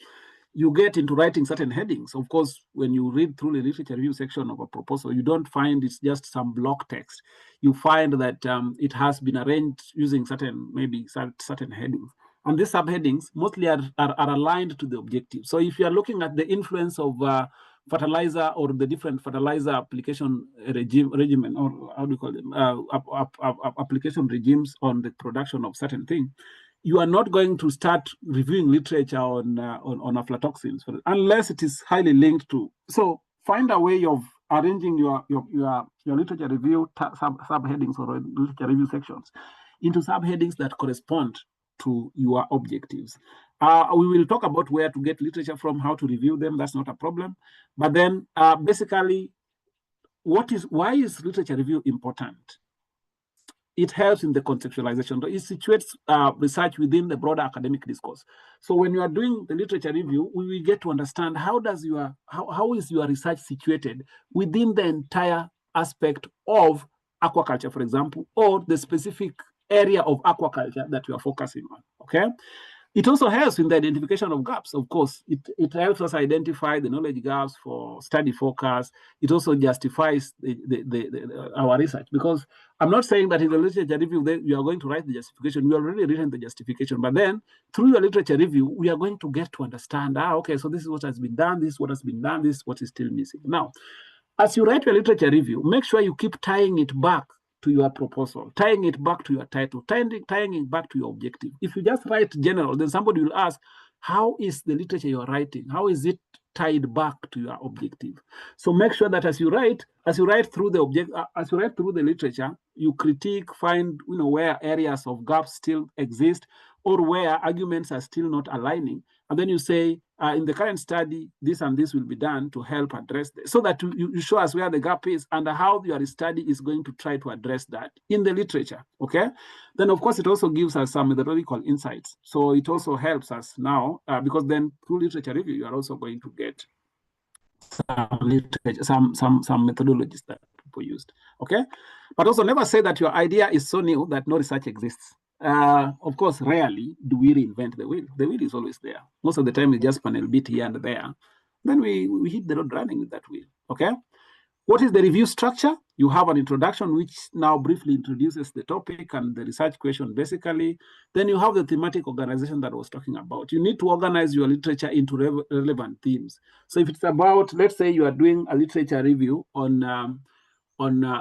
you get into writing certain headings. Of course, when you read through the literature review section of a proposal, you don't find it's just some block text. You find that it has been arranged using certain headings. And these subheadings mostly are aligned to the objective. So if you are looking at the influence of fertilizer or the different fertilizer application regimen, or how do you call them, application regimes on the production of certain things, you are not going to start reviewing literature on aflatoxins unless it is highly linked to. So find a way of arranging your literature review subheadings or literature review sections into subheadings that correspond to your objectives. We will talk about where to get literature from, how to review them. That's not a problem. But then basically, why is literature review important? It helps in the contextualization. It situates research within the broader academic discourse. So when you are doing the literature review, we will get to understand how is your research situated within the entire aspect of aquaculture, for example, or the specific area of aquaculture that you are focusing on. Okay. It also helps in the identification of gaps. Of course, it helps us identify the knowledge gaps for study focus. It also justifies our research, because I'm not saying that in the literature review that you are going to write the justification. We already written the justification, but then through your literature review, we are going to get to understand, okay, so this is what has been done, this is what has been done, this is what is still missing. Now, as you write your literature review, make sure you keep tying it back to your proposal, tying it back to your title, tying it back to your objective. If you just write general, then somebody will ask, how is the literature you're writing? How is it tied back to your objective? So make sure that as you write through the literature, you critique, find where areas of gaps still exist, or where arguments are still not aligning. And then you say, in the current study, this and this will be done to help address this, so that you show us where the gap is and how your study is going to try to address that in the literature, okay? Then, of course, it also gives us some methodological insights. So it also helps us now, because then through literature review, you are also going to get some methodologies that people used, okay? But also never say that your idea is so new that no research exists. Of course, rarely do we reinvent the wheel. The wheel is always there. Most of the time, it's just panel beat here and there. then we hit the road running with that wheel, okay? What is the review structure? You have an introduction, which now briefly introduces the topic and the research question, basically. Then you have the thematic organization that I was talking about. You need to organize your literature into relevant themes. So if it's about, let's say you are doing a literature review on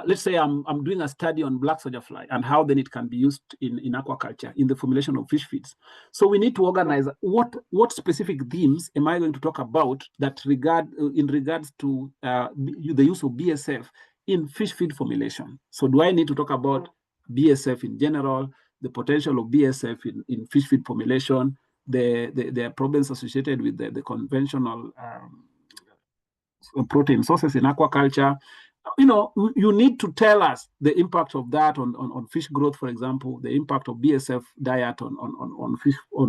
let's say I'm doing a study on black soldier fly and how then it can be used in aquaculture, in the formulation of fish feeds. So we need to organize what specific themes am I going to talk about that in regards to the use of BSF in fish feed formulation. So do I need to talk about BSF in general, the potential of BSF in fish feed formulation, the problems associated with the conventional protein sources in aquaculture? You know, you need to tell us the impact of that on fish growth, for example, the impact of BSF diet on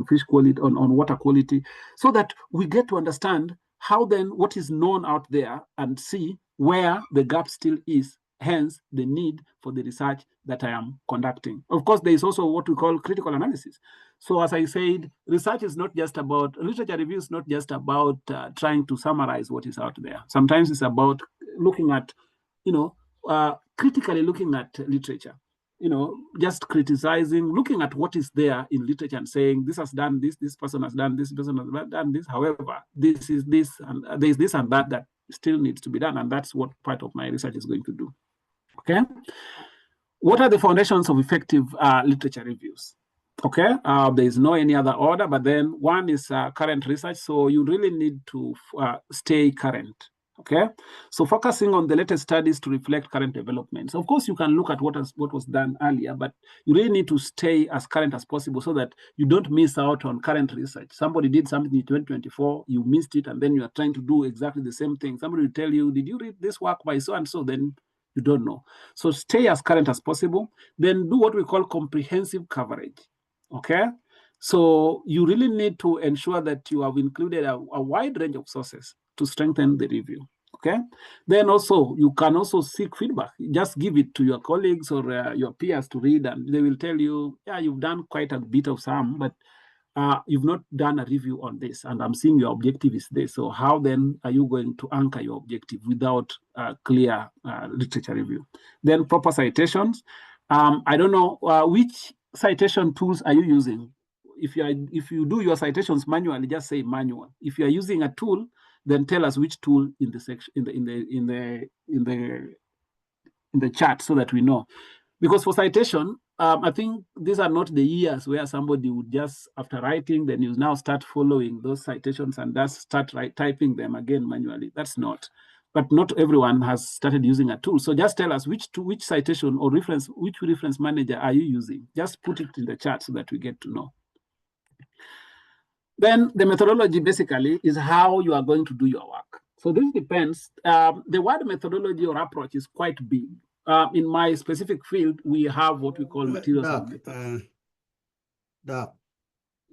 fish quality, on water quality, so that we get to understand how then what is known out there and see where the gap still is, hence the need for the research that I am conducting. Of course, there is also what we call critical analysis. So as I said, research is not just about, literature review is not just about trying to summarize what is out there. Sometimes it's about looking at, critically looking at literature, just criticizing, looking at what is there in literature and saying, this has done this, this person has done this, person has done this. However, this is this, and there's this and that still needs to be done. And that's what part of my research is going to do. Okay. What are the foundations of effective literature reviews? Okay, there is no any other order, but then one is current research. So you really need to stay current. Okay, so focusing on the latest studies to reflect current developments. Of course, you can look at what was done earlier, but you really need to stay as current as possible so that you don't miss out on current research. Somebody did something in 2024, you missed it, and then you are trying to do exactly the same thing. Somebody will tell you, did you read this work by so and so? Then you don't know. So stay as current as possible. Then do what we call comprehensive coverage. Okay, so you really need to ensure that you have included a wide range of sources to strengthen the review. Okay, then also you can also seek feedback. Just give it to your colleagues or your peers to read, and they will tell you, yeah, you've done quite a bit of some, but you've not done a review on this, and I'm seeing your objective is this. So how then are you going to anchor your objective without clear literature review? Then proper citations. I don't know which citation tools are you using. If you do your citations manually, just say manual. If you are using a tool, then tell us which tool in the section in the chat so that we know. Because for citation, I think these are not the years where somebody would just, after writing, then you now start following those citations and just start typing them again manually. That's not. But not everyone has started using a tool. So just tell us which citation or reference, which reference manager are you using? Just put it in the chat so that we get to know. Then the methodology basically is how you are going to do your work. So this depends. The word methodology or approach is quite big. In my specific field, we have what we call materials of methods.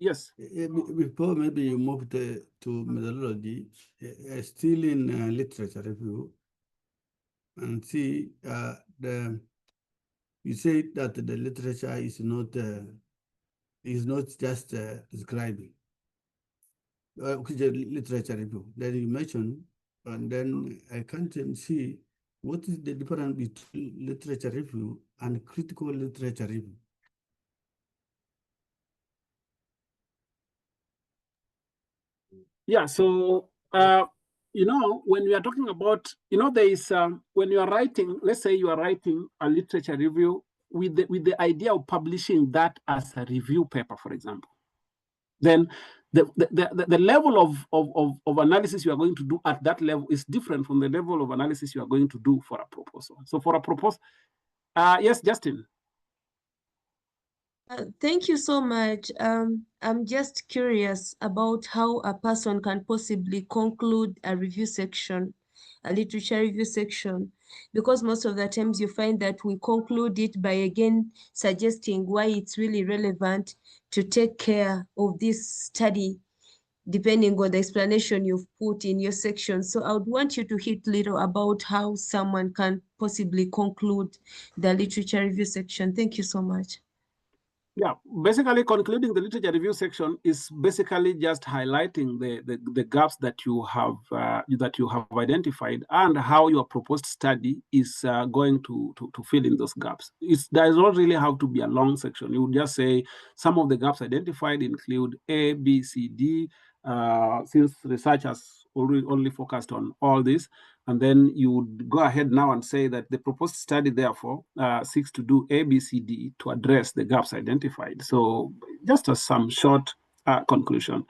Yes. Before maybe you move to methodology, still in literature review, and see you say that the literature is not just describing. Literature review. Then you mentioned, and then I can't see what is the difference between literature review and critical literature review. Yeah, so when we are talking about, there is when you are writing, let's say you are writing a literature review with the idea of publishing that as a review paper, for example, then the level of analysis you are going to do at that level is different from the level of analysis you are going to do for a proposal. So for a proposal, yes, Justin. Thank you so much. I'm just curious about how a person can possibly conclude a review section, a literature review section, because most of the times you find that we conclude it by again suggesting why it's really relevant to take care of this study, depending on the explanation you've put in your section. So I would want you to hit little about how someone can possibly conclude the literature review section. Thank you so much. Yeah, basically concluding the literature review section is basically just highlighting the gaps that you have identified and how your proposed study is going to fill in those gaps. It does not really have to be a long section. You would just say some of the gaps identified include A, B, C, D. Since research has only focused on all this, and then you would go ahead now and say that the proposed study, therefore, seeks to do A, B, C, D to address the gaps identified. So just as some short conclusion.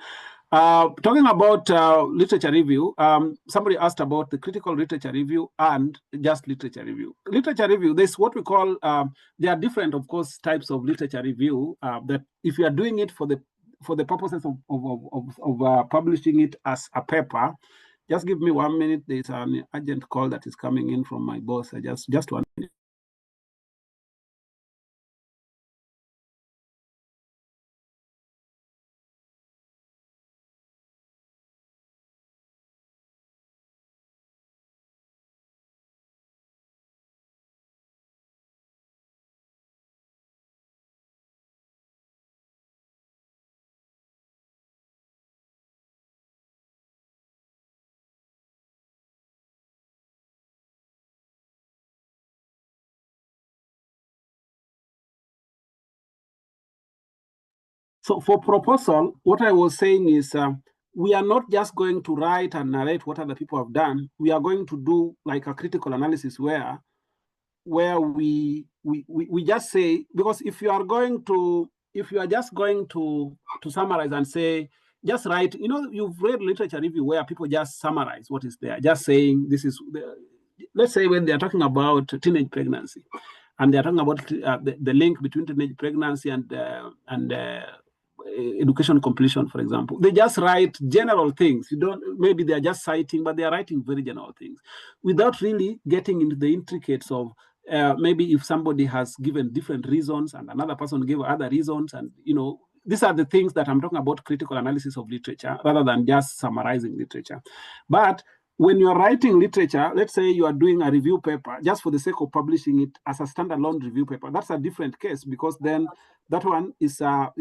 Talking about literature review, somebody asked about the critical literature review and just literature review. Literature review, there's what we call, there are different, of course, types of literature review that if you are doing it for the purposes of publishing it as a paper. Just give me 1 minute. There's an urgent call that is coming in from my boss. Just 1 minute. So for proposal, what I was saying is we are not just going to write and narrate what other people have done. We are going to do like a critical analysis where we just say, because if you are just going to summarize and say, just write, you've read literature review where people just summarize what is there, just saying this is, let's say when they're talking about teenage pregnancy, and they're talking about the link between teenage pregnancy and education completion, for example. They just write general things. Maybe they're just citing, but they're writing very general things without really getting into the intricates of maybe if somebody has given different reasons and another person gave other reasons. And, these are the things that I'm talking about critical analysis of literature rather than just summarizing literature. But when you're writing literature, let's say you are doing a review paper just for the sake of publishing it as a standalone review paper, that's a different case, because then that one is a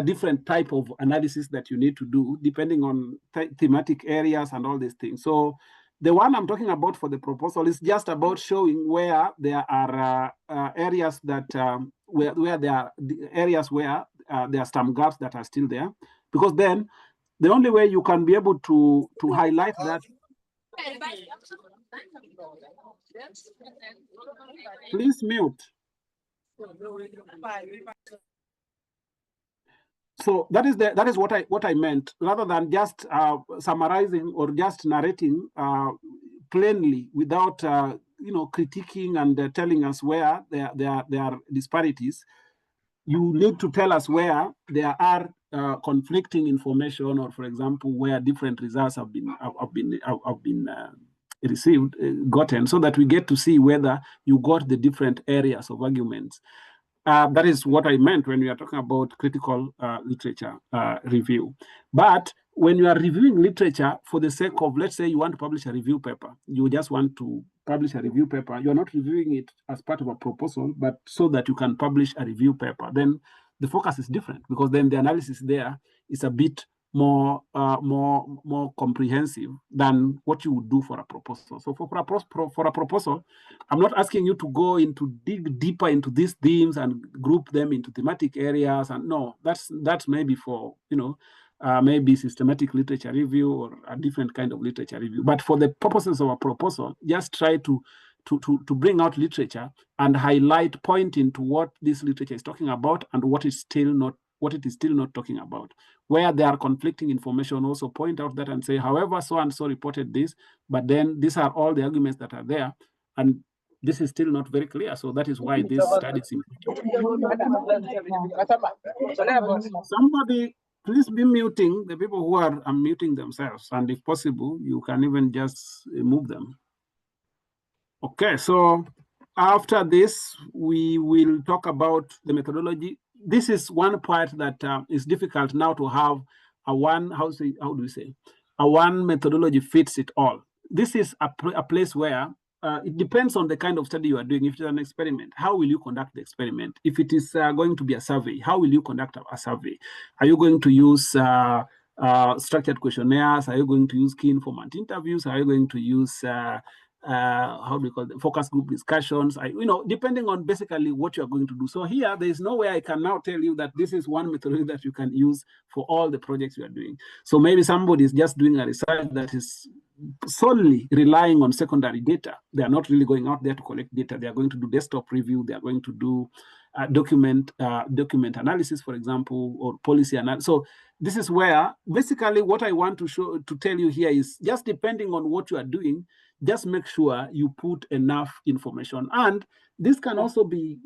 different type of analysis that you need to do depending on thematic areas and all these things. So the one I'm talking about for the proposal is just about showing where there are areas that where there are areas where there are some gaps that are still there, because then the only way you can be able to highlight that. Please mute. So that is what I meant, rather than just summarizing or just narrating plainly without critiquing and telling us where there are disparities. You need to tell us where there are conflicting information, or, for example, where different results have been gotten, so that we get to see whether you got the different areas of arguments. That is what I meant when we are talking about critical literature review. But when you are reviewing literature for the sake of, let's say you want to publish a review paper, you just want to publish a review paper, you're not reviewing it as part of a proposal, but so that you can publish a review paper, then the focus is different, because then the analysis there is a bit more comprehensive than what you would do for a proposal. So for a proposal, I'm not asking you to dig deeper into these themes and group them into thematic areas. And no, that's maybe for maybe systematic literature review or a different kind of literature review. But for the purposes of a proposal, just try to bring out literature and highlight, pointing to what this literature is talking about and what it is still not talking about. Where there are conflicting information, also point out that and say, however, so and so reported this, but then these are all the arguments that are there, and this is still not very clear. So that is why this study is important. Somebody, please be muting the people who are unmuting themselves, and if possible, you can even just move them. Okay, so after this, we will talk about the methodology. This is one part that is difficult now to have a one, how do we say, a one methodology fits it all. This is a place where it depends on the kind of study you are doing. If it's an experiment, how will you conduct the experiment? If it is going to be a survey, how will you conduct a survey? Are you going to use structured questionnaires? Are you going to use key informant interviews? Are you going to use how do we call them, focus group discussions? Depending on basically what you are going to do. So here, there is no way I can now tell you that this is one methodology that you can use for all the projects you are doing. So maybe somebody is just doing a research that is solely relying on secondary data. They are not really going out there to collect data. They are going to do desktop review. They are going to do document analysis, for example, or policy analysis. So this is where basically what I want to tell you here is just depending on what you are doing, just make sure you put enough information. And this can also be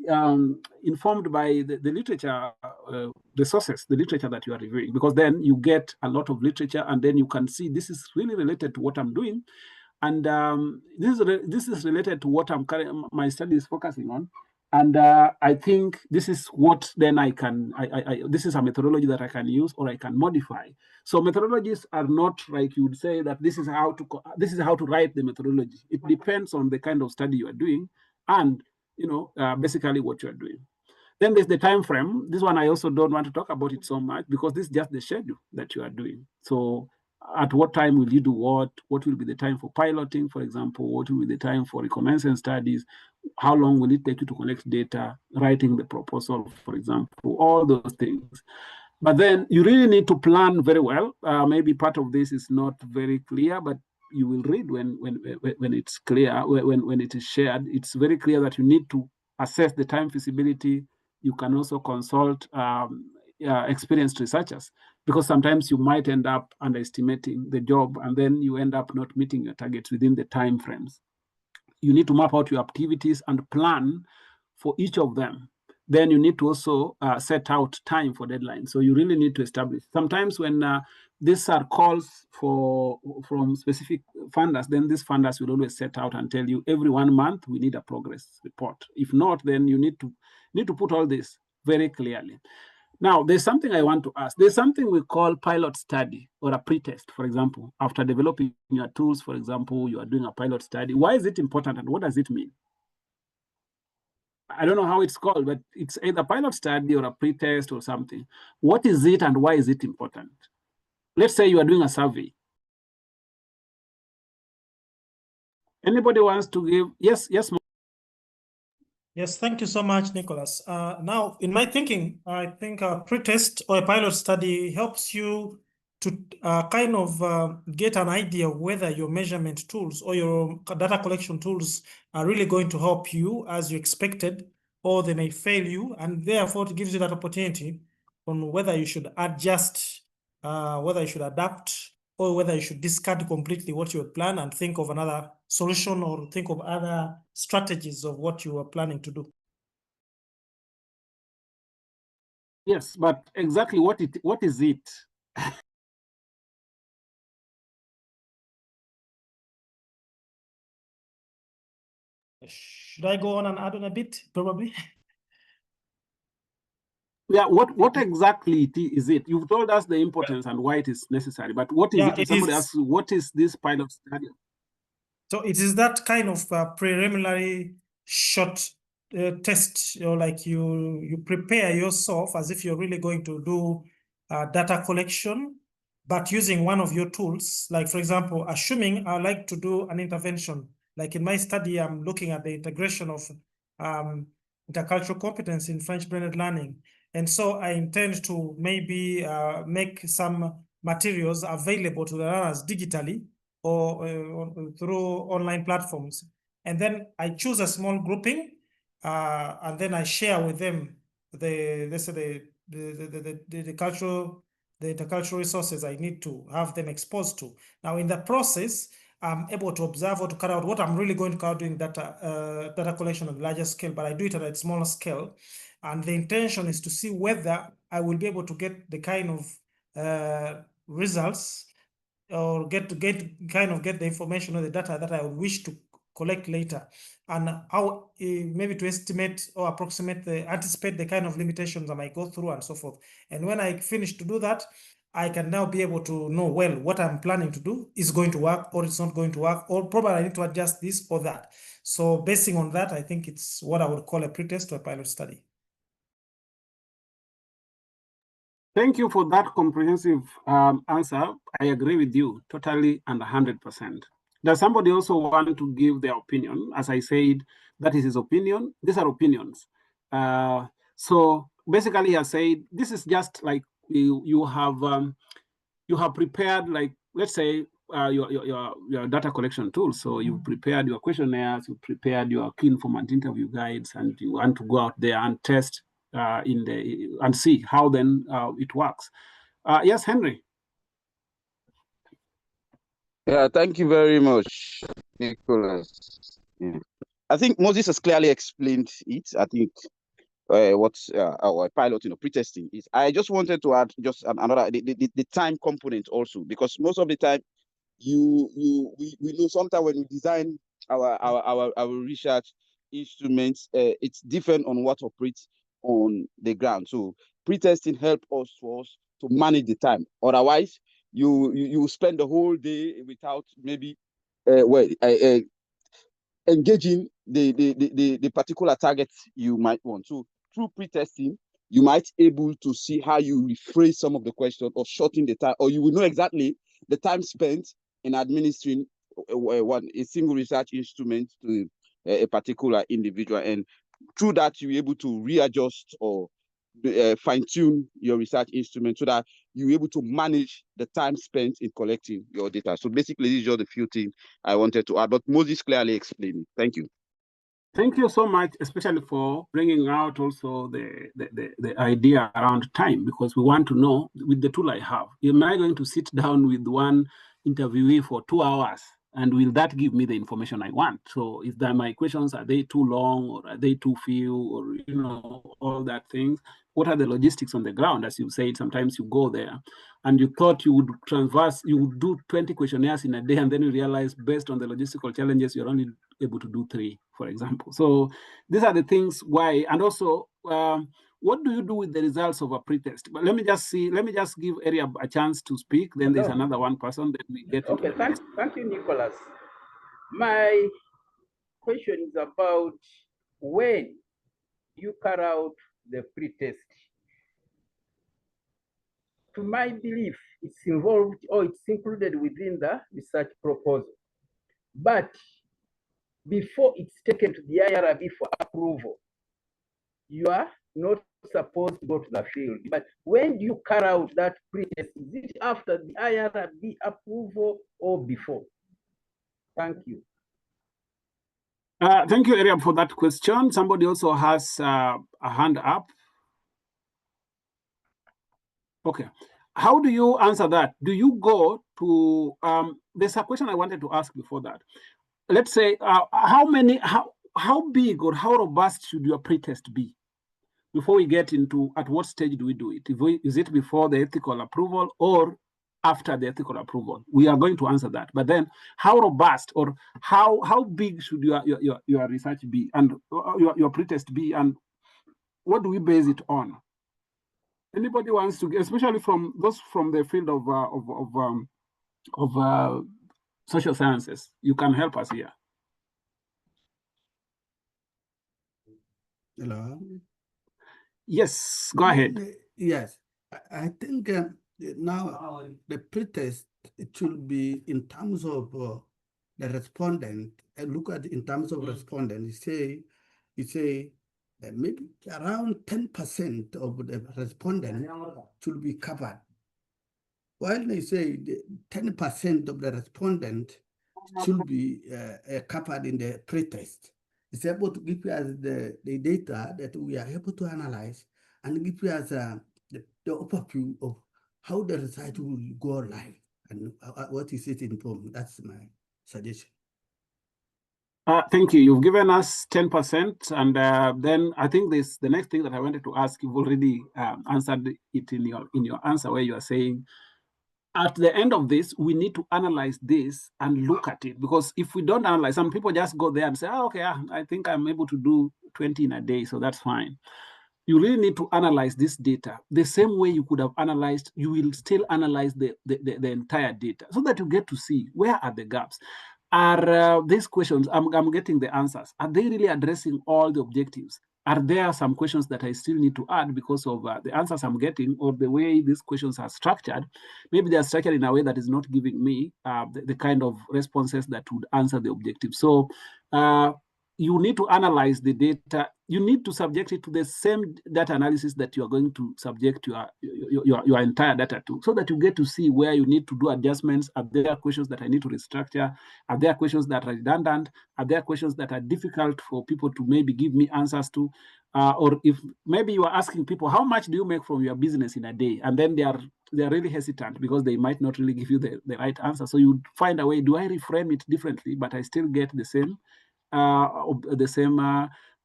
informed by the literature, the sources, the literature that you are reviewing, because then you get a lot of literature and then you can see this is really related to what I'm doing. And this is related to what my study is focusing on. And I think this is what then this is a methodology that I can use or I can modify. So methodologies are not like you would say that this is how to write the methodology. It depends on the kind of study you are doing and basically what you are doing. Then there's the time frame. This one I also don't want to talk about it so much because this is just the schedule that you are doing. So at what time will you do what? What will be the time for piloting, for example? What will be the time for reconnaissance studies? How long will it take you to collect data, writing the proposal, for example, all those things. But then you really need to plan very well. Maybe part of this is not very clear, but you will read when it's clear, when it is shared. It's very clear that you need to assess the time feasibility. You can also consult experienced researchers, because sometimes you might end up underestimating the job and then you end up not meeting your targets within the time frames. You need to map out your activities and plan for each of them. Then you need to also set out time for deadlines. So you really need to establish. Sometimes when these are calls from specific funders, then these funders will always set out and tell you every 1 month we need a progress report. If not, then you need to put all this very clearly. Now, there's something I want to ask. There's something we call pilot study or a pretest, for example. After developing your tools, for example, you are doing a pilot study. Why is it important and what does it mean? I don't know how it's called, but it's either pilot study or a pretest or something. What is it and why is it important? Let's say you are doing a survey. Anybody wants to give? Yes. Yes, thank you so much, Nicholas. Now, in my thinking, I think a pretest or a pilot study helps you to kind of get an idea of whether your measurement tools or your data collection tools are really going to help you as you expected, or they may fail you, and therefore it gives you that opportunity on whether you should adjust, whether you should adapt, or whether you should discard completely what you had planned and think of another solution or think of other strategies of what you are planning to do. Yes, but exactly what is it? Should I go on and add on a bit, probably? Yeah, what exactly is it? You've told us the importance and why it is necessary, but what is it? If somebody asks you, what is this pilot study? So it is that kind of preliminary short test, like you prepare yourself as if you're really going to do data collection, but using one of your tools. Like, for example, assuming I like to do an intervention. Like in my study, I'm looking at the integration of intercultural competence in French-blended learning. And so I intend to maybe make some materials available to the learners digitally or through online platforms. And then I choose a small grouping and then I share with them the intercultural resources I need to have them exposed to. Now in the process, I'm able to observe or to carry out what I'm really going to carry out doing data collection on a larger scale, but I do it at a smaller scale. And the intention is to see whether I will be able to get the kind of results or get the information or the data that I would wish to collect later, and how maybe to estimate or anticipate the kind of limitations I might go through and so forth. And when I finish to do that, I can now be able to know, well, what I'm planning to do is going to work or it's not going to work, or probably I need to adjust this or that. So basing on that, I think it's what I would call a pretest or a pilot study. Thank you for that comprehensive answer. I agree with you totally and 100%. Does somebody also want to give their opinion? As I said, that is his opinion. These are opinions. So basically, he has said this is just like you have prepared, like, let's say your data collection tool. So you've prepared your questionnaires, you prepared your key informant interview guides, and you want to go out there and test and see how then it works. Yes, Henry. Yeah, thank you very much, Nicholas. Yeah. I think Moses has clearly explained it. I think what our pilot, pre-testing is. I just wanted to add just another the time component also, because most of the time we know sometimes when we design our research instruments, it's different on what operates on the ground. So pre-testing helps us to manage the time. Otherwise, you spend the whole day without maybe engaging the particular target you might want. So through pre-testing, you might able to see how you rephrase some of the questions or shorten the time, or you will know exactly the time spent in administering a single research instrument to a particular individual. And through that, you're able to readjust or fine-tune your research instrument so that you're able to manage the time spent in collecting your data. So basically, these are just a few things I wanted to add, but Moses clearly explained it. Thank you. Thank you so much, especially for bringing out also the idea around time, because we want to know with the tool I have, am I going to sit down with one interviewee for 2 hours, and will that give me the information I want? So is that my questions, are they too long or are they too few, or all that things? What are the logistics on the ground? As you said, sometimes you go there and you thought you would do 20 questionnaires in a day, and then you realize based on the logistical challenges, you're only able to do 3, for example. So these are the things why, and also what do you do with the results of a pretest? But let me just give Area a chance to speak. Then there's another one person that we get into. Okay, thank you, Nicholas. My question is about when you carry out the pretest. To my belief, it's involved or it's included within the research proposal. But before it's taken to the IRB for approval, you are not supposed to go to the field. But when do you carry out that pretest? Is it after the IRB approval or before? Thank you. Thank you, Area, for that question. Somebody also has a hand up. Okay. How do you answer that? Do you go to, there's a question I wanted to ask before that. Let's say, how big or how robust should your pretest be? Before we get into at what stage do we do it? Is it before the ethical approval or after the ethical approval? We are going to answer that. But then how robust or how big should your research be and your pretest be, and what do we base it on? Anybody wants to, especially from those from the field of social sciences, you can help us here. Hello. Yes, go ahead. Yes, I think now the pretest, it should be in terms of the respondent. And look at in terms of respondent. You say maybe around 10% of the respondent should be covered. While they say 10% of the respondent should be covered in the pretest, it's able to give us the data that we are able to analyze and give us the overview of how the research will go live and what is it informed. That's my suggestion. Thank you. You've given us 10%, and then I think the next thing that I wanted to ask, you've already answered it in your answer, where you are saying at the end of this, we need to analyze this and look at it, because if we don't analyze, some people just go there and say, oh, okay, I think I'm able to do 20 in a day, so that's fine. you really need to analyze this data the same way you could have analyzed, you will still analyze the entire data so that you get to see where are the gaps. Are these questions, I'm getting the answers, are they really addressing all the objectives? Are there some questions that I still need to add because of the answers I'm getting or the way these questions are structured? Maybe they are structured in a way that is not giving me the kind of responses that would answer the objective. So you need to analyze the data. You need to subject it to the same data analysis that you are going to subject your entire data to, so that you get to see where you need to do adjustments. Are there questions that I need to restructure? Are there questions that are redundant? Are there questions that are difficult for people to maybe give me answers to? Or if maybe you are asking people, how much do you make from your business in a day? And then they are really hesitant because they might not really give you the right answer. So you find a way, do I reframe it differently, but I still get the same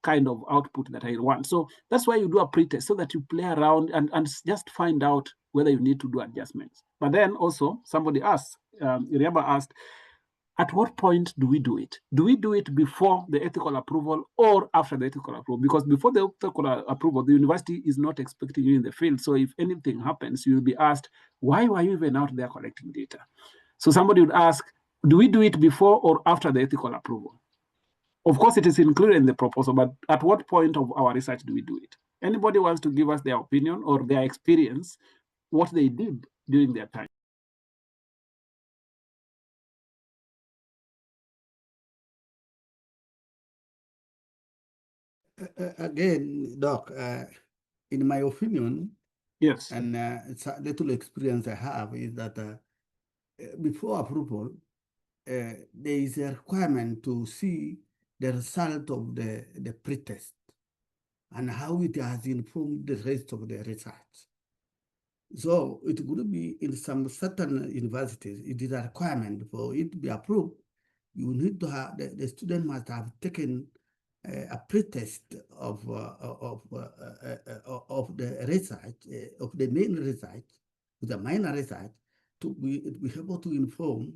kind of output that I want? So that's why you do a pretest, so that you play around and just find out whether you need to do adjustments. But then also somebody asked, Iriaba asked, at what point do we do it? Do we do it before the ethical approval or after the ethical approval? Because before the ethical approval, the university is not expecting you in the field. So if anything happens, you'll be asked, why were you even out there collecting data? So somebody would ask, do we do it before or after the ethical approval? Of course, it is included in the proposal, but at what point of our research do we do it? Anybody wants to give us their opinion or their experience, what they did during their time? Again, Doc, in my opinion, yes, and it's a little experience I have, is that before approval, there is a requirement to see the result of the pretest and how it has informed the rest of the research. So it would be in some certain universities, it is a requirement for it to be approved. You need to have, the student must have taken a pretest of the research, of the main research, with the minor research, to be able to inform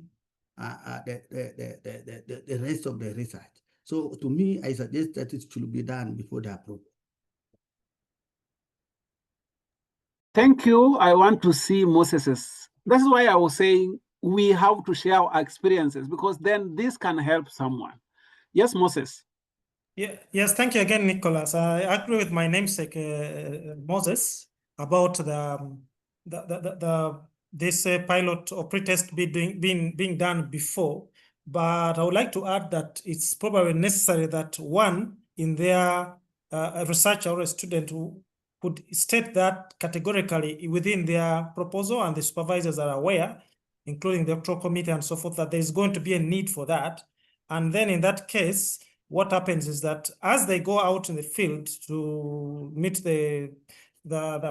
the rest of the research. So to me, I suggest that it should be done before the approval. Thank you. I want to see Moses's. That's why I was saying we have to share our experiences, because then this can help someone. Yes, Moses. Yeah, yes, thank you again, Nicholas. I agree with my namesake, Moses, about this pilot or pretest being done before. But I would like to add that it's probably necessary that one in their a researcher or a student who could state that categorically within their proposal, and the supervisors are aware, including the doctoral committee and so forth, that there's going to be a need for that. And then in that case, what happens is that as they go out in the field to meet the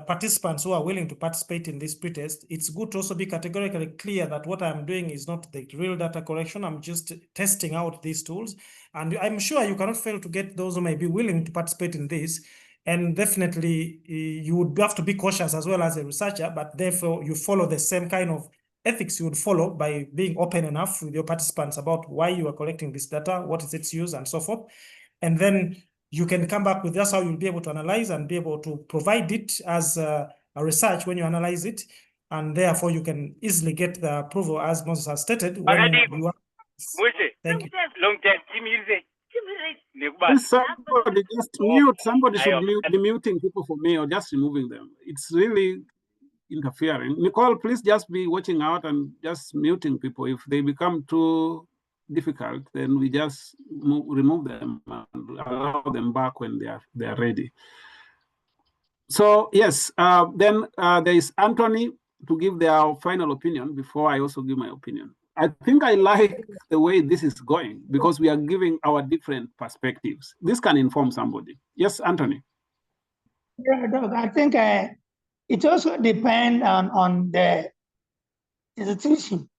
participants who are willing to participate in this pretest, it's good to also be categorically clear that what I'm doing is not the real data collection. I'm just testing out these tools. And I'm sure you cannot fail to get those who may be willing to participate in this. And definitely you would have to be cautious as well as a researcher, but therefore you follow the same kind of ethics you would follow by being open enough with your participants about why you are collecting this data, what is its use, and so forth. And then you can come back with, that's how you'll be able to analyze and be able to provide it as a research when you analyze it. And therefore you can easily get the approval, as Moses has stated, when you are. Thank you. Somebody just mute. Somebody should be muting people for me, or just removing them. It's really interfering. Nicole, please just be watching out and just muting people. If they become too difficult, then we just remove them and allow them back when they are ready. So yes, then there is Anthony to give their final opinion before I also give my opinion. I think I like the way this is going because we are giving our different perspectives. This can inform somebody. Yes, Anthony. Yeah, Doc, I think it also depends on the institution.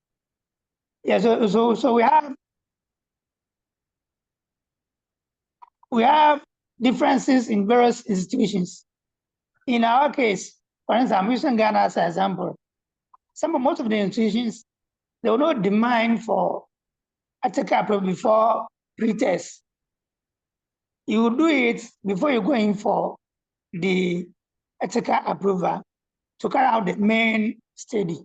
Yeah, so we have differences in various institutions. In our case, for instance, I'm using Ghana as an example. Most of the institutions, they will not demand for ethical approval before pretest. You will do it before you go in for the ethical approval to carry out the main study.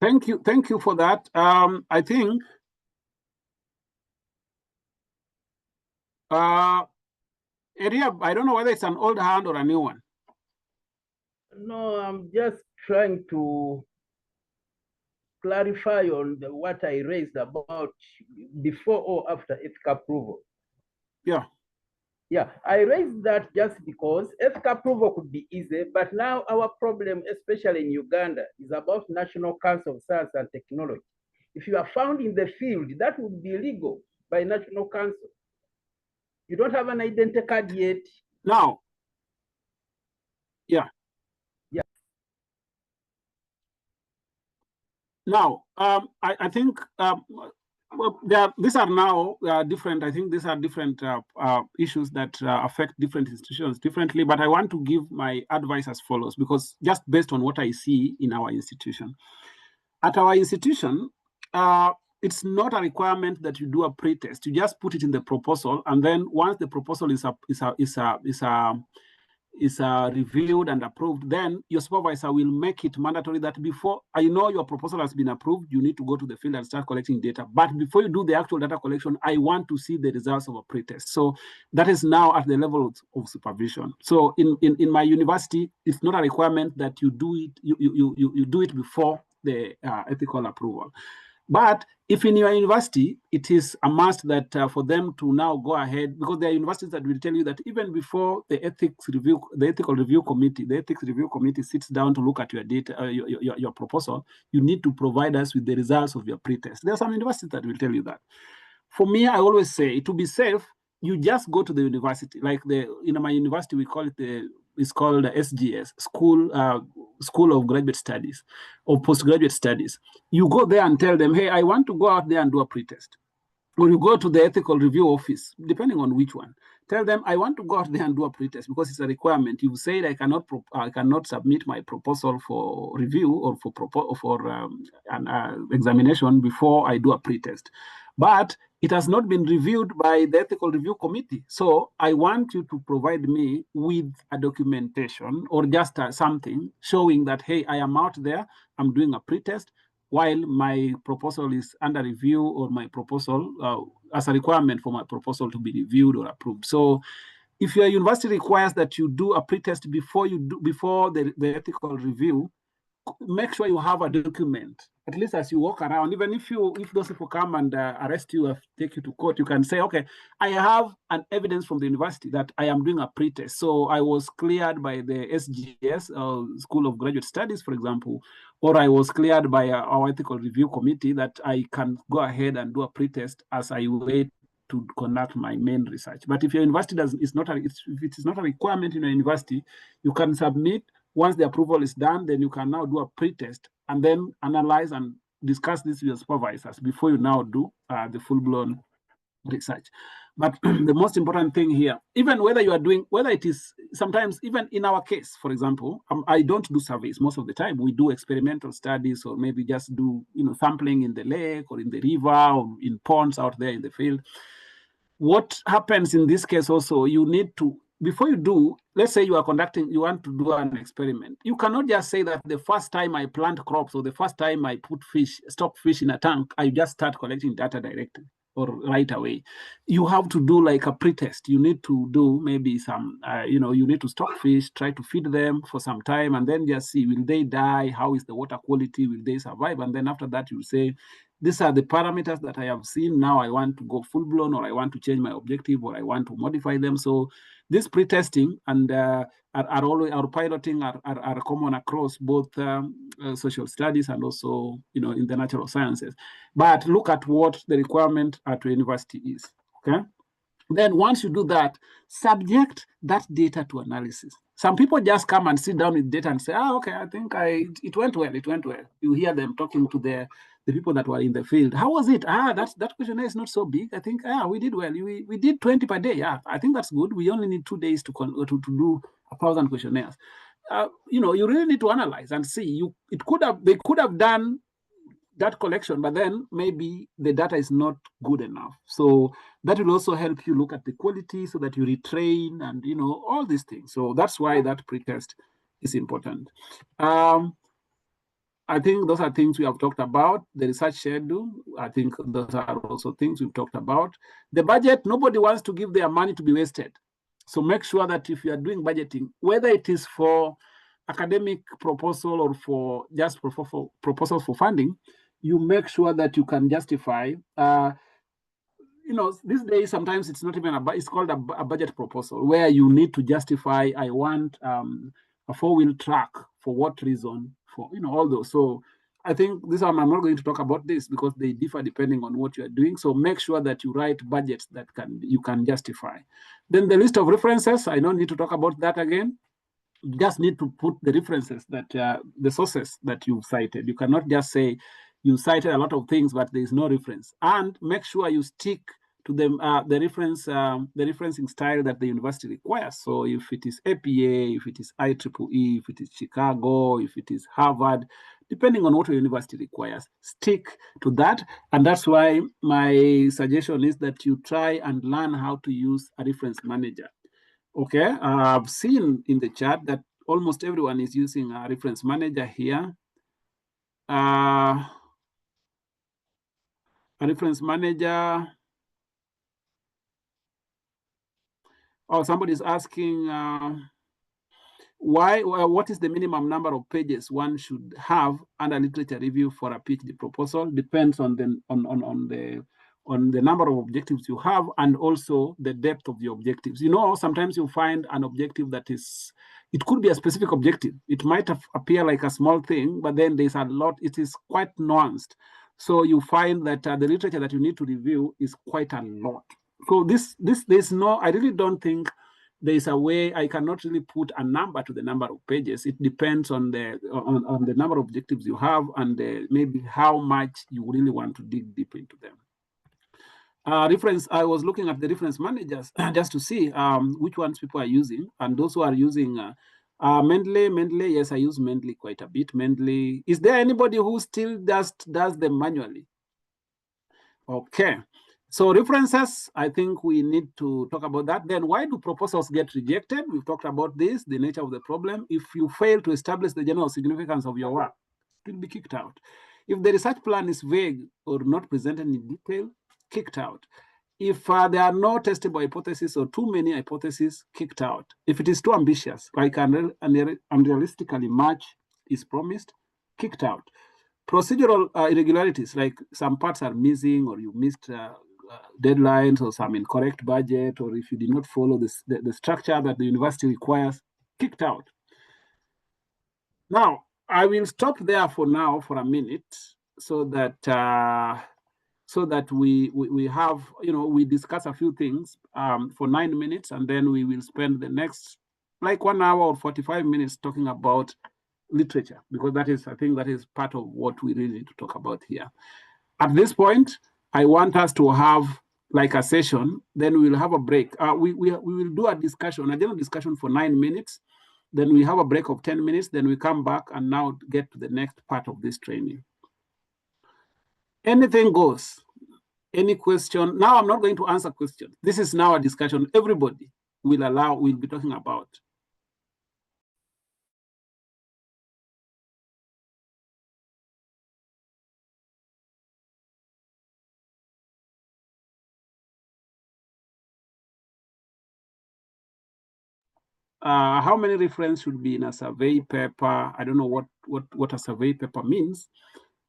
Thank you for that. I think Eria, I don't know whether it's an old hand or a new one. No, I'm just trying to clarify on what I raised about before or after ethical approval. Yeah. Yeah, I raised that just because ethical approval could be easy, but now our problem, especially in Uganda, is about National Council of Science and Technology. If you are found in the field, that would be illegal by National Council. You don't have an identity card yet. Now, yeah. Yeah. Now, I think well, these are now different. I think these are different issues that affect different institutions differently. But I want to give my advice as follows, because just based on what I see in our institution. At our institution, it's not a requirement that you do a pre-test. You just put it in the proposal, and then once the proposal is reviewed and approved, then your supervisor will make it mandatory that before, I know your proposal has been approved, you need to go to the field and start collecting data. But before you do the actual data collection, I want to see the results of a pretest. So that is now at the level of supervision. So in my university, it's not a requirement that you do it, you do it before the ethical approval. But if in your university, it is a must that for them to now go ahead, because there are universities that will tell you that even before the ethics review committee sits down to look at your data, your proposal, you need to provide us with the results of your pretest. There are some universities that will tell you that. For me, I always say, to be safe, you just go to the university. Like in my university, we call it it's called the SGS, School of Graduate Studies or Postgraduate Studies. You go there and tell them, hey, I want to go out there and do a pretest. Or you go to the ethical review office, depending on which one. Tell them, I want to go out there and do a pretest because it's a requirement. You said I cannot submit my proposal for review or for an examination before I do a pretest. But it has not been reviewed by the ethical review committee. So I want you to provide me with a documentation or just something showing that, hey, I am out there, I'm doing a pretest, while my proposal is under review, or my proposal as a requirement for my proposal to be reviewed or approved. So if your university requires that you do a pretest before the ethical review, make sure you have a document, at least as you walk around. Even if those people come and arrest you or take you to court, you can say, okay, I have an evidence from the university that I am doing a pretest. So I was cleared by the SGS, School of Graduate Studies, for example, or I was cleared by our ethical review committee that I can go ahead and do a pretest as I wait to conduct my main research. But if your university if it is not a requirement in your university, you can submit. Once the approval is done, then you can now do a pretest and then analyze and discuss this with your supervisors before you now do the full-blown research. But the most important thing here, even whether you are doing, whether it is sometimes, even in our case, for example, I don't do surveys most of the time. We do experimental studies, or maybe just do sampling in the lake or in the river or in ponds out there in the field. What happens in this case also, you need to, before you do, let's say you want to do an experiment. You cannot just say that the first time I plant crops or the first time I put stock fish in a tank, I just start collecting data directly or right away. You have to do like a pretest. You need to do maybe some, you need to stock fish, try to feed them for some time, and then just see, will they die? How is the water quality? Will they survive? And then after that, you say, these are the parameters that I have seen. Now I want to go full blown, or I want to change my objective, or I want to modify them. So this pretesting and our piloting are common across both social studies and also in the natural sciences. But look at what the requirement at your university is. Okay. Then once you do that, subject that data to analysis. Some people just come and sit down with data and say, okay, I think it went well. You hear them talking to the people that were in the field. How was it? That questionnaire is not so big. I think, we did well. We did 20 per day. Yeah, I think that's good. We only need 2 days to do 1,000 questionnaires. You really need to analyze and see. They could have done that collection, but then maybe the data is not good enough. So that will also help you look at the quality so that you retrain and, you know, all these things. So that's why that pretest is important. I think those are things we have talked about. The research schedule, I think those are also things we've talked about. The budget, nobody wants to give their money to be wasted. So make sure that if you are doing budgeting, whether it is for academic proposal or for just proposals for funding, you make sure that you can justify. You know, these days, sometimes it's not even it's called a budget proposal, where you need to justify, I want a 4-wheel truck, for what reason, for, you know, all those. So I think this one, I'm not going to talk about this because they differ depending on what you are doing. So make sure that you write budgets that you can justify. Then the list of references, I don't need to talk about that again. You just need to put the references that the sources that you've cited. You cannot just say you cited a lot of things, but there is no reference. And make sure you stick to the referencing style that the university requires. So if it is APA, if it is IEEE, if it is Chicago, if it is Harvard, depending on what your university requires, stick to that. And that's why my suggestion is that you try and learn how to use a reference manager. Okay, I've seen in the chat that almost everyone is using a reference manager here. A reference manager. Oh, somebody is asking what is the minimum number of pages one should have under literature review for a PhD proposal? Depends on the number of objectives you have and also the depth of the objectives. You know, sometimes you find an objective that is, it could be a specific objective. It might appear like a small thing, but then there's a lot, it is quite nuanced. So you find that the literature that you need to review is quite a lot. So there's no, I really don't think there's a way. I cannot really put a number to the number of pages. It depends on the number of objectives you have and maybe how much you really want to dig deep into them. I was looking at the reference managers just to see which ones people are using, and those who are using Mendeley, yes, I use Mendeley quite a bit. Mendeley, is there anybody who still does them manually? Okay. So references, I think we need to talk about that. Then why do proposals get rejected? We've talked about this, the nature of the problem. If you fail to establish the general significance of your work, it will be kicked out. If the research plan is vague or not presented in detail, kicked out. If there are no testable hypotheses or too many hypotheses, kicked out. If it is too ambitious, like unrealistically much is promised, kicked out. Procedural irregularities, like some parts are missing or you missed deadlines or some incorrect budget, or if you did not follow the structure that the university requires, kicked out. Now, I will stop there for now for a minute so that we have, you know, we discuss a few things for 9 minutes, and then we will spend the next like 1 hour or 45 minutes talking about literature, because that is, I think that is part of what we really need to talk about here. At this point, I want us to have like a session, then we will have a break. We will do a discussion, a general discussion for 9 minutes, then we have a break of 10 minutes, then we come back and now get to the next part of this training. Anything goes. Any question? Now I'm not going to answer questions. This is now a discussion everybody will be talking about. How many references should be in a survey paper? I don't know what a survey paper means,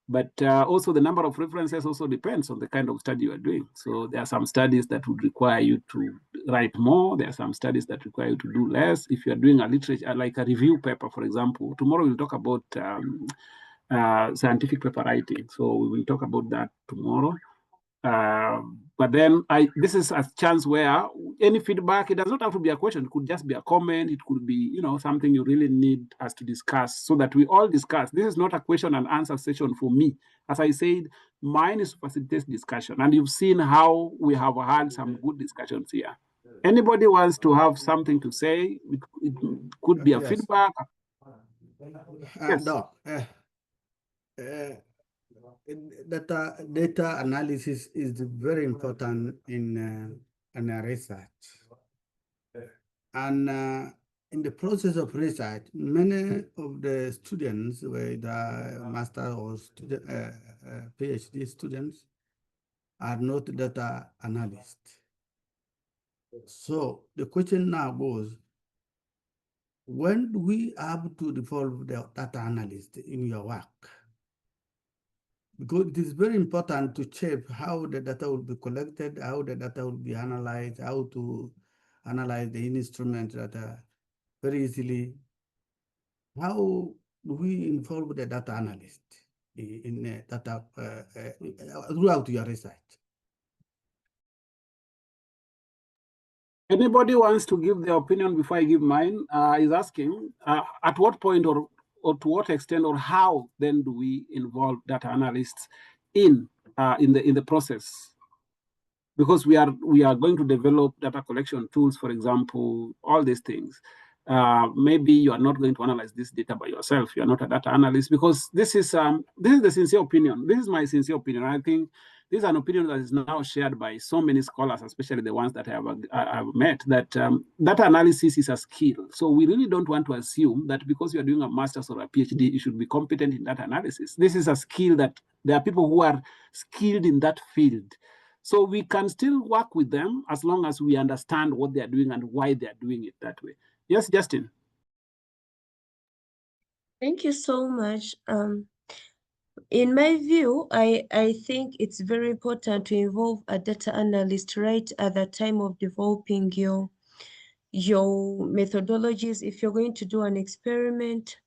but also the number of references also depends on the kind of study you are doing. So there are some studies that would require you to write more. There are some studies that require you to do less. If you are doing a literature, like a review paper, for example, tomorrow we'll talk about scientific paper writing. So we will talk about that tomorrow. But then this is a chance where any feedback, it does not have to be a question, it could just be a comment, it could be, you know, something you really need us to discuss so that we all discuss. This is not a question and answer session for me. As I said, mine is to facilitate discussion, and you've seen how we have had some good discussions here. Anybody wants to have something to say? It could be a feedback. Yes. No. Data analysis is very important in research. And in the process of research, many of the students, whether master or student, PhD students, are not data analysts. So the question now goes, when do we have to involve the data analyst in your work? Because it is very important to check how the data will be collected, how the data will be analyzed, how to analyze the instrument data very easily. How do we involve the data analyst in data throughout your research? Anybody wants to give their opinion before I give mine? Is asking at what point or to what extent or how then do we involve data analysts in the process? Because we are going to develop data collection tools, for example, all these things. Maybe you are not going to analyze this data by yourself. You are not a data analyst, because this is the sincere opinion. This is my sincere opinion. I think this is an opinion that is now shared by so many scholars, especially the ones that I have met, that data analysis is a skill. So we really don't want to assume that because you are doing a master's or a PhD, you should be competent in data analysis. This is a skill that there are people who are skilled in that field. So we can still work with them as long as we understand what they are doing and why they are doing it that way. Yes, Justin. Thank you so much. In my view, I think it's very important to involve a data analyst right at the time of developing your methodologies if you're going to do an experiment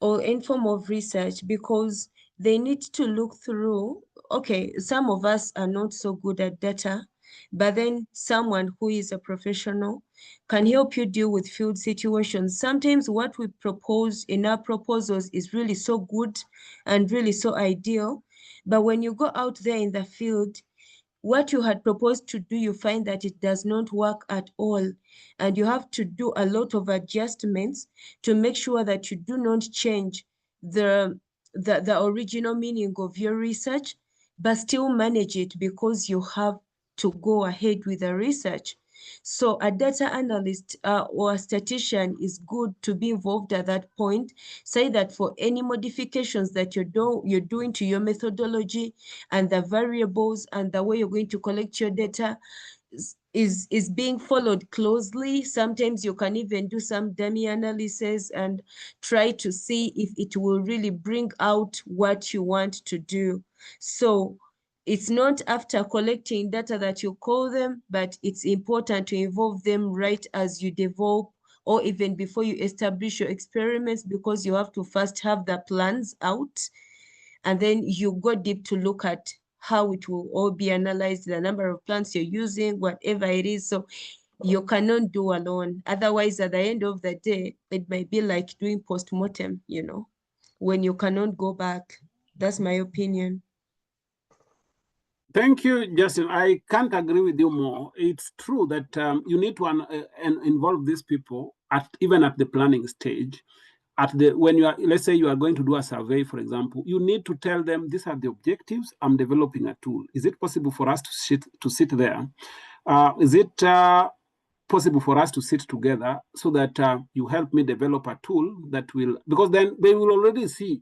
or any form of research, because they need to look through, okay, some of us are not so good at data, but then someone who is a professional can help you deal with field situations. Sometimes what we propose in our proposals is really so good and really so ideal, but when you go out there in the field, what you had proposed to do, you find that it does not work at all. And you have to do a lot of adjustments to make sure that you do not change the original meaning of your research, but still manage it because you have to go ahead with the research. So a data analyst or a statistician is good to be involved at that point. Say that for any modifications that you're doing to your methodology and the variables and the way you're going to collect your data is being followed closely. Sometimes you can even do some dummy analysis and try to see if it will really bring out what you want to do. So it's not after collecting data that you call them, but it's important to involve them right as you develop or even before you establish your experiments, because you have to first have the plans out and then you go deep to look at how it will all be analyzed, the number of plants you're using, whatever it is. So you cannot do alone. Otherwise, at the end of the day, it might be like doing post-mortem, when you cannot go back. That's my opinion. Thank you, Justin. I can't agree with you more. It's true that you need to involve these people even at the planning stage. When you are, let's say you are going to do a survey, for example, you need to tell them these are the objectives. I'm developing a tool. Is it possible for us to sit there? Is it possible for us to sit together so that you help me develop a tool that will, because then they will already see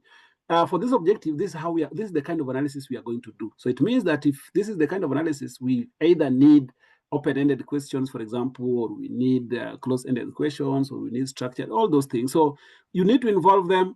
for this objective, this is the kind of analysis we are going to do. So it means that if this is the kind of analysis, we either need open-ended questions, for example, or we need closed-ended questions, or we need structured, all those things. So you need to involve them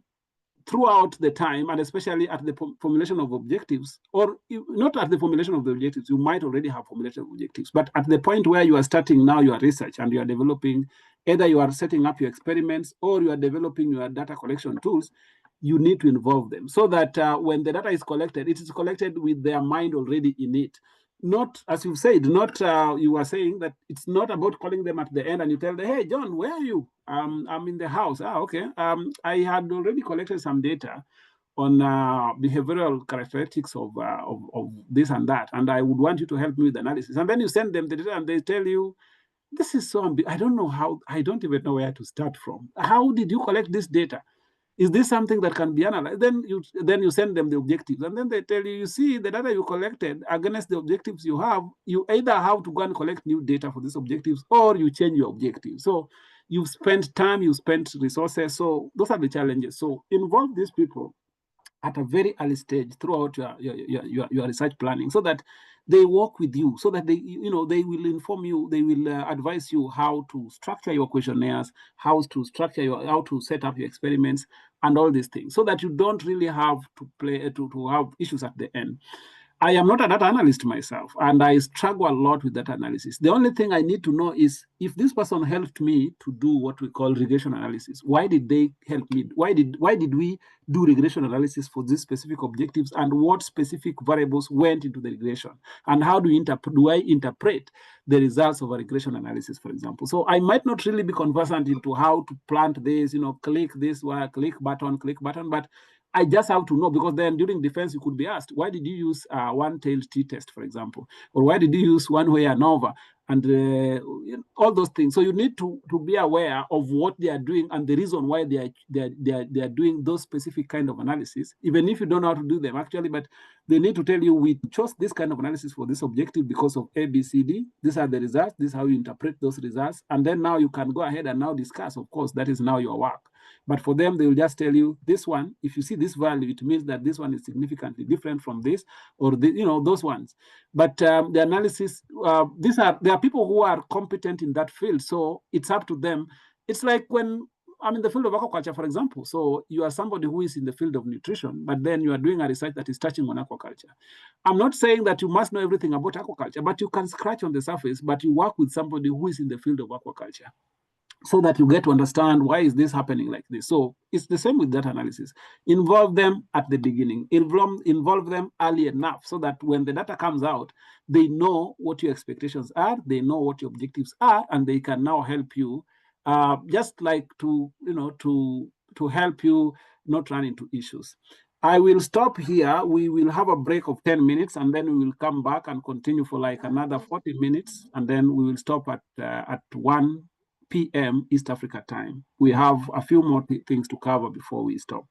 throughout the time, and especially at the formulation of objectives, or not at the formulation of the objectives. You might already have formulation of objectives, but at the point where you are starting now your research and you are developing, either you are setting up your experiments or you are developing your data collection tools, you need to involve them so that when the data is collected, it is collected with their mind already in it. Not, as you've said, you were saying that it's not about calling them at the end and you tell them, hey, John, where are you? I'm in the house. Okay. I had already collected some data on behavioral characteristics of this and that, and I would want you to help me with analysis. And then you send them the data and they tell you, this is so I don't know how, I don't even know where to start from. How did you collect this data? Is this something that can be analyzed? Then you send them the objectives, and then they tell you, you see, the data you collected against the objectives you have, you either have to go and collect new data for these objectives, or you change your objectives. So you've spent time, you spent resources. So those are the challenges. So involve these people at a very early stage throughout your research planning, so that they work with you, so that they will inform you, they will advise you how to structure your questionnaires, how to set up your experiments, and all these things, so that you don't really have to have issues at the end. I am not a data analyst myself, and I struggle a lot with data analysis. The only thing I need to know is, if this person helped me to do what we call regression analysis, why did they help me? Why did we do regression analysis for these specific objectives, and what specific variables went into the regression? And how do I interpret the results of a regression analysis, for example? So I might not really be conversant into how to plant this, click this, click button, but I just have to know, because then during defense, you could be asked, why did you use one-tailed t-test, for example? Or why did you use one-way ANOVA? And all those things. So you need to be aware of what they are doing and the reason why they are doing those specific kind of analysis, even if you don't know how to do them actually, but they need to tell you, we chose this kind of analysis for this objective because of A, B, C, D. These are the results. This is how you interpret those results. And then now you can go ahead and now discuss. Of course, that is now your work. But for them, they will just tell you, this one, if you see this value, it means that this one is significantly different from this, or those ones. But the analysis, there are people who are competent in that field, so it's up to them. It's like when I'm in the field of aquaculture, for example. So you are somebody who is in the field of nutrition, but then you are doing a research that is touching on aquaculture. I'm not saying that you must know everything about aquaculture, but you can scratch on the surface, but you work with somebody who is in the field of aquaculture, so that you get to understand, why is this happening like this? So it's the same with data analysis. Involve them at the beginning. Involve them early enough, so that when the data comes out, they know what your expectations are, they know what your objectives are, and they can now help you, just like to help you not run into issues. I will stop here. We will have a break of 10 minutes, and then we will come back and continue for like another 40 minutes, and then we will stop at 1 p.m. East Africa time. We have a few more things to cover before we stop.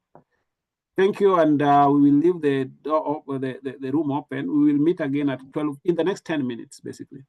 Thank you, and we will leave the door, the room open. We will meet again at 12 in the next 10 minutes, basically.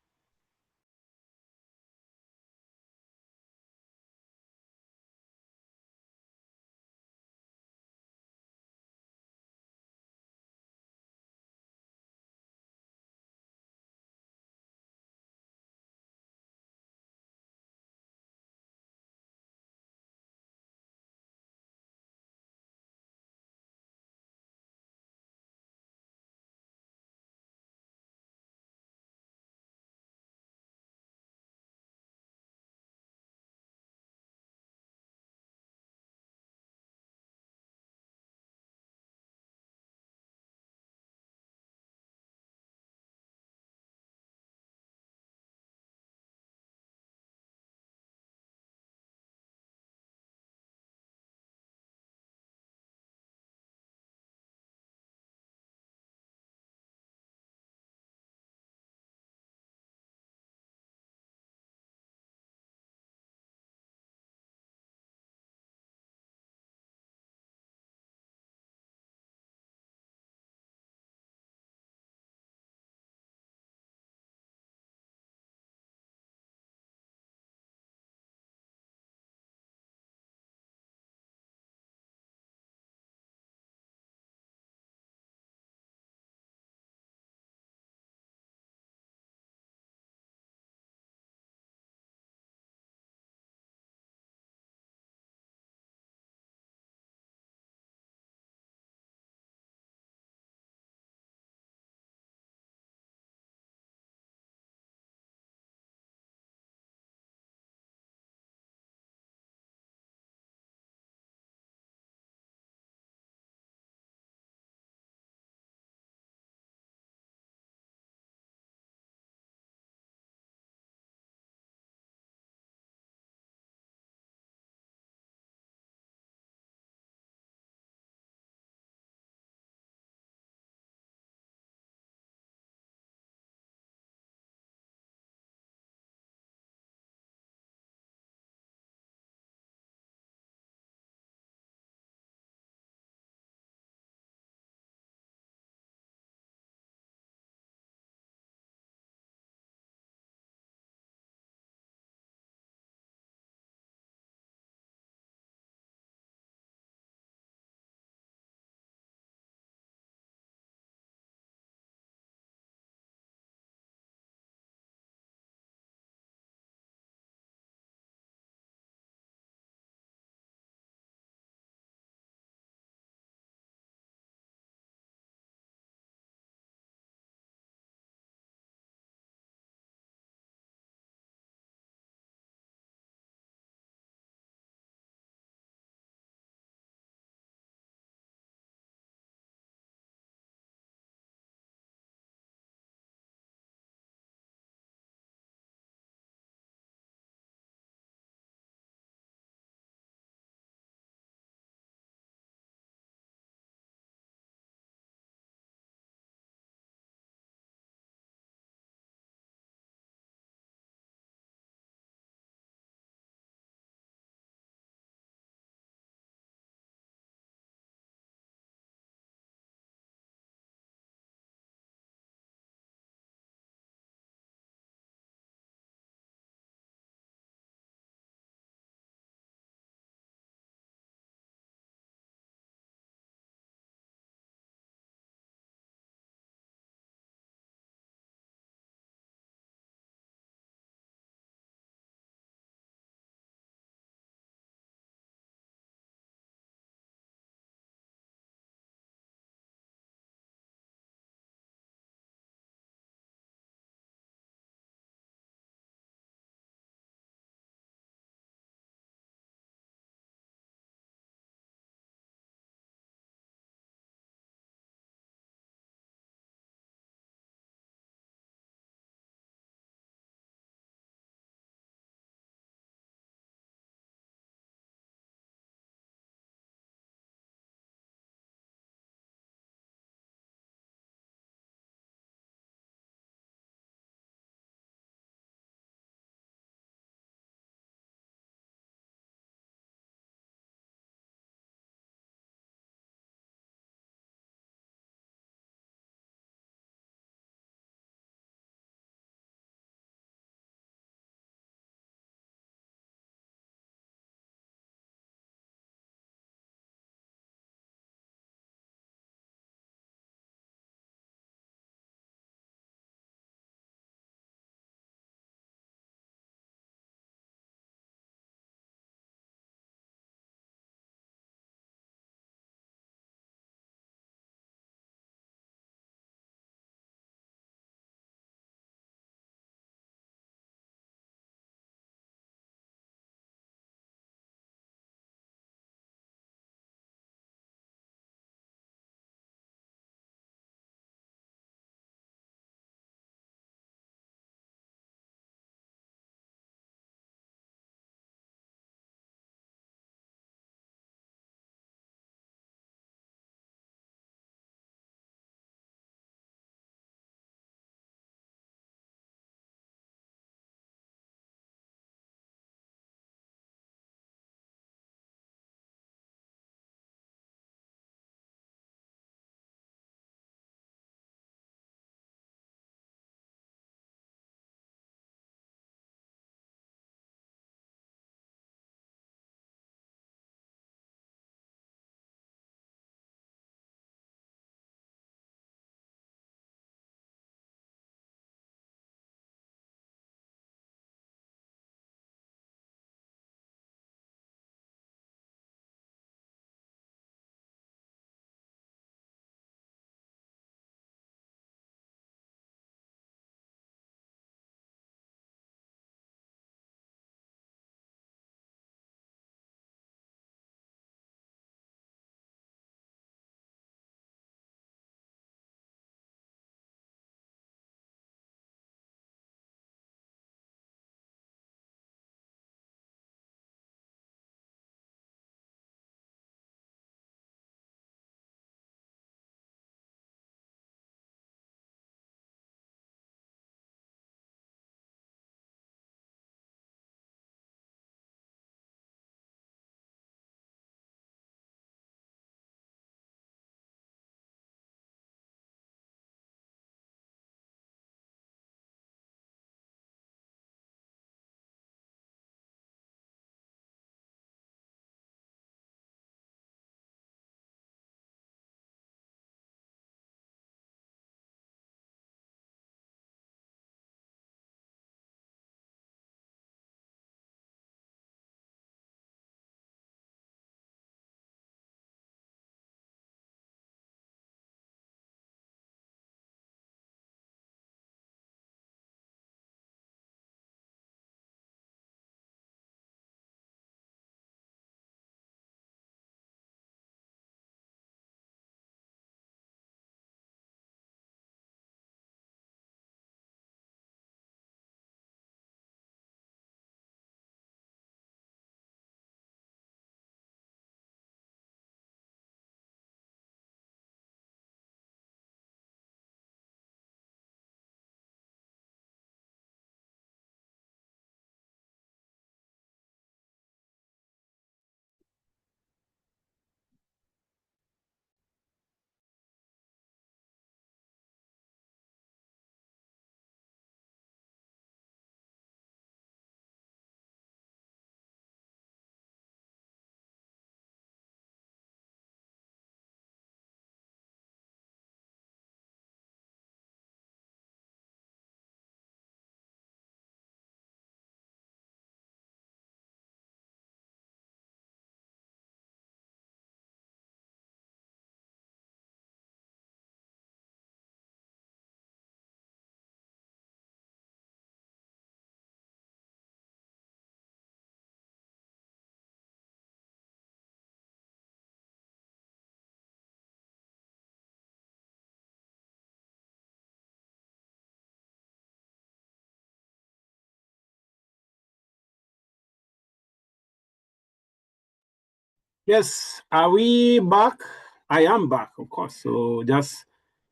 Yes, are we back? I am back, of course. So just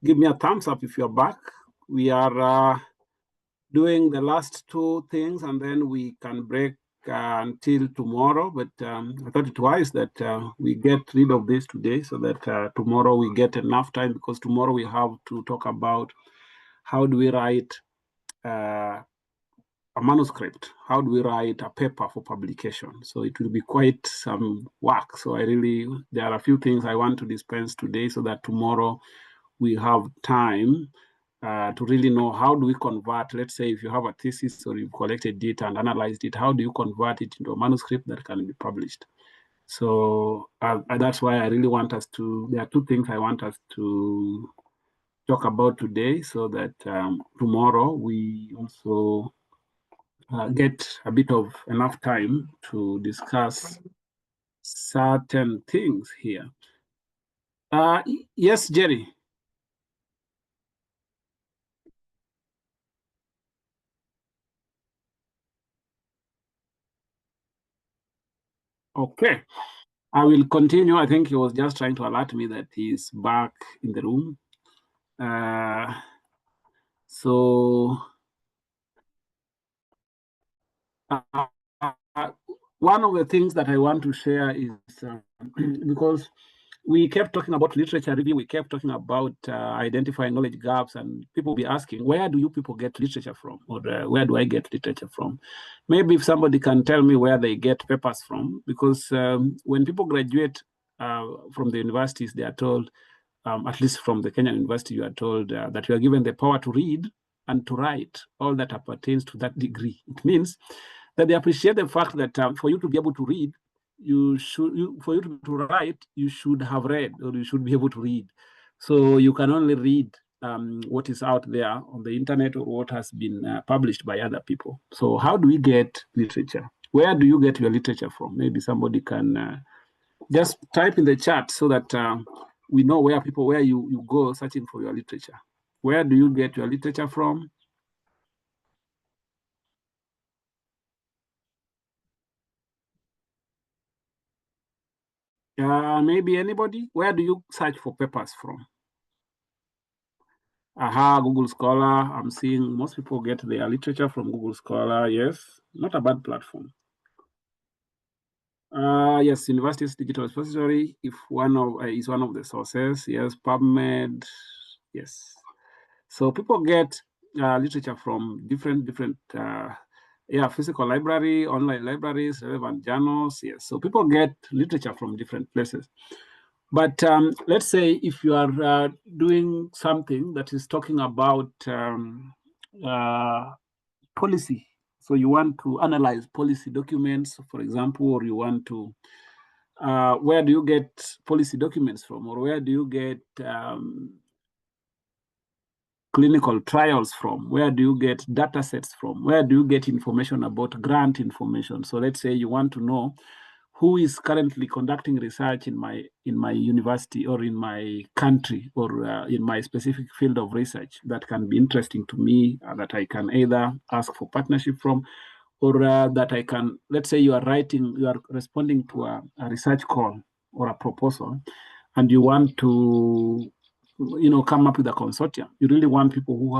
give me a thumbs up if you're back. We are doing the last two things, and then we can break until tomorrow. But I thought it wise that we get rid of this today so that tomorrow we get enough time, because tomorrow we have to talk about how do we write a manuscript, how do we write a paper for publication. So it will be quite some work. So there are a few things I want to dispense today so that tomorrow we have time to really know how do we convert. Let's say if you have a thesis or you've collected data and analyzed it, how do you convert it into a manuscript that can be published? So that's why I really want us to, there are two things I want us to talk about today so that tomorrow we also get a bit of enough time to discuss certain things here. Yes, Jerry. Okay, I will continue. I think he was just trying to alert me that he's back in the room. One of the things that I want to share is because we kept talking about literature review, we kept talking about identifying knowledge gaps, and people will be asking, where do you people get literature from? Or where do I get literature from? Maybe if somebody can tell me where they get papers from, because when people graduate from the universities, they are told, at least from the Kenyan University, you are told that you are given the power to read and to write, all that appertains to that degree. It means that they appreciate the fact that for you to be able to read, for you to write, you should have read, or you should be able to read. So you can only read what is out there on the internet or what has been published by other people. So how do we get literature? Where do you get your literature from? Maybe somebody can just type in the chat so that we know where you go searching for your literature. Where do you get your literature from? Maybe anybody? Where do you search for papers from? Aha, Google Scholar. I'm seeing most people get their literature from Google Scholar. Yes, not a bad platform. Yes, University's Digital Repository, if is one of the sources. Yes, PubMed. Yes. So people get literature from different physical library, online libraries, relevant journals. Yes, so people get literature from different places. But let's say if you are doing something that is talking about policy, so you want to analyze policy documents, for example, or you want to, where do you get policy documents from, or where do you get clinical trials from? Where do you get data sets from? Where do you get information about grant information? So let's say you want to know who is currently conducting research in my university or in my country or in my specific field of research that can be interesting to me, that I can either ask for partnership from, or that I can, let's say you are responding to a research call or a proposal, and you want to come up with a consortium. You really want people who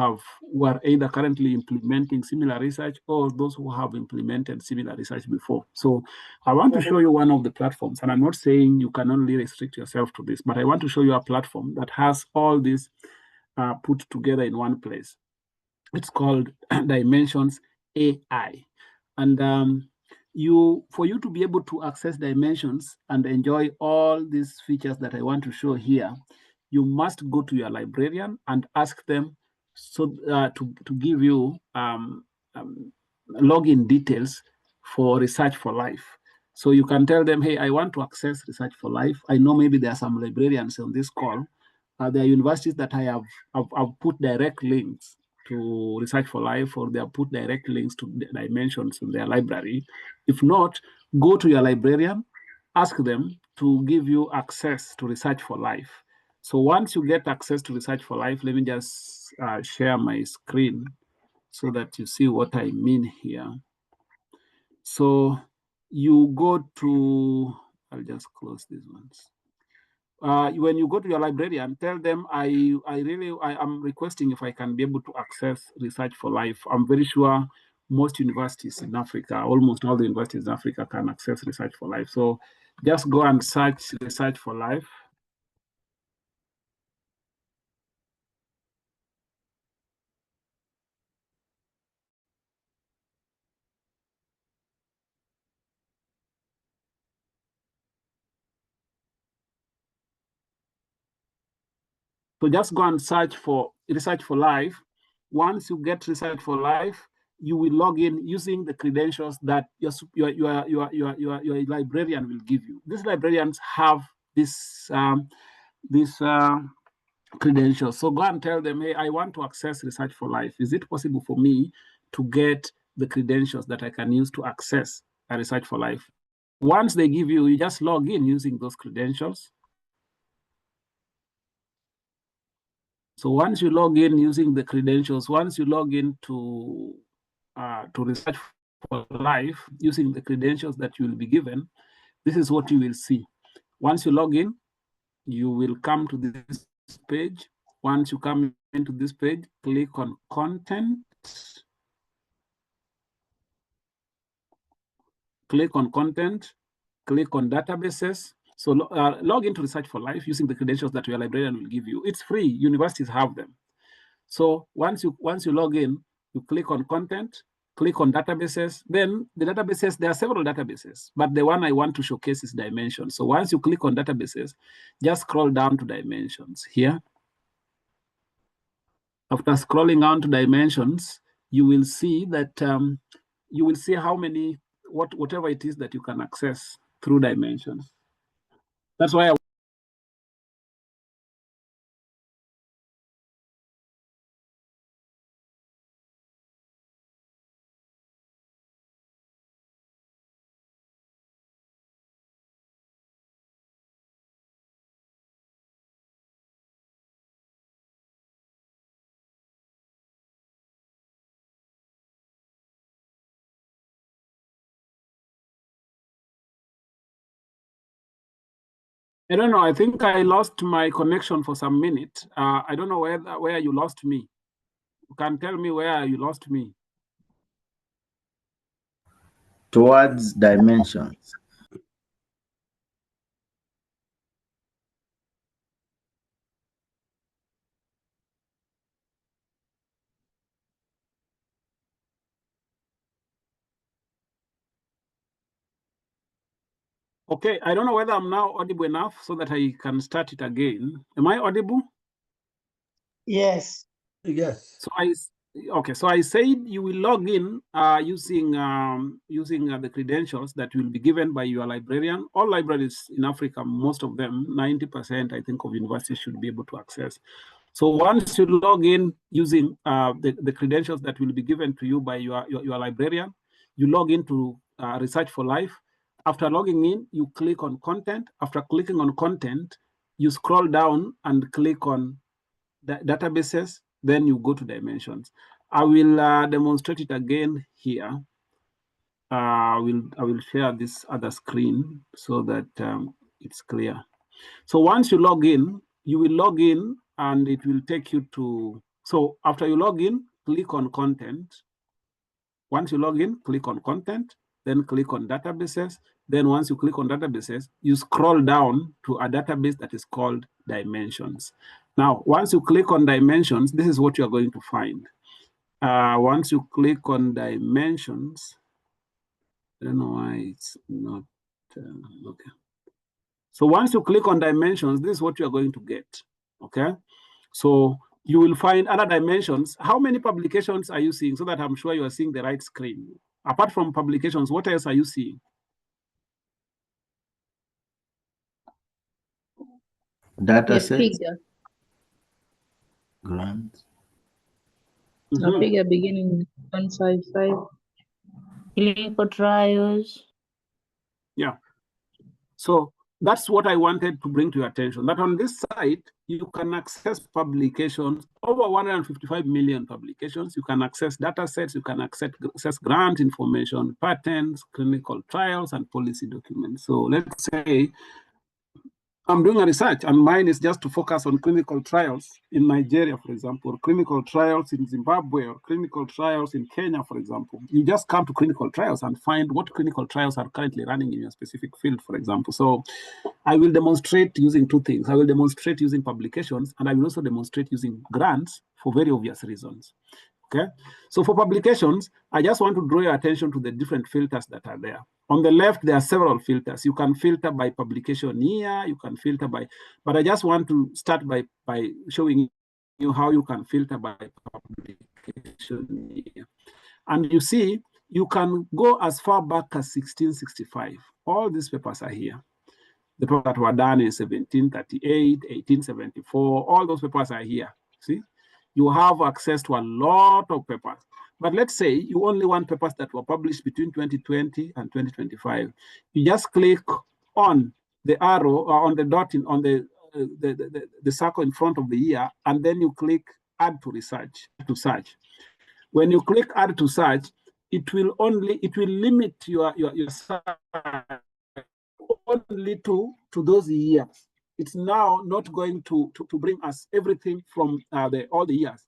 are either currently implementing similar research or those who have implemented similar research before. So I want to show you one of the platforms, and I'm not saying you can only restrict yourself to this, but I want to show you a platform that has all this put together in one place. It's called Dimensions AI. And for you to be able to access Dimensions and enjoy all these features that I want to show here, you must go to your librarian and ask them to give you login details for Research for Life. So you can tell them, hey, I want to access Research for Life. I know maybe there are some librarians on this call. There are universities that I have put direct links to Research for Life, or they have put direct links to Dimensions in their library. If not, go to your librarian, ask them to give you access to Research for Life. So once you get access to Research for Life, let me just share my screen so that you see what I mean here. So you go to I'll just close these ones. When you go to your librarian, tell them I am requesting if I can be able to access Research for Life. I'm very sure most universities in Africa, almost all the universities in Africa, can access Research for Life. So just go and search Research for Life. So just go and search for Research for Life. Once you get Research for Life, you will log in using the credentials that your librarian will give you. These librarians have this credentials. So go and tell them, hey, I want to access Research for Life. Is it possible for me to get the credentials that I can use to access a Research for Life? Once they give you, you just log in using those credentials. So once you log in using the credentials, once you log in to Research for Life using the credentials that you will be given, this is what you will see. Once you log in, you will come to this page. Once you come into this page, click on Content. Click on Content, click on Databases. So log into Research for Life using the credentials that your librarian will give you. It's free, universities have them. So once you log in, you click on Content, click on Databases. Then the databases, there are several databases, but the one I want to showcase is Dimensions. So once you click on Databases, just scroll down to Dimensions here. After scrolling down to Dimensions, you will see that you will see how many, whatever it is that you can access through Dimensions. That's why I don't know. I think I lost my connection for some minute. I don't know where you lost me. You can tell me where you lost me. Towards Dimensions. Okay, I don't know whether I'm now audible enough so that I can start it again. Am I audible? Yes. Yes. So I said you will log in using the credentials that will be given by your librarian. All libraries in Africa, most of them, 90% I think of universities should be able to access. So once you log in using the credentials that will be given to you by your librarian, you log into Research for Life. After logging in, you click on Content. After clicking on Content, you scroll down and click on Databases. Then you go to Dimensions. I will demonstrate it again here. I will share this other screen so that it's clear. So once you log in, you will log in and it will take you to, so after you log in, click on Content. Once you log in, click on Content, then click on Databases. Then once you click on Databases, you scroll down to a database that is called Dimensions. Now, once you click on Dimensions, this is what you're going to find. Once you click on Dimensions, I don't know why it's not, okay. So once you click on Dimensions, this is what you're going to get, okay? So you will find other dimensions. How many publications are you seeing so that I'm sure you are seeing the right screen? Apart from publications, what else are you seeing? Data sets. Grants. A figure beginning 155. Clinical trials. Yeah. So that's what I wanted to bring to your attention, that on this site, you can access publications over 155 million publications. You can access data sets, you can access grant information, patents, clinical trials, and policy documents. So let's say I'm doing a research, and mine is just to focus on clinical trials in Nigeria, for example, or clinical trials in Zimbabwe, or clinical trials in Kenya, for example. You just come to clinical trials and find what clinical trials are currently running in your specific field, for example. So I will demonstrate using two things. I will demonstrate using publications, and I will also demonstrate using grants for very obvious reasons. Okay, so for publications, I just want to draw your attention to the different filters that are there. On the left, there are several filters. You can filter by publication year, you can filter by, but I just want to start by showing you how you can filter by publication year. And you see, you can go as far back as 1665. All these papers are here. The papers that were done in 1738, 1874, all those papers are here. See? You have access to a lot of papers. But let's say you only want papers that were published between 2020 and 2025. You just click on the arrow or on the dot on the circle in front of the year, and then you click add to research, to search. When you click add to search, it will limit your search only to those years. It's now not going to bring us everything from all the years.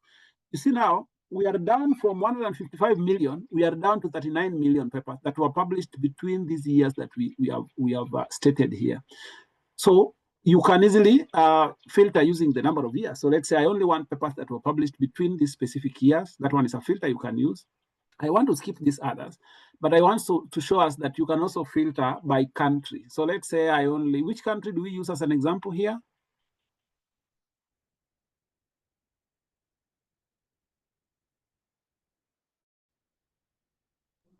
You see now, we are down from 155 million, we are down to 39 million papers that were published between these years that we have stated here. So you can easily filter using the number of years. So let's say I only want papers that were published between these specific years. That one is a filter you can use. I want to skip these others, but I want to show us that you can also filter by country. So let's say which country do we use as an example here?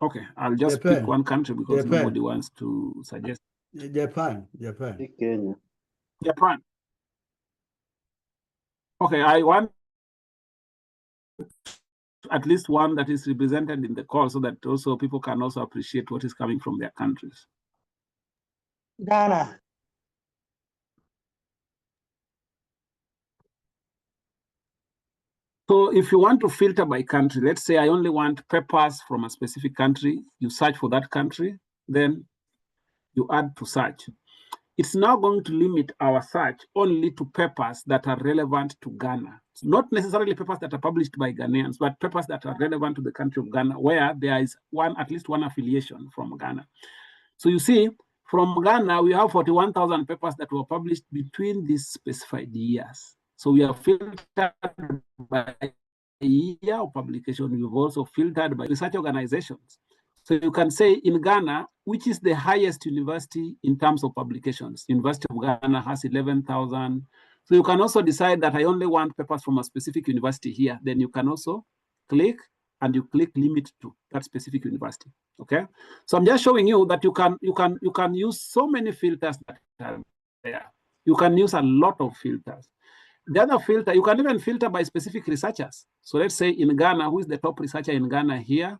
Okay, I'll just pick one country because nobody wants to suggest. Japan. Kenya. Japan. Okay, I want at least one that is represented in the call so that also people can also appreciate what is coming from their countries. Ghana. So if you want to filter by country, let's say I only want papers from a specific country, you search for that country, then you add to search. It's now going to limit our search only to papers that are relevant to Ghana. It's not necessarily papers that are published by Ghanaians, but papers that are relevant to the country of Ghana, where there is at least one affiliation from Ghana. So you see, from Ghana, we have 41,000 papers that were published between these specified years. So we have filtered by year of publication. We've also filtered by research organizations. So you can say in Ghana, which is the highest university in terms of publications? University of Ghana has 11,000. So you can also decide that I only want papers from a specific university here. Then you can also click and you click limit to that specific university. Okay. So I'm just showing you that you can use so many filters that are there. You can use a lot of filters. The other filter, you can even filter by specific researchers. So let's say in Ghana, who is the top researcher in Ghana here?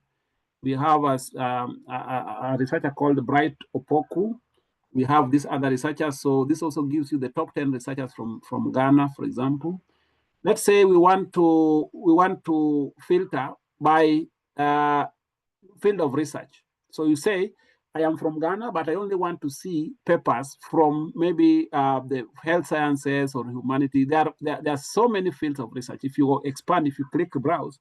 We have a researcher called Bright Opoku. We have this other researcher. So this also gives you the top 10 researchers from Ghana, for example. Let's say we want to filter by field of research. So you say, I am from Ghana, but I only want to see papers from maybe the health sciences or humanity. There are so many fields of research. If you expand, if you click browse,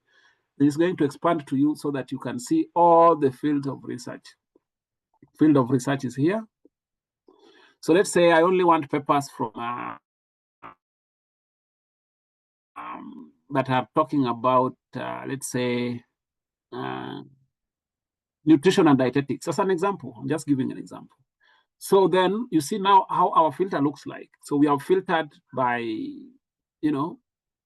it's going to expand to you so that you can see all the fields of research. Field of research is here. So let's say I only want papers from that are talking about, let's say, nutrition and dietetics. As an example, I'm just giving an example. So then you see now how our filter looks like. So we have filtered by,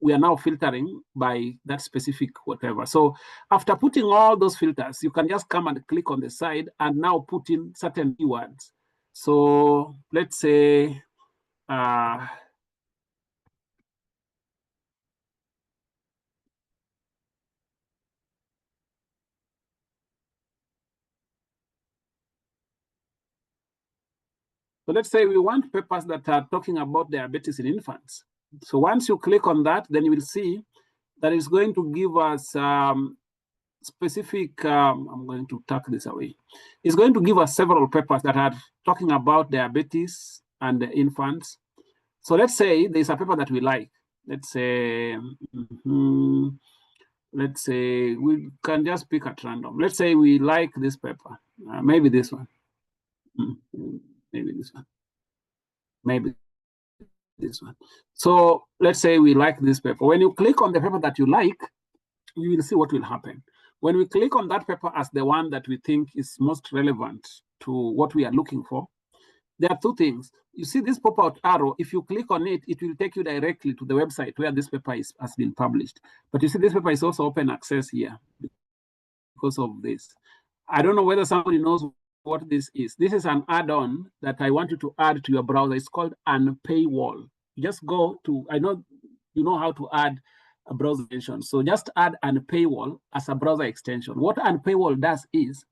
we are now filtering by that specific whatever. So after putting all those filters, you can just come and click on the side and now put in certain keywords. So let's say, so let's say we want papers that are talking about diabetes in infants. So once you click on that, then you will see that is going to give us specific, I'm going to tuck this away. It's going to give us several papers that are talking about diabetes and the infants. So let's say there's a paper that we like. Let's say, let's say we can just pick at random. Let's say we like this paper, maybe this one, maybe this one, maybe this one. So let's say we like this paper. When you click on the paper that you like, you will see what will happen. When we click on that paper as the one that we think is most relevant to what we are looking for, there are two things. You see this pop-out arrow, if you click on it, it will take you directly to the website where this paper has been published. But you see this paper is also open access here because of this. I don't know whether somebody knows what this is. This is an add-on that I want you to add to your browser. It's called an paywall. You just go to, I know you know how to add a browser extension. So just add an paywall as a browser extension. What an paywall does is,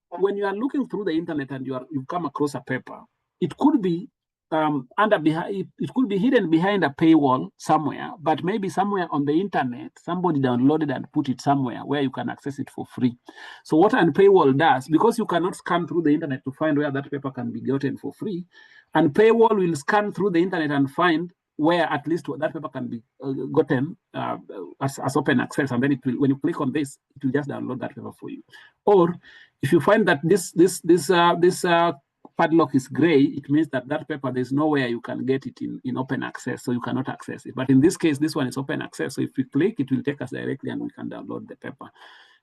when you are looking through the internet and you come across a paper, it could be it could be hidden behind a paywall somewhere, but maybe somewhere on the internet, somebody downloaded and put it somewhere where you can access it for free. So what an paywall does, because you cannot scan through the internet to find where that paper can be gotten for free, and paywall will scan through the internet and find where at least that paper can be gotten as open access, and then it will, when you click on this, it will just download that paper for you. Or if you find that this padlock is gray, it means that that paper, there's nowhere you can get it in open access, so you cannot access it. But in this case, this one is open access, so if we click, it will take us directly and we can download the paper.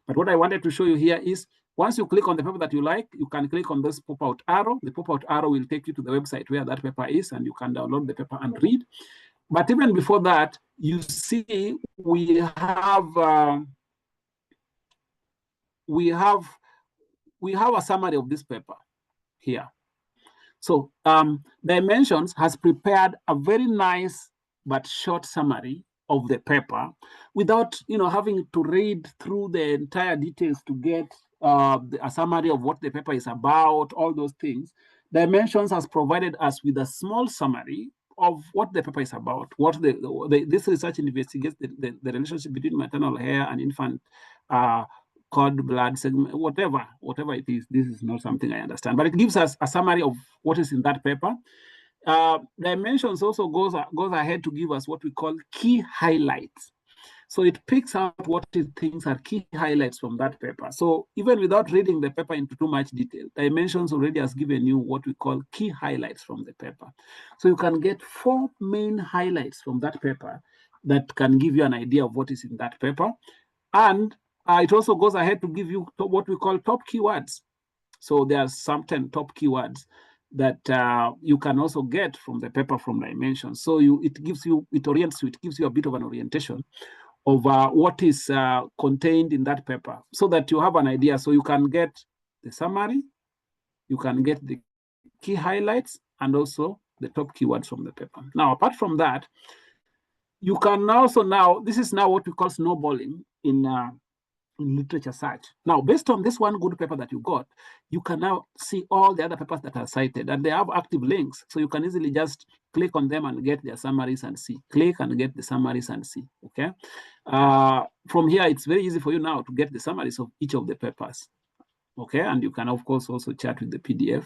But what I wanted to show you here is, once you click on the paper that you like, you can click on this pop-out arrow. The pop-out arrow will take you to the website where that paper is, and you can download the paper and read. But even before that, you see we have a summary of this paper here. So Dimensions has prepared a very nice but short summary of the paper without having to read through the entire details to get a summary of what the paper is about, all those things. Dimensions has provided us with a small summary of what the paper is about, what this research investigates the relationship between maternal hair and infant cord blood segment, whatever it is. This is not something I understand, but it gives us a summary of what is in that paper. Dimensions also goes ahead to give us what we call key highlights. So it picks out what it thinks are key highlights from that paper. So even without reading the paper into too much detail, Dimensions already has given you what we call key highlights from the paper. So you can get 4 main highlights from that paper that can give you an idea of what is in that paper. And it also goes ahead to give you what we call top keywords. So there are some 10 top keywords that you can also get from the paper from Dimensions. So it gives you a bit of an orientation of what is contained in that paper, so that you have an idea. So you can get the summary, you can get the key highlights, and also the top keywords from the paper. Now, apart from that, you can also this is now what we call snowballing in literature search. Now, based on this one good paper that you got, you can now see all the other papers that are cited, and they have active links. So you can easily just click on them and get their summaries and see. Click and get the summaries and see, okay? From here, it's very easy for you now to get the summaries of each of the papers, okay? And you can, of course, also chat with the PDF.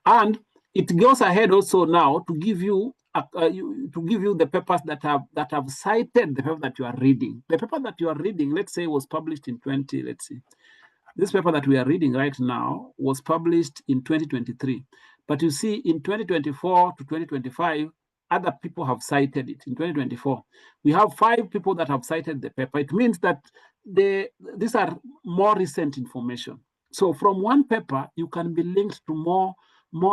And it goes ahead also now to give you the papers that have cited the paper that you are reading. The paper that you are reading, let's say, was published in this paper that we are reading right now was published in 2023. But you see, in 2024 to 2025, other people have cited it. In 2024, we have 5 people that have cited the paper. It means that these are more recent information. So from one paper, you can be linked to more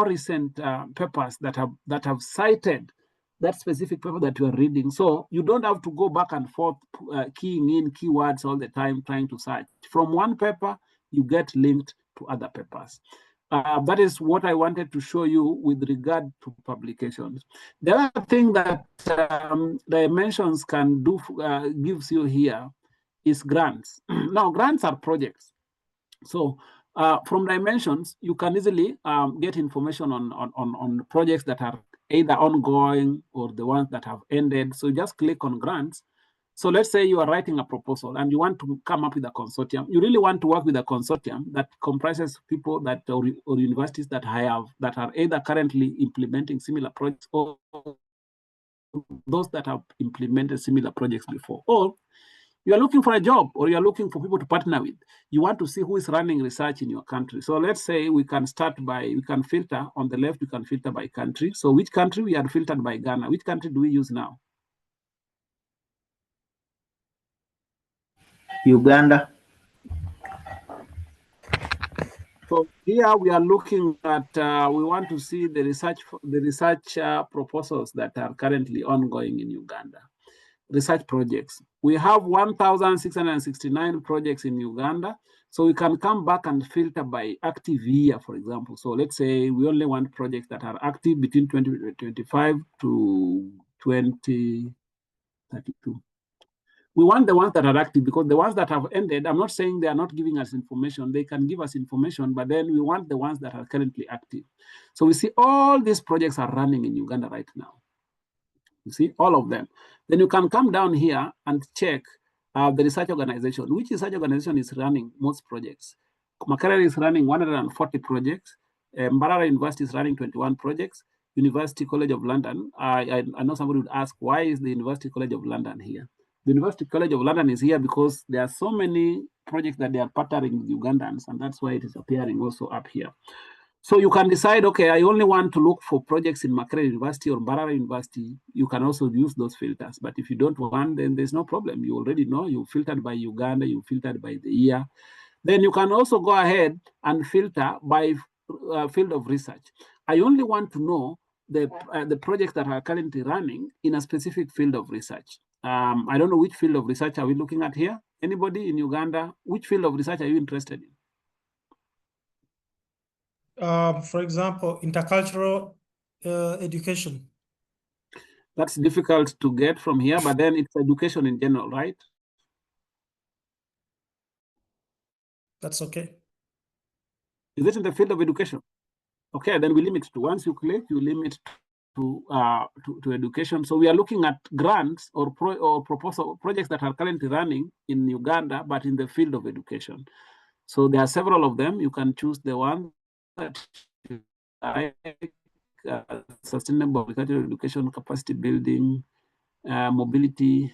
recent papers that have cited that specific paper that you are reading. So you don't have to go back and forth keying in keywords all the time trying to search. From one paper, you get linked to other papers. That is what I wanted to show you with regard to publications. The other thing that Dimensions can do, gives you here, is grants. Now, grants are projects. So from Dimensions, you can easily get information on projects that are either ongoing or the ones that have ended. So just click on grants, So let's say you are writing a proposal and you want to come up with a consortium. You really want to work with a consortium that comprises people that or universities that are either currently implementing similar projects or those that have implemented similar projects before. Or you are looking for a job, or you are looking for people to partner with. You want to see who is running research in your country. So let's say we can filter on the left, we can filter by country. So which country? We are filtered by Ghana. Which country do we use now? Uganda. So here we are looking at, we want to see the research proposals that are currently ongoing in Uganda. Research projects. We have 1,669 projects in Uganda. So we can come back and filter by active year, for example. So let's say we only want projects that are active between 2025 to 2032. We want the ones that are active, because the ones that have ended, I'm not saying they are not giving us information. They can give us information, but then we want the ones that are currently active. So we see all these projects are running in Uganda right now. You see all of them. Then you can come down here and check the research organization. Which research organization is running most projects? Makerere is running 140 projects. Mbarara University is running 21 projects. University College of London. I know somebody would ask, why is the University College of London here? The University College of London is here because there are so many projects that they are partnering with Ugandans, and that's why it is appearing also up here. So you can decide, okay, I only want to look for projects in Makerere University or Mbarara University. You can also use those filters. But if you don't want, then there's no problem. You already know you filtered by Uganda, you filtered by the year. Then you can also go ahead and filter by field of research. I only want to know the projects that are currently running in a specific field of research. I don't know which field of research are we looking at here. Anybody in Uganda, which field of research are you interested in? For example, intercultural education. That's difficult to get from here, but then it's education in general, right? That's okay. Is it in the field of education? Okay, then we limit to, once you click, you limit to education. So we are looking at grants or proposal projects that are currently running in Uganda, but in the field of education. So there are several of them. You can choose the one that you like, sustainable agricultural education, capacity building, mobility,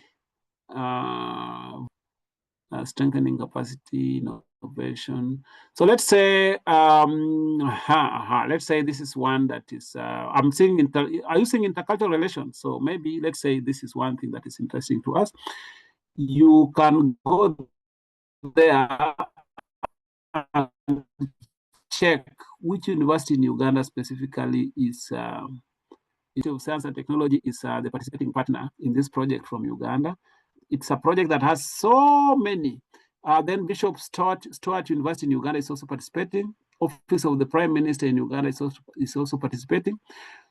strengthening capacity, innovation. So let's say, let's say this is one that is, I'm seeing, are you seeing intercultural relations? So maybe let's say this is one thing that is interesting to us. You can go there and check which university in Uganda specifically is, Institute of Science and Technology is the participating partner in this project from Uganda. It's a project that has so many. Then Bishop Stuart University in Uganda is also participating. Office of the Prime Minister in Uganda is also participating.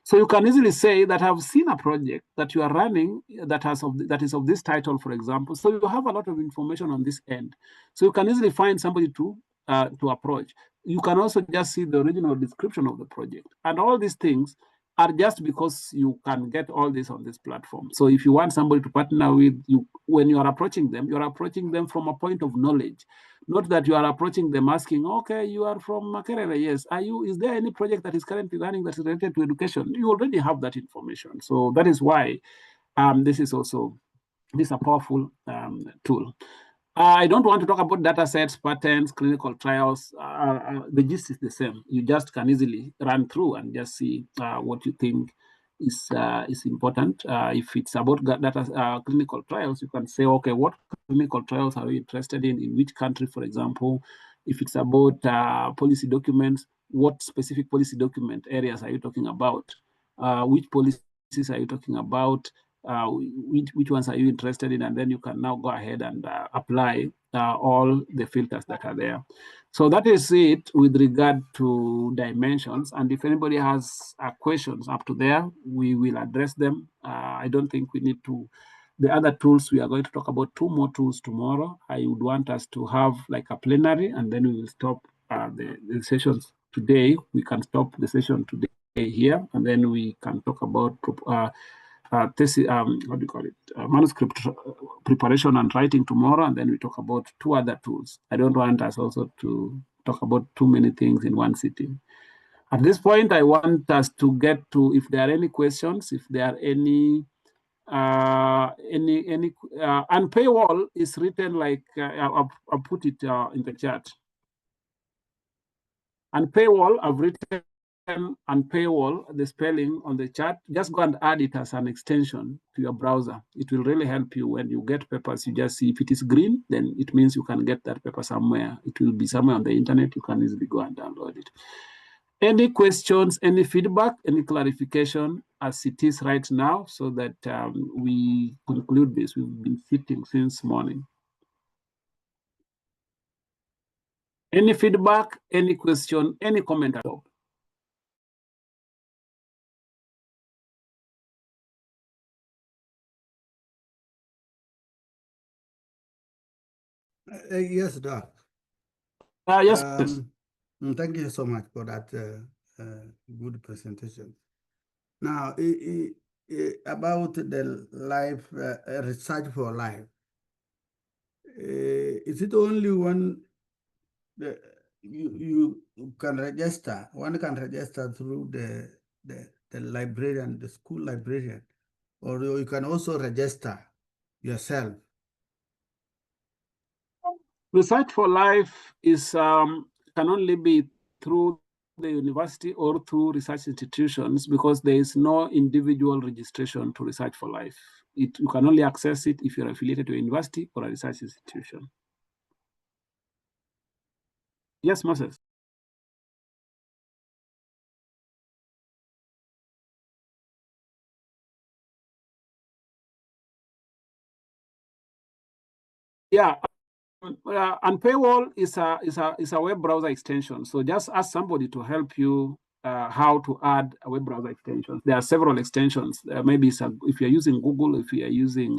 So you can easily say that I've seen a project that you are running that is of this title, for example. So you have a lot of information on this end. So you can easily find somebody to approach. You can also just see the original description of the project. And all these things are just because you can get all this on this platform. So if you want somebody to partner with you, when you are approaching them from a point of knowledge, not that you are approaching them asking, okay, you are from Makerere, yes. Is there any project that is currently running that is related to education? You already have that information. So that is why this is a powerful tool. I don't want to talk about data sets, patents, clinical trials. The gist is the same. You just can easily run through and just see what you think is important. If it's about data clinical trials, you can say, okay, what clinical trials are you interested in which country, for example? If it's about policy documents, what specific policy document areas are you talking about? Which policies are you talking about? Which ones are you interested in? And then you can now go ahead and apply all the filters that are there. So that is it with regard to dimensions. And if anybody has questions up to there, we will address them. I don't think we need to. The other tools, we are going to talk about 2 more tools tomorrow. I would want us to have like a plenary, and then we will stop the sessions today. We can stop the session today here, and then we can talk about what do you call it? Manuscript preparation and writing tomorrow, and then we talk about 2 other tools. I don't want us also to talk about too many things in one sitting. At this point, I want us to get to, if there are any questions, if there are any and paywall is written like, I'll put it in the chat. And paywall, I've written and paywall, the spelling on the chat. Just go and add it as an extension to your browser. It will really help you when you get papers. You just see if it is green, then it means you can get that paper somewhere. It will be somewhere on the internet. You can easily go and download it. Any questions, any feedback, any clarification as it is right now, so that we conclude this. We've been sitting since morning. Any feedback, any question, any comment at all? Yes, Doc. Yes. Thank you so much for that good presentation. Now, about the life research for life, is it only one you can register? One can register through the librarian, the school librarian, or you can also register yourself? Research for Life is can only be through the university or through research institutions, because there is no individual registration to Research for Life. You can only access it if you're affiliated to a university or a research institution. Yes, Moses. Yeah. And paywall is a web browser extension. So just ask somebody to help you how to add a web browser extension. There are several extensions. Maybe if you're using Google, if you're using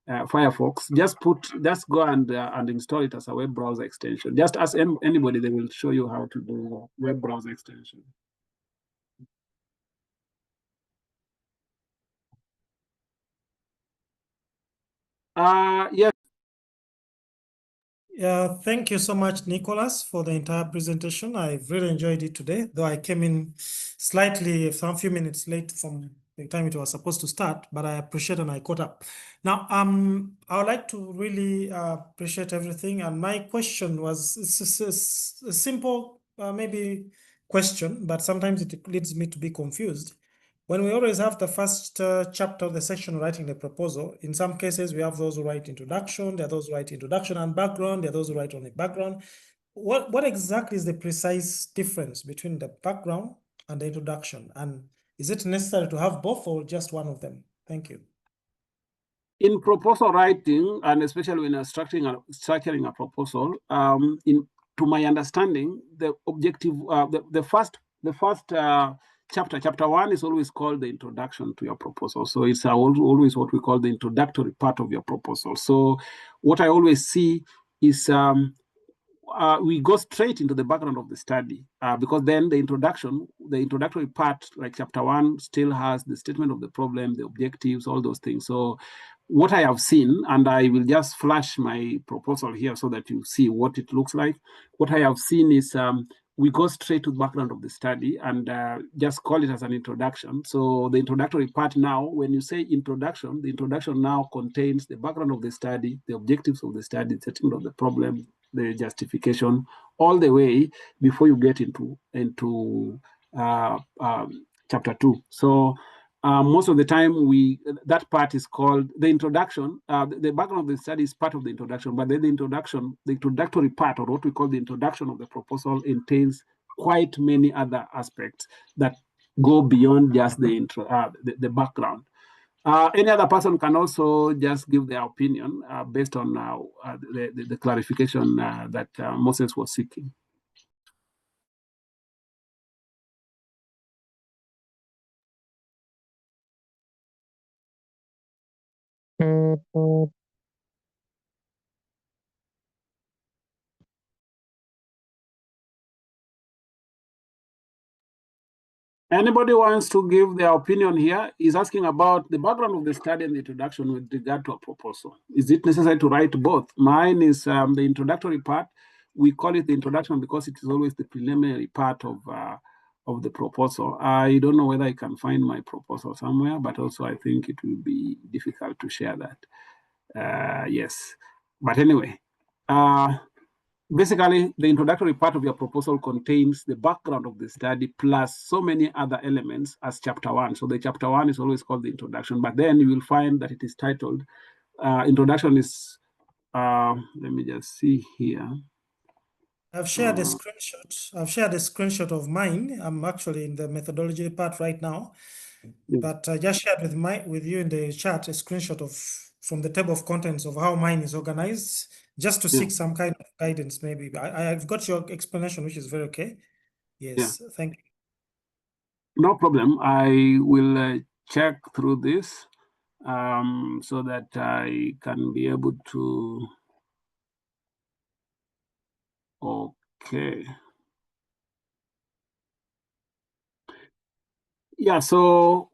Firefox, just go and install it as a web browser extension. Just ask anybody; they will show you how to do web browser extension. Yes. Yeah, thank you so much, Nicholas, for the entire presentation. I've really enjoyed it today, though I came in slightly, some few minutes late from the time it was supposed to start, but I appreciate and I caught up. Now, I would like to really appreciate everything. And my question was a simple, maybe question, but sometimes it leads me to be confused. When we always have the first chapter of the section writing the proposal, in some cases we have those who write introduction, there are those who write introduction and background, there are those who write only background. What exactly is the precise difference between the background and the introduction? And is it necessary to have both or just one of them? Thank you. In proposal writing, and especially when you're structuring a proposal, to my understanding, the objective, the first chapter 1 is always called the introduction to your proposal. So it's always what we call the introductory part of your proposal. So what I always see is we go straight into the background of the study, because then the introductory part, like chapter 1, still has the statement of the problem, the objectives, all those things. So what I have seen, and I will just flash my proposal here so that you see what it looks like. What I have seen is we go straight to the background of the study and just call it as an introduction. So the introductory part now, when you say introduction, the introduction now contains the background of the study, the objectives of the study, the statement of the problem, the justification, all the way before you get into chapter 2. So most of the time, that part is called the introduction. The background of the study is part of the introduction, but then the introductory part, or what we call the introduction of the proposal, entails quite many other aspects that go beyond just the background. Any other person can also just give their opinion based on the clarification that Moses was seeking. Anybody wants to give their opinion here? Is asking about the background of the study and the introduction with regard to a proposal. Is it necessary to write both? Mine is the introductory part. We call it the introduction because it is always the preliminary part of the proposal. I don't know whether I can find my proposal somewhere, but also I think it will be difficult to share that. Yes, but anyway. Basically, the introductory part of your proposal contains the background of the study plus so many other elements as chapter 1. So the chapter 1 is always called the introduction, but then you will find that it is titled, introduction is, let me just see here. I've shared a screenshot. I've shared a screenshot of mine. I'm actually in the methodology part right now, but I just shared with you in the chat a screenshot from the table of contents of how mine is organized, just to seek some kind of guidance. Maybe I've got your explanation, which is very okay. Yes, thank you. No problem. I will check through this so that I can be able to. Okay. Yeah, so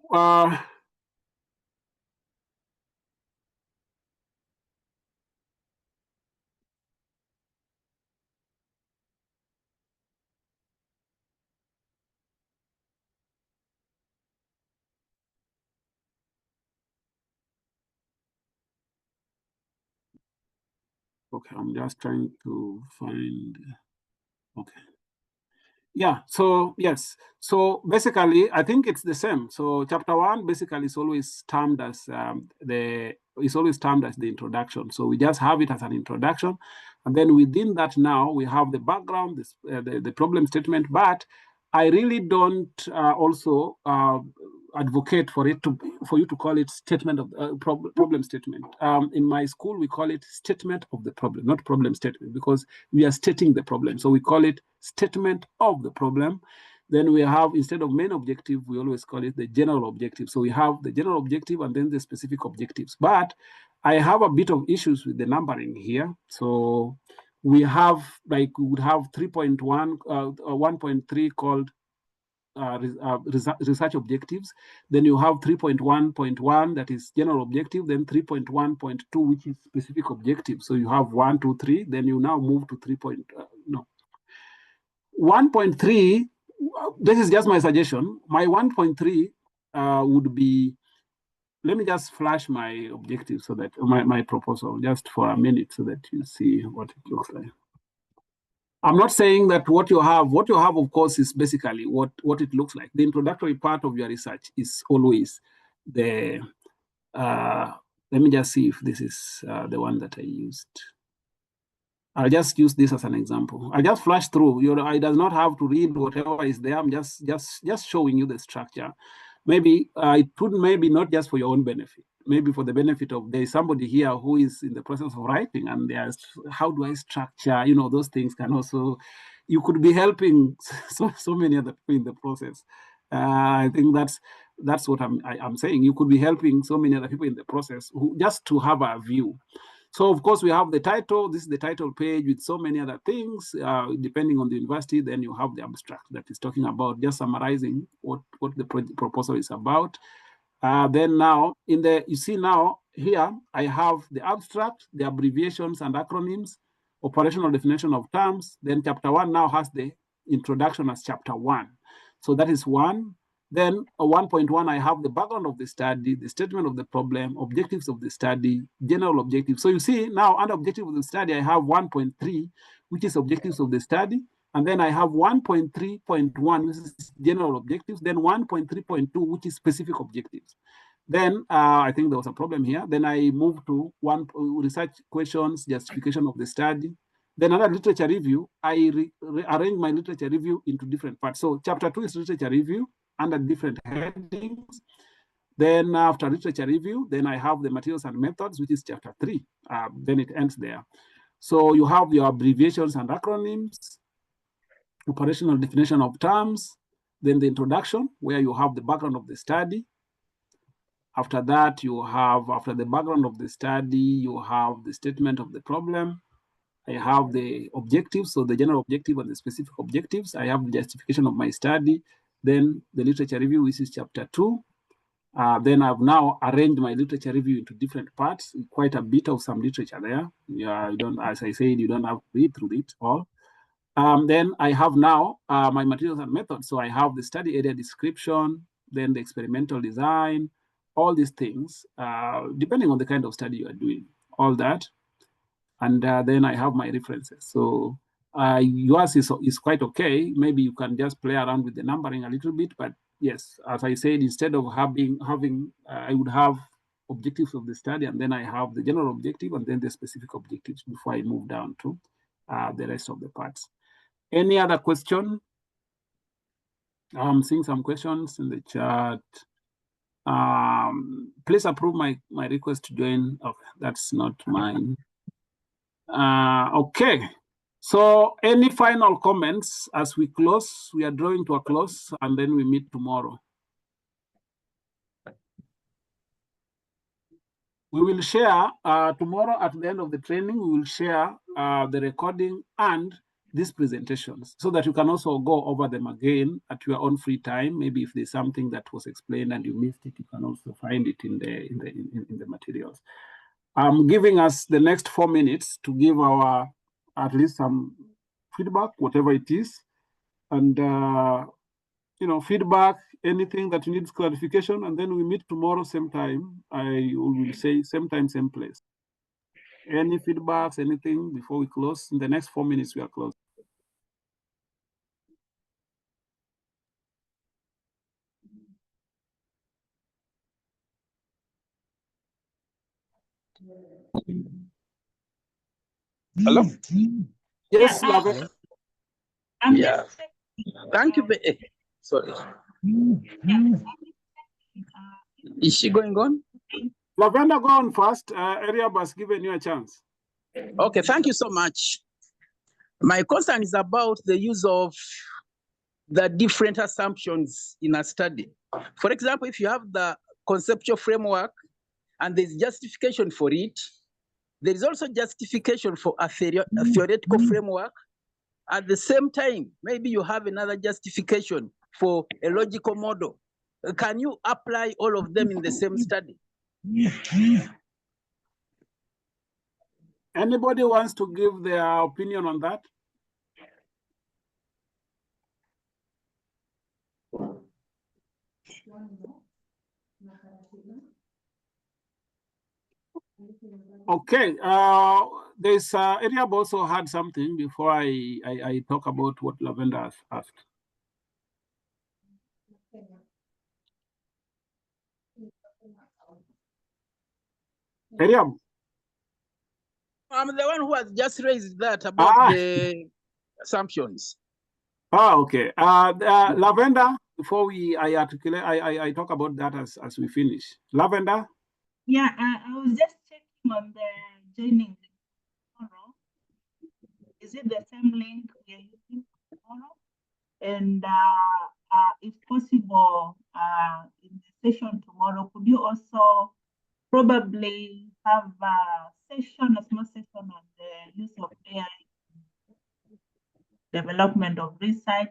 okay, I'm just trying to find, okay. Yeah, so yes. So basically, I think it's the same. So chapter 1 basically is always termed as the introduction. So we just have it as an introduction. And then within that now, we have the background, this, the problem statement. But I really don't also advocate for you to call it statement of problem statement. In my school, we call it statement of the problem, not problem statement, because we are stating the problem. So we call it statement of the problem. Then we have, instead of main objective, we always call it the general objective. So we have the general objective and then the specific objectives. But I have a bit of issues with the numbering here. So we have, like, we would have 3.1, 1.3 called research objectives. Then you have 3.1.1 that is general objective, then 3.1.2 which is specific objective. So you have 1, 2, 3. Then you now move to 1.3. This is just my suggestion. My 1.3 would be, let me just flash my objective so that my proposal just for a minute so that you see what it looks like. I'm not saying that what you have, of course, is basically what it looks like. The introductory part of your research is always the, let me just see if this is the one that I used. I'll just use this as an example. I just flash through. I does not have to read whatever is there. I'm just showing you the structure. Maybe it would maybe not just for your own benefit. Maybe for the benefit of, there is somebody here who is in the process of writing, and there's, how do I structure? Those things can also, you could be helping so many other people in the process. I think that's what I'm saying. You could be helping so many other people in the process just to have a view. So of course we have the title. This is the title page with so many other things. Depending on the university, then you have the abstract that is talking about, just summarizing what the proposal is about. Then now you see now here I have the abstract, the abbreviations and acronyms, operational definition of terms. Then chapter 1 now has the introduction as chapter 1. So that is 1. Then 1.1, I have the background of the study, the statement of the problem, objectives of the study, general objectives. So you see now under objective of the study, I have 1.3, which is objectives of the study. And then I have 1.3.1, which is general objectives. Then 1.3.2, which is specific objectives. Then I think there was a problem here. Then I moved to research questions, justification of the study. Then another literature review. I arrange my literature review into different parts. So chapter 2 is literature review under different headings. Then after literature review, then I have the materials and methods, which is chapter 3. Then it ends there. So you have your abbreviations and acronyms, operational definition of terms, then the introduction, where you have the background of the study. After that, you have, after the background of the study, you have the statement of the problem. I have the objectives, so the general objective and the specific objectives. I have the justification of my study. then the literature review, which is chapter 2. Then I've now arranged my literature review into different parts, quite a bit of some literature there. Yeah, you don't, as I said, you don't have to read through it all. Then I have now my materials and methods. So I have the study area description, then the experimental design, all these things, depending on the kind of study you are doing, all that. And then I have my references. So yours is quite okay. Maybe you can just play around with the numbering a little bit, but yes, as I said, instead of having I would have objectives of the study, and then I have the general objective and then the specific objectives before I move down to the rest of the parts. Any other question? I'm seeing some questions in the chat. Please approve my request to join. Okay, that's not mine. Okay. So any final comments as we close? We are drawing to a close, and then we meet tomorrow. We will share tomorrow at the end of the training, we will share the recording and these presentations so that you can also go over them again at your own free time. Maybe if there's something that was explained and you missed it, you can also find it in the materials. I'm giving us the next 4 minutes to give our at least some feedback, whatever it is, and feedback, anything that needs clarification, and then we meet tomorrow same time. I will say same time, same place. Any feedbacks, anything before we close? In the next 4 minutes, we are closed. Hello? Yes, Yeah, yeah. Thank you. Sorry. Is she going on? Lavender, go on first. Ariab has given you a chance. Okay, thank you so much. My concern is about the use of the different assumptions in a study. For example, if you have the conceptual framework and there's justification for it, there is also justification for a theoretical framework. At the same time, maybe you have another justification for a logical model. Can you apply all of them in the same study? Anybody wants to give their opinion on that? Okay, there's Ariab also had something before I talk about what Lavender has asked. Ariab. I'm the one who has just raised that about the assumptions. Okay. Lavender, before I articulate, I talk about that as we finish. Lavender? Yeah, I was just checking on the joining tomorrow. Is it the same link we are using tomorrow? And if possible, in the session tomorrow, could you also probably have a session, a small session on the use of AI development of research,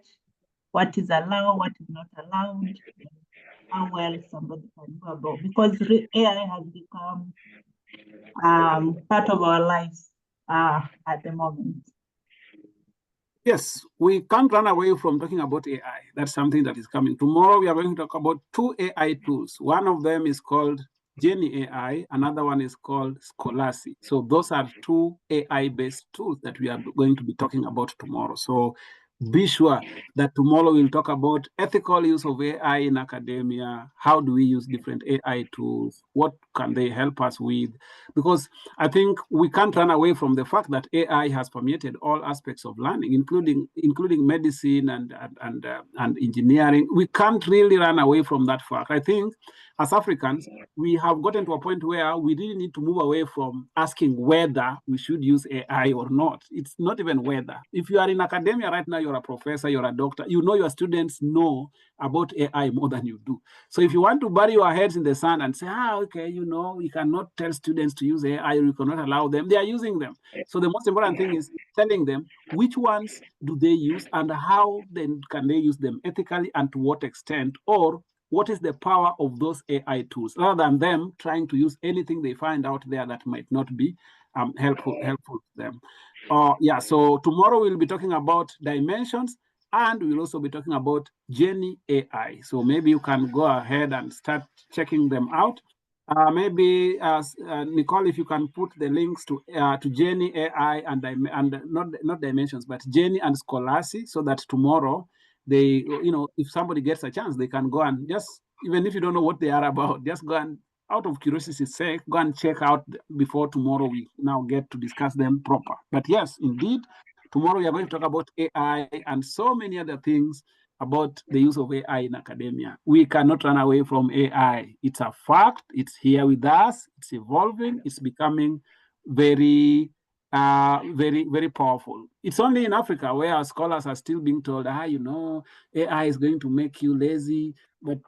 what is allowed, what is not allowed, how well somebody can go about, because AI has become part of our lives at the moment. Yes, we can't run away from talking about AI. That's something that is coming. Tomorrow, we are going to talk about 2 AI tools. One of them is called Genie AI. Another one is called Scholary. So those are 2 AI-based tools that we are going to be talking about tomorrow. So be sure that tomorrow we'll talk about ethical use of AI in academia. How do we use different AI tools? What can they help us with? Because I think we can't run away from the fact that AI has permeated all aspects of learning, including medicine and engineering. We can't really run away from that fact. I think as Africans, we have gotten to a point where we really need to move away from asking whether we should use AI or not. It's not even whether. If you are in academia right now, you're a professor, you're a doctor, you know your students know about AI more than you do. So if you want to bury your heads in the sand and say, okay, you know, we cannot tell students to use AI, or we cannot allow them, they are using them. So the most important thing is telling them which ones do they use and how then can they use them ethically and to what extent, or what is the power of those AI tools, rather than them trying to use anything they find out there that might not be helpful to them. Yeah, so tomorrow we'll be talking about dimensions, and we'll also be talking about Genie AI. So maybe you can go ahead and start checking them out. Maybe Nicole, if you can put the links to Genie AI and not dimensions, but Genie and Scholary, so that tomorrow they, you know, if somebody gets a chance, they can go and just, even if you don't know what they are about, just go and, out of curiosity's sake, go and check out before tomorrow we now get to discuss them proper. But yes, indeed, tomorrow we are going to talk about AI and so many other things about the use of AI in academia. We cannot run away from AI. It's a fact. It's here with us. It's evolving. It's becoming very, very powerful. It's only in Africa where our scholars are still being told, you know, AI is going to make you lazy. But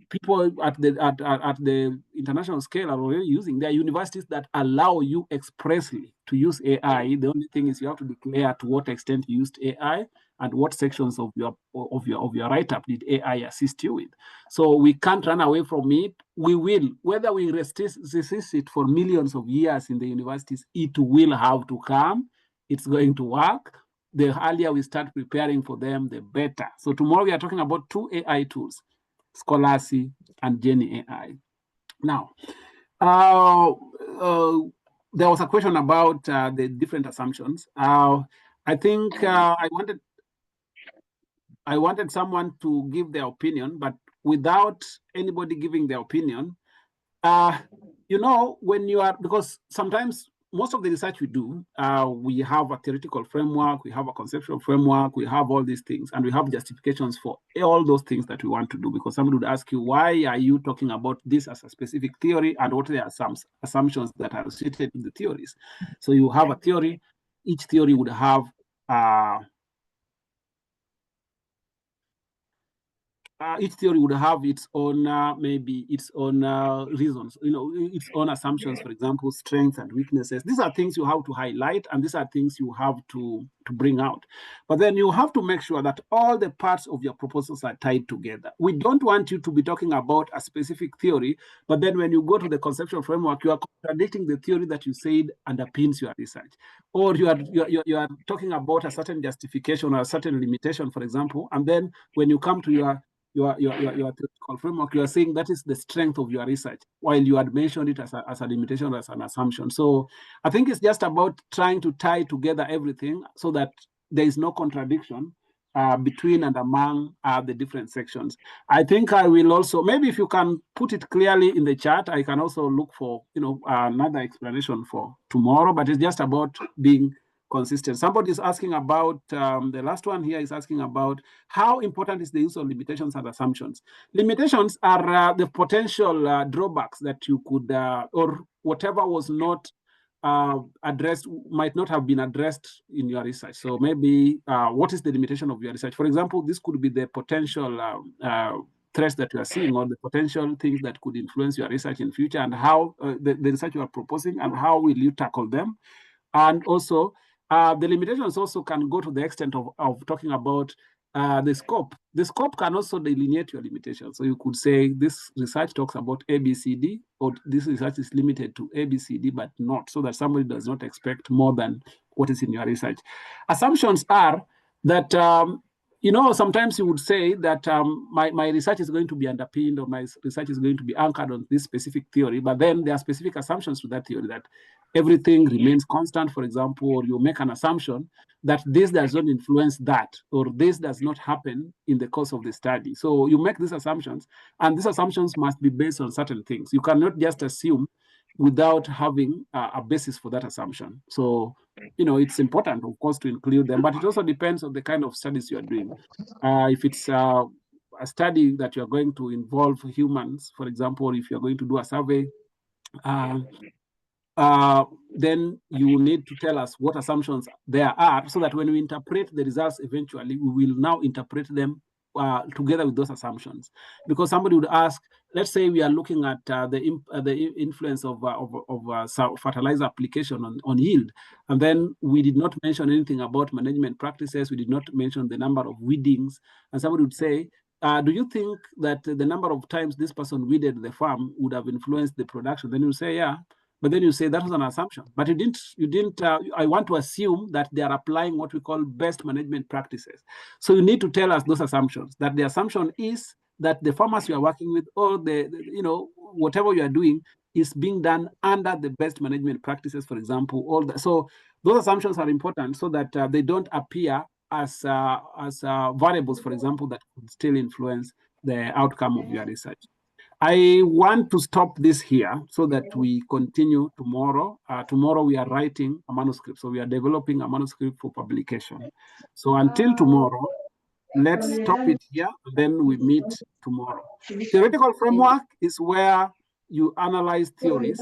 people at the international scale are already using. There are universities that allow you expressly to use AI. The only thing is you have to declare to what extent you used AI and what sections of your write-up did AI assist you with. So we can't run away from it. We will, whether we resist it for millions of years in the universities, it will have to come. It's going to work. The earlier we start preparing for them, the better. So tomorrow we are talking about 2 AI tools, Scholary and Genie AI. Now, there was a question about the different assumptions. I think I wanted someone to give their opinion, but without anybody giving their opinion, you know, when you are, because sometimes most of the research we do, we have a theoretical framework, we have a conceptual framework, we have all these things, and we have justifications for all those things that we want to do, because somebody would ask you, why are you talking about this as a specific theory, and what are some assumptions that are associated with the theories? So you have a theory, each theory would have each theory would have its own, maybe its own reasons, you know, its own assumptions, for example, strengths and weaknesses. These are things you have to highlight, and these are things you have to bring out. But then you have to make sure that all the parts of your proposals are tied together. We don't want you to be talking about a specific theory, but then when you go to the conceptual framework, you are contradicting the theory that you said underpins your research. Or you are talking about a certain justification or a certain limitation, for example, and then when you come to your theoretical framework, you are saying that is the strength of your research, while you had mentioned it as a limitation or as an assumption. So I think it's just about trying to tie together everything so that there is no contradiction between and among the different sections. I think I will also, maybe if you can put it clearly in the chat, I can also look for, you know, another explanation for tomorrow, but it's just about being consistent. Somebody is asking about, the last one here is asking about how important is the use of limitations and assumptions. Limitations are the potential drawbacks that you could, or whatever was not addressed, might not have been addressed in your research. So maybe what is the limitation of your research? For example, this could be the potential threats that you are seeing, or the potential things that could influence your research in future, and how the research you are proposing, and how will you tackle them. And also, the limitations also can go to the extent of talking about the scope. The scope can also delineate your limitations. So you could say this research talks about ABCD, or this research is limited to ABCD, but not, so that somebody does not expect more than what is in your research. Assumptions are that, you know, sometimes you would say that my research is going to be underpinned, or my research is going to be anchored on this specific theory, but then there are specific assumptions to that theory, that everything remains constant, for example, or you make an assumption that this does not influence that, or this does not happen in the course of the study. So you make these assumptions, and these assumptions must be based on certain things. You cannot just assume without having a basis for that assumption. So, you know, it's important, of course, to include them, but it also depends on the kind of studies you are doing. If it's a study that you're going to involve humans, for example, if you're going to do a survey, then you need to tell us what assumptions there are, so that when we interpret the results eventually, we will now interpret them together with those assumptions. Because somebody would ask, let's say we are looking at the influence of fertilizer application on yield, and then we did not mention anything about management practices, we did not mention the number of weedings, and somebody would say, do you think that the number of times this person weeded the farm would have influenced the production? Then you say, yeah. But then you say that was an assumption. But you didn't. I want to assume that they are applying what we call best management practices. So you need to tell us those assumptions. That the assumption is that the farmers you are working with, or whatever you are doing, is being done under the best management practices. For example, all that. So those assumptions are important, so that they don't appear as variables, for example, that could still influence the outcome of your research. I want to stop this here so that we continue tomorrow. Tomorrow we are writing a manuscript. So we are developing a manuscript for publication. So until tomorrow, let's stop it here, then we meet tomorrow. Theoretical framework is where you analyze theories.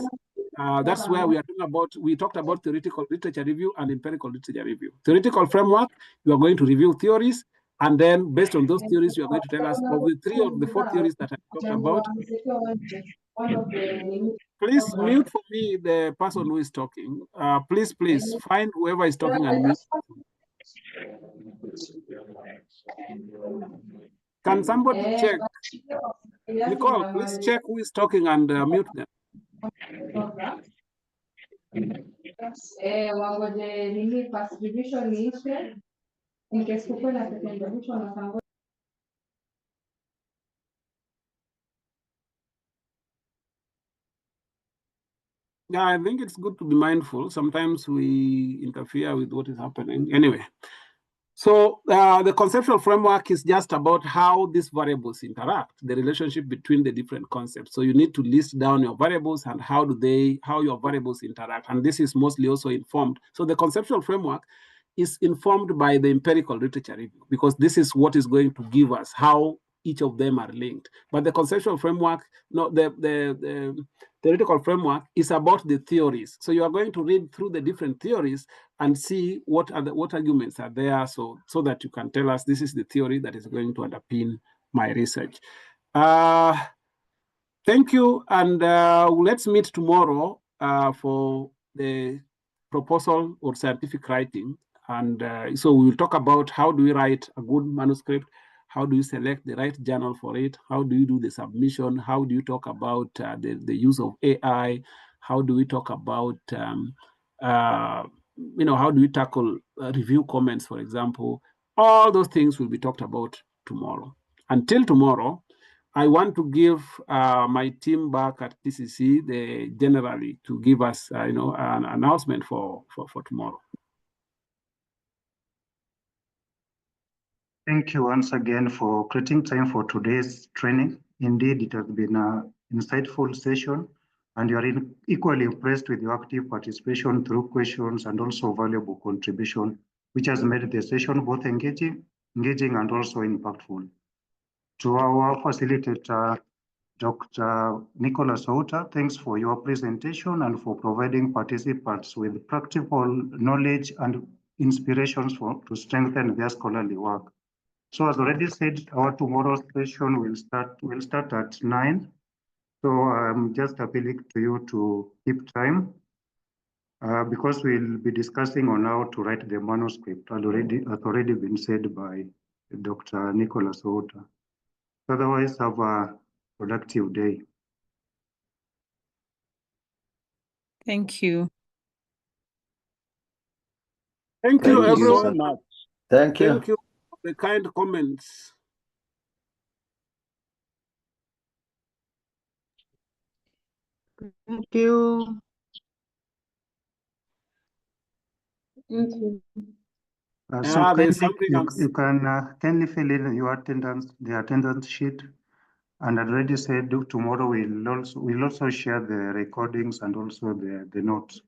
That's where we talked about theoretical literature review and empirical literature review. Theoretical framework, you are going to review theories, and then based on those theories, you are going to tell us of the 3 or the 4 theories that I talked about. Please mute for me the person who is talking. Please find whoever is talking and mute. Can somebody check? Nicole, please check who is talking and mute them. Yeah, I think it's good to be mindful. Sometimes we interfere with what is happening. Anyway, so the conceptual framework is just about how these variables interact, the relationship between the different concepts. So you need to list down your variables and how your variables interact. And this is mostly also informed. So the conceptual framework is informed by the empirical literature review, because this is what is going to give us how each of them are linked. But the conceptual framework, the theoretical framework is about the theories. So you are going to read through the different theories and see what arguments are there, so that you can tell us this is the theory that is going to underpin my research. Thank you, and let's meet tomorrow for the proposal or scientific writing. And so we will talk about how do we write a good manuscript, how do you select the right journal for it, how do you do the submission, how do you talk about the use of AI, how do we talk about how do we tackle review comments, for example. All those things will be talked about tomorrow. Until tomorrow, I want to give my team back at TCC generally to give us an announcement for tomorrow. Thank you once again for creating time for today's training. Indeed, it has been an insightful session, and you are equally impressed with your active participation through questions and also valuable contribution, which has made the session both engaging and also impactful. To our facilitator, Dr. Nicholas Outa, thanks for your presentation and for providing participants with practical knowledge and inspirations to strengthen their scholarly work. So as already said, our tomorrow's session will start at 9. So I'm just appealing to you to keep time because we'll be discussing on how to write the manuscript, has already been said by Dr. Nicholas Outa. Otherwise, have a productive day. Thank you. Thank you, everyone. So much. Thank you. Thank you for the kind comments. Thank you. Thank you. So you can kindly fill in your the attendance sheet. And I already said tomorrow we'll also share the recordings and also the notes.